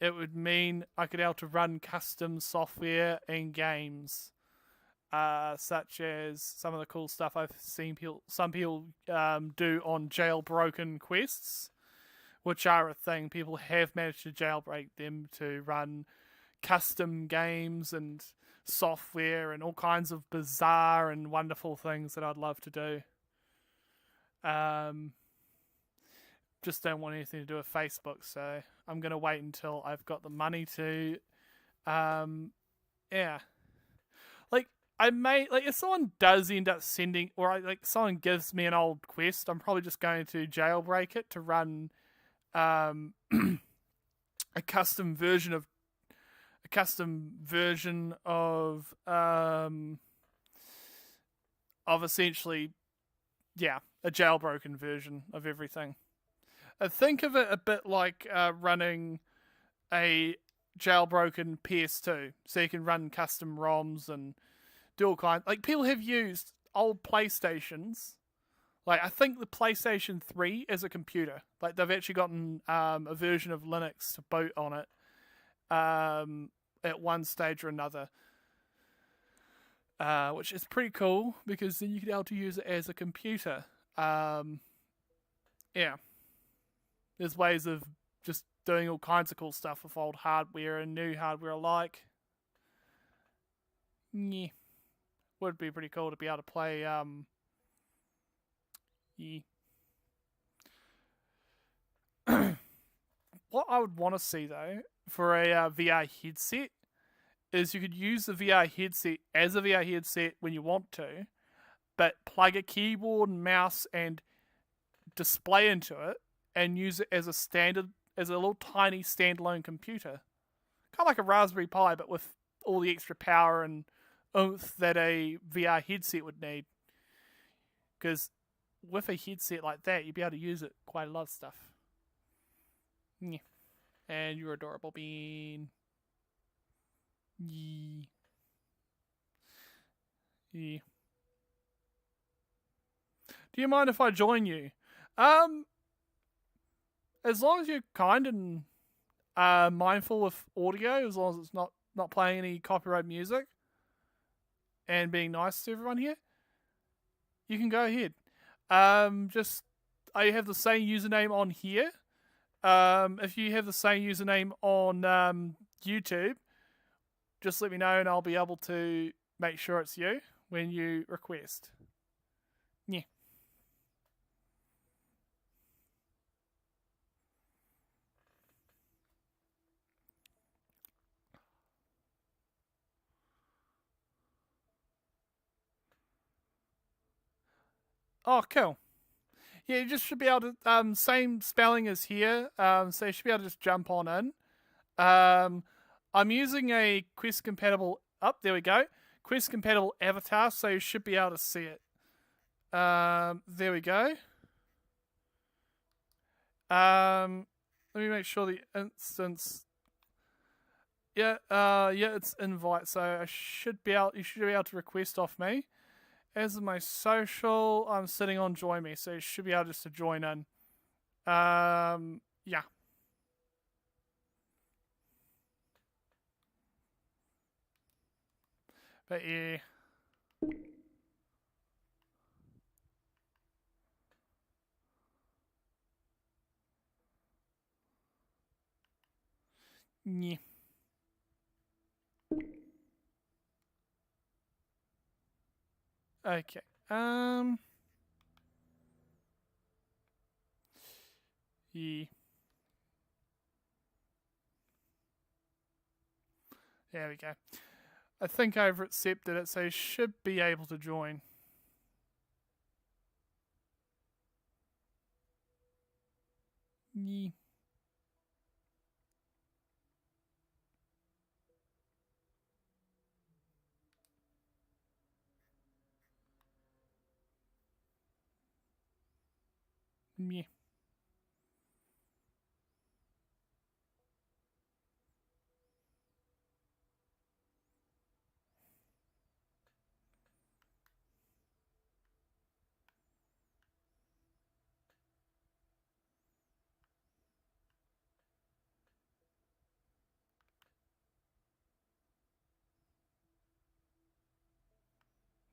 it would mean I could be able to run custom software and games, such as some of the cool stuff I've seen some people do on jailbroken quests, which are a thing. People have managed to jailbreak them to run custom games and software and all kinds of bizarre and wonderful things that I'd love to do. Just don't want anything to do with Facebook, so I'm going to wait until I've got the money to, yeah. If someone does end up sending, or someone gives me an old quest, I'm probably just going to jailbreak it to run, a custom version of essentially, yeah, a jailbroken version of everything. Think of it a bit like running a jailbroken PS2, so you can run custom ROMs and do all kinds. Like, people have used old PlayStations. Like, I think the PlayStation 3 as a computer. Like, they've actually gotten a version of Linux to boot on it at one stage or another. Which is pretty cool, because then you can be able to use it as a computer. Yeah. There's ways of just doing all kinds of cool stuff with old hardware and new hardware alike. Yeah. Would be pretty cool to be able to play, yeah. What I would want to see, though, for a VR headset, is you could use the VR headset as a VR headset when you want to, but plug a keyboard and mouse and display into it, and use it as a little tiny standalone computer. Kind of like a Raspberry Pi, but with all the extra power and oomph that a VR headset would need. Because with a headset like that, you'd be able to use it quite a lot of stuff. Yeah. And you're adorable, Bean. Yeah. Yeah. Do you mind if I join you? As long as you're kind and mindful of audio, as long as it's not playing any copyright music, and being nice to everyone here, you can go ahead. I have the same username on here. If you have the same username on YouTube, just let me know and I'll be able to make sure it's you when you request. Yeah. Oh, cool. Yeah, you just should be able to, same spelling as here, so you should be able to just jump on in. I'm using a Quest compatible, there we go, Quest compatible avatar, so you should be able to see it. There we go. Let me make sure the instance, yeah, it's invite, so you should be able to request off me. As my social, I'm sitting on join me, so you should be able just to join in. Yeah. But yeah. Yeah. Okay. Yeah. There we go. I think I've accepted it, so you should be able to join. Yeah. Yeah.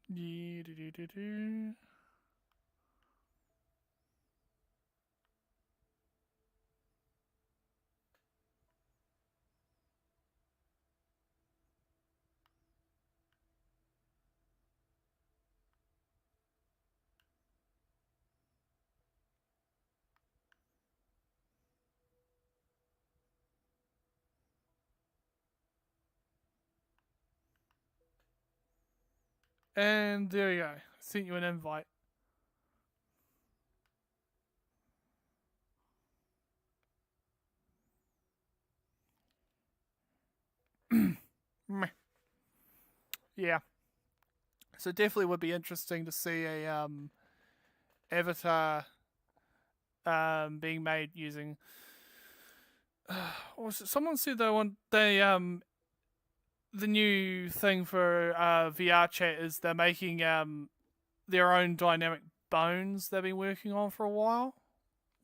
Yeah. Do. And there you go. I sent you an invite. Meh. Yeah. So definitely would be interesting to see a avatar being made using. What was it? Someone said they want the new thing for VR chat is they're making their own dynamic bones they've been working on for a while,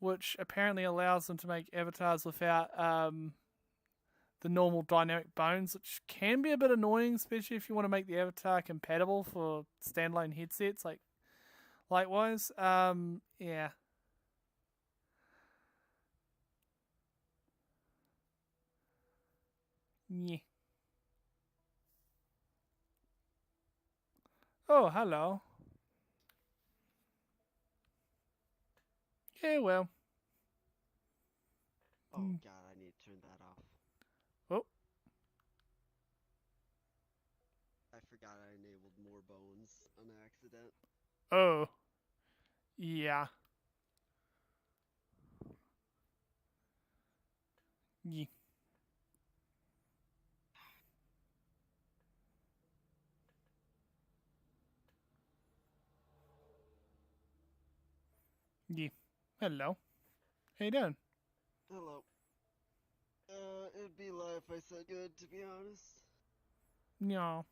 which apparently allows them to make avatars without the normal dynamic bones, which can be a bit annoying, especially if you want to make the avatar compatible for standalone headsets. Likewise, yeah. Yeah. Oh, hello. Yeah, well. Oh god, I need to turn that off. Oh. I forgot I enabled more bones on accident. Oh. Yeah. Yeah. Yeah. Hello. How you doing? Hello. It'd be lie if I said good, to be honest. No.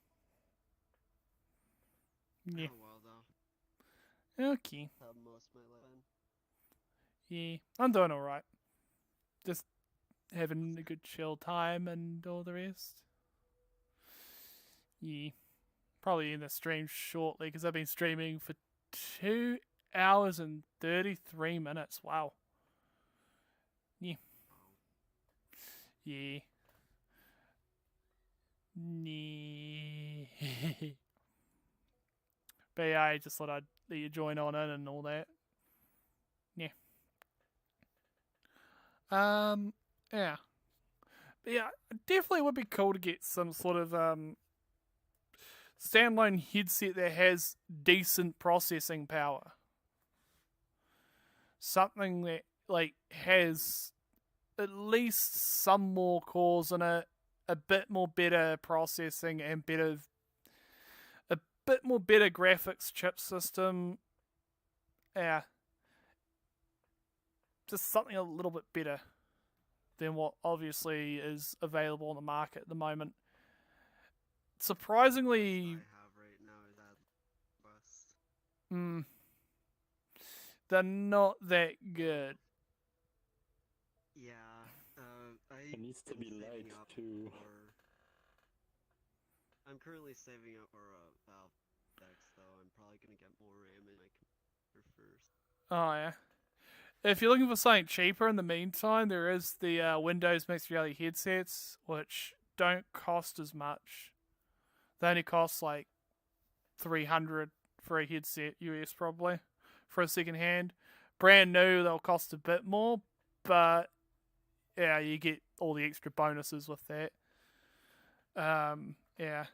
Yeah. Oh well, though. Okay. Have most of my life. Yeah. I'm doing alright. Just having a good chill time and all the rest. Yeah. Probably in the stream shortly because I've been streaming for 2 hours and 33 minutes. Wow. Yeah. Yeah. Yeah. But yeah, I just thought I'd let you join on in and all that. Yeah. Yeah. But yeah, it definitely would be cool to get some sort of standalone headset that has decent processing power. Something that has at least some more cores in it, a bit more better processing and a bit more better graphics chip system. Yeah. Just something a little bit better than what obviously is available on the market at the moment. Surprisingly, What I have right now is that bus. they're not that good. Yeah. It needs to be light too. I'm currently saving up for a Valve Dex, though. I'm probably gonna get more RAM in my computer first. Oh yeah. If you're looking for something cheaper in the meantime, there is the Windows mixed reality headsets, which don't cost as much. They only cost like $300 for a headset US probably for a second hand. Brand new, they'll cost a bit more, but yeah, you get all the extra bonuses with that. Yeah.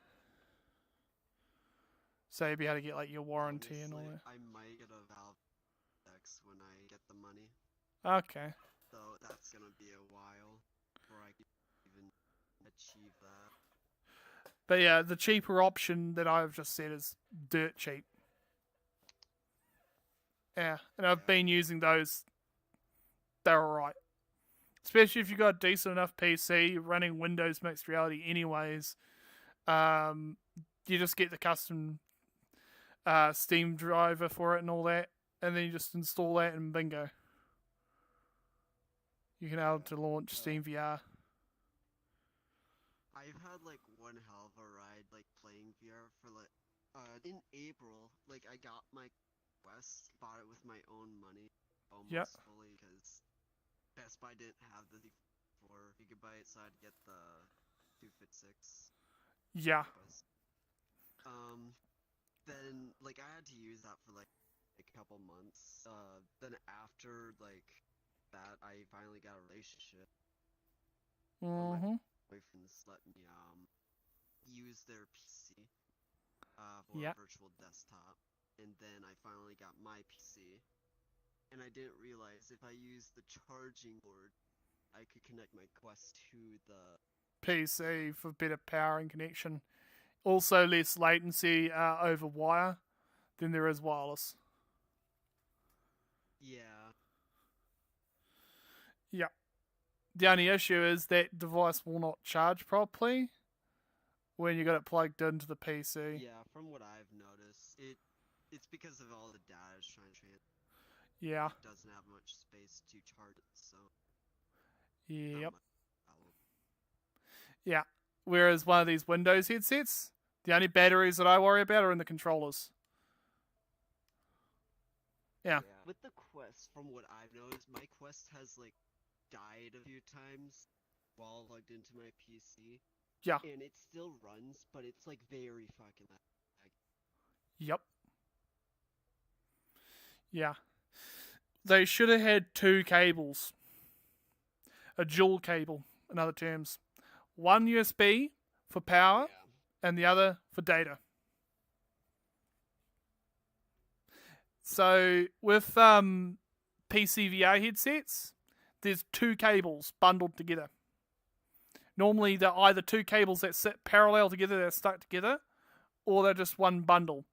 So you'll be able to get like your warranty Honestly, and all that. I might get a Valve Dex when I get the money. Okay. though, that's gonna be a while before I can even achieve that. But yeah, the cheaper option that I've just said is dirt cheap. Yeah, and I've been using those. They're alright. Especially if you've got a decent enough PC running Windows Mixed Reality anyways. You just get the custom Steam driver for it and all that, and then you just install that and bingo. You can able to launch Steam VR. I've had like one hell of a ride like playing VR for like in April, like I got my Quest, bought it with my own money almost fully because Best Buy didn't have the 4 GB, so I'd get the 256. Yeah. Then like I had to use that for like a couple months. Then after like that, I finally got a relationship. Mm-hmm. Boyfriends let me use their PC for a virtual desktop, and then I finally got my PC. And I didn't realize if I used the charging board, I could connect my Quest to the PC for better power and connection. Also less latency over wire than there is wireless. Yeah. Yeah. The only issue is that device will not charge properly when you got it plugged into the PC. Yeah, from what I've noticed, it's because of all the data it's trying to transfer. Yeah. It doesn't have much space to charge it, so. Yep. Yeah. Whereas one of these Windows headsets, the only batteries that I worry about are in the controllers. Yeah. With the Quest, from what I've noticed, my Quest has like died a few times while logged into my PC. Yeah. And it still runs, but it's like very fucking lag. Yep. Yeah. They should have had 2 cables. A dual cable, in other terms. One USB for power, and the other for data. So, with PC VR headsets, there's 2 cables bundled together. Normally, they're either 2 cables that sit parallel together, they're stuck together, or they're just one bundle.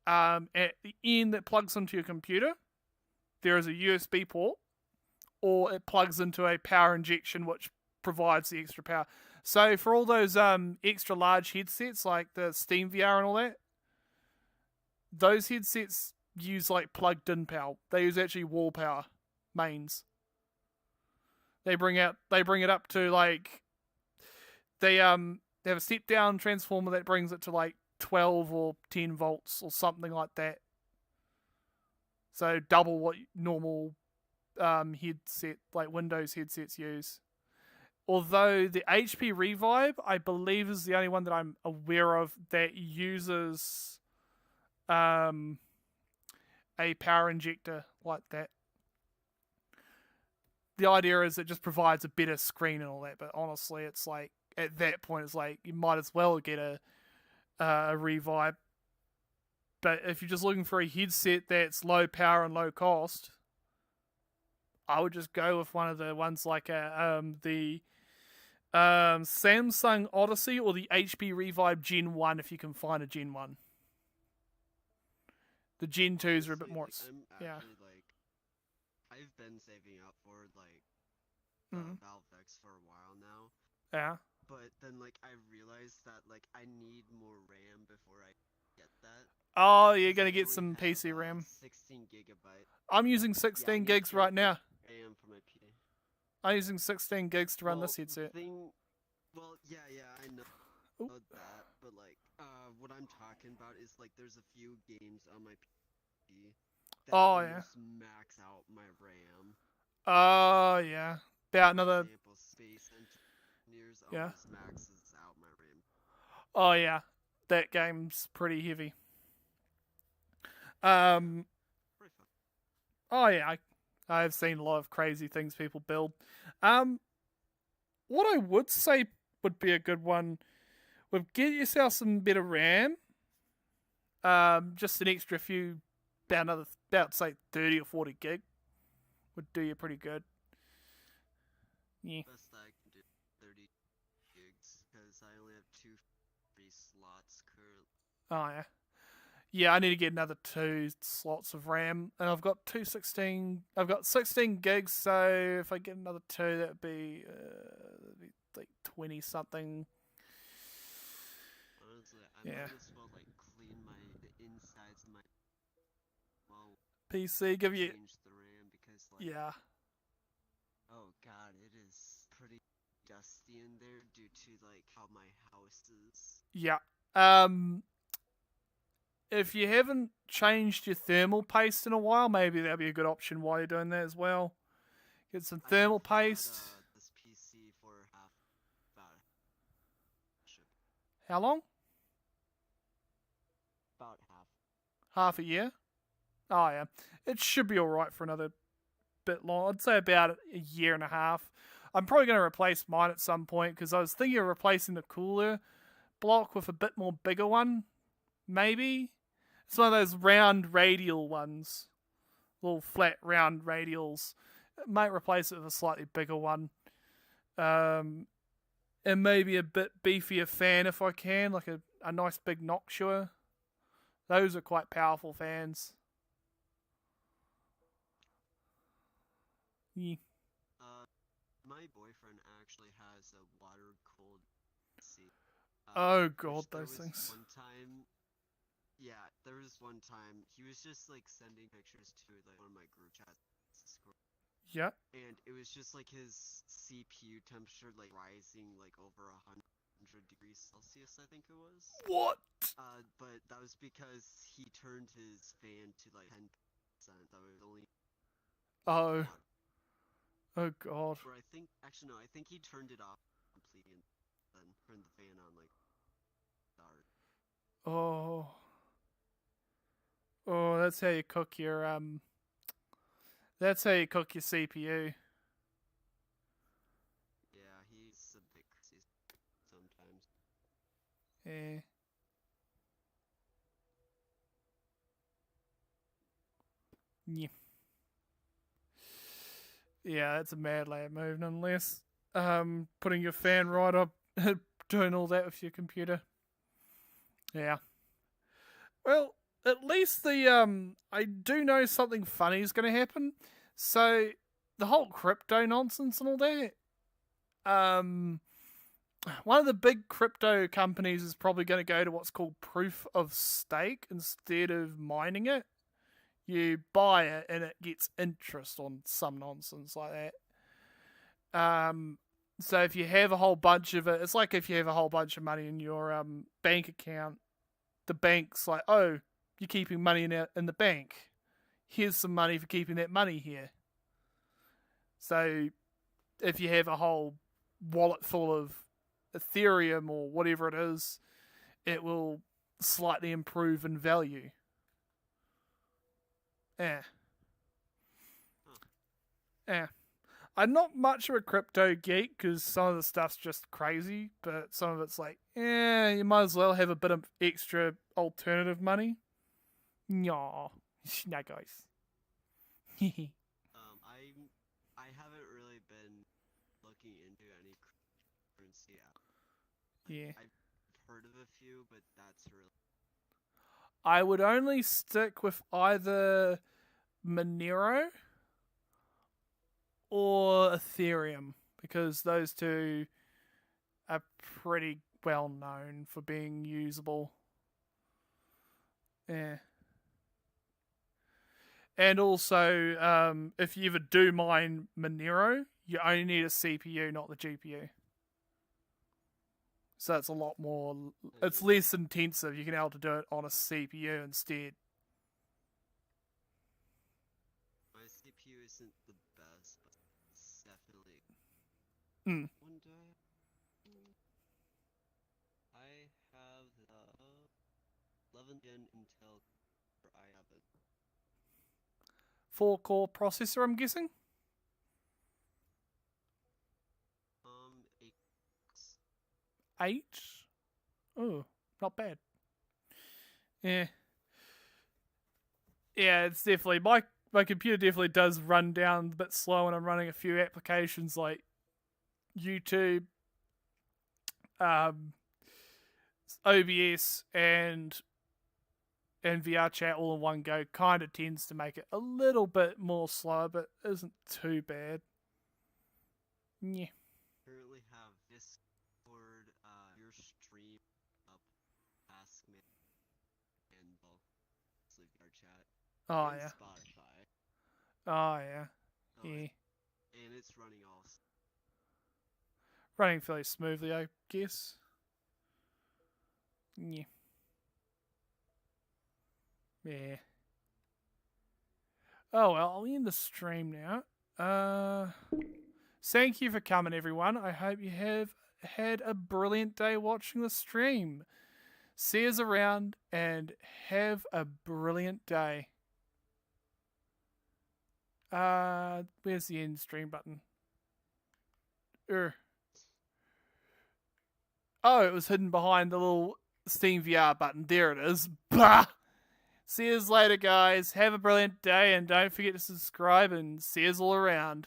At the end that plugs into your computer, there is a USB port, or it plugs into a power injection, which provides the extra power. So for all those extra large headsets, like the Steam VR and all that, those headsets use like plugged-in power. They use actually wall power mains. They bring it up to like they have a step-down transformer that brings it to like 12 or 10 volts or something like that. So double what normal headset, like Windows headsets use. Although the HP Revive, I believe, is the only one that I'm aware of that uses a power injector like that. The idea is it just provides a better screen and all that, but honestly, it's like, at that point, it's like, you might as well get a Revive. But if you're just looking for a headset that's low power and low cost, I would just go with one of the ones like the Samsung Odyssey or the HP Revive Gen 1 if you can find a Gen 1. The Gen 2s are a bit more... I'm actually, like, I've been saving up for, like, Valve X for a while now. Yeah. But then, like, I realized that, like, I need more RAM before I get that. Oh, you're going to get some PC RAM. 16 gigabyte. I'm using 16 gigs right now. RAM for my PC. I'm using 16 gigs to run this headset. Well, yeah, I know that, but like, what I'm talking about is like, there's a few games on my PC that almost max out my RAM. Oh, yeah. About another... For example, Space Engineers almost maxes out my RAM. Oh, yeah. That game's pretty heavy. Pretty fun. Oh, yeah. I've seen a lot of crazy things people build. What I would say would be a good one would get yourself some better RAM. Just an extra few, about say 30 or 40 gig would do you pretty good. Yeah. Best that I can do 30 gigs because I only have 2 free slots currently. Oh yeah. Yeah, I need to get another 2 slots of RAM, and I've got 216. I've got 16 gigs, so if I get another 2, that'd be like 20 something. Honestly, I Yeah. might as well like clean the insides of my PC, give you change the RAM because like yeah. oh god, it is pretty dusty in there due to like how my house is. Yeah. If you haven't changed your thermal paste in a while, maybe that'd be a good option while you're doing that as well. Get some thermal paste. This PC for about How long? Half a year? Oh, yeah. It should be alright for another bit long. I'd say about a year and a half. I'm probably going to replace mine at some point because I was thinking of replacing the cooler block with a bit more bigger one. Maybe. It's one of those round radial ones. Little flat round radials. Might replace it with a slightly bigger one. And maybe a bit beefier fan if I can, like a nice big Noctua. Those are quite powerful fans. Yeah. My boyfriend actually has a water-cooled PC. Oh god, those things. One time, there was one time he was just like sending pictures to like one of my group chats. Yeah. And it was just like his CPU temperature like rising like over 100 degrees Celsius, I think it was. What? But that was because he turned his fan to like 10%. That was only. Oh. Oh god. Or I think I think he turned it off completely and then turned the fan on like start. Oh. Oh, that's how you cook your That's how you cook your CPU. Yeah, he's a bit crazy sometimes. Yeah. Yeah. Yeah, that's a mad lad move nonetheless. Putting your fan right up, doing all that with your computer. Yeah. Well, at least I do know something funny is going to happen. So, the whole crypto nonsense and all that, one of the big crypto companies is probably going to go to what's called proof of stake instead of mining it. You buy it and it gets interest on some nonsense like that. So if you have a whole bunch of it, it's like if you have a whole bunch of money in your bank account, the bank's like, oh, you're keeping money in the bank. Here's some money for keeping that money here. So if you have a whole wallet full of Ethereum or whatever it is, it will slightly improve in value. Yeah. Yeah. I'm not much of a crypto geek because some of the stuff's just crazy, but some of it's like, you might as well have a bit of extra alternative money. Nah. No, guys. I haven't really been looking into any currency. Yeah. I've heard of a few, but that's really. I would only stick with either Monero or Ethereum because those two are pretty well known for being usable. Yeah. And also, if you ever do mine Monero, you only need a CPU, not the GPU. So it's a lot more, it's less intensive. You can be able to do it on a CPU instead. My CPU isn't the best, but it's definitely. Mm. One day. I have the 11th gen Intel. I have it. 4-core processor, I'm guessing? 8. 8? Oh, not bad. Yeah. Yeah, it's definitely, my computer definitely does run down a bit slow when I'm running a few applications like YouTube, OBS, and VR chat all in one go kind of tends to make it a little bit more slow, but isn't too bad. Yeah. Currently have Discord, your stream up, Ask Me, and VR chat. Oh and yeah. Spotify. Oh yeah. Oh, Yeah. And it's running all. Running fairly smoothly, I guess. Yeah. Yeah. Oh well, I'll end the stream now. Thank you for coming, everyone. I hope you have had a brilliant day watching the stream. See us around and have a brilliant day. Where's the end stream button? Oh, it was hidden behind the little Steam VR button. There it is. Bah! See you later, guys. Have a brilliant day, and don't forget to subscribe, and see us all around.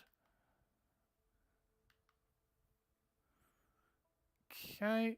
Okay.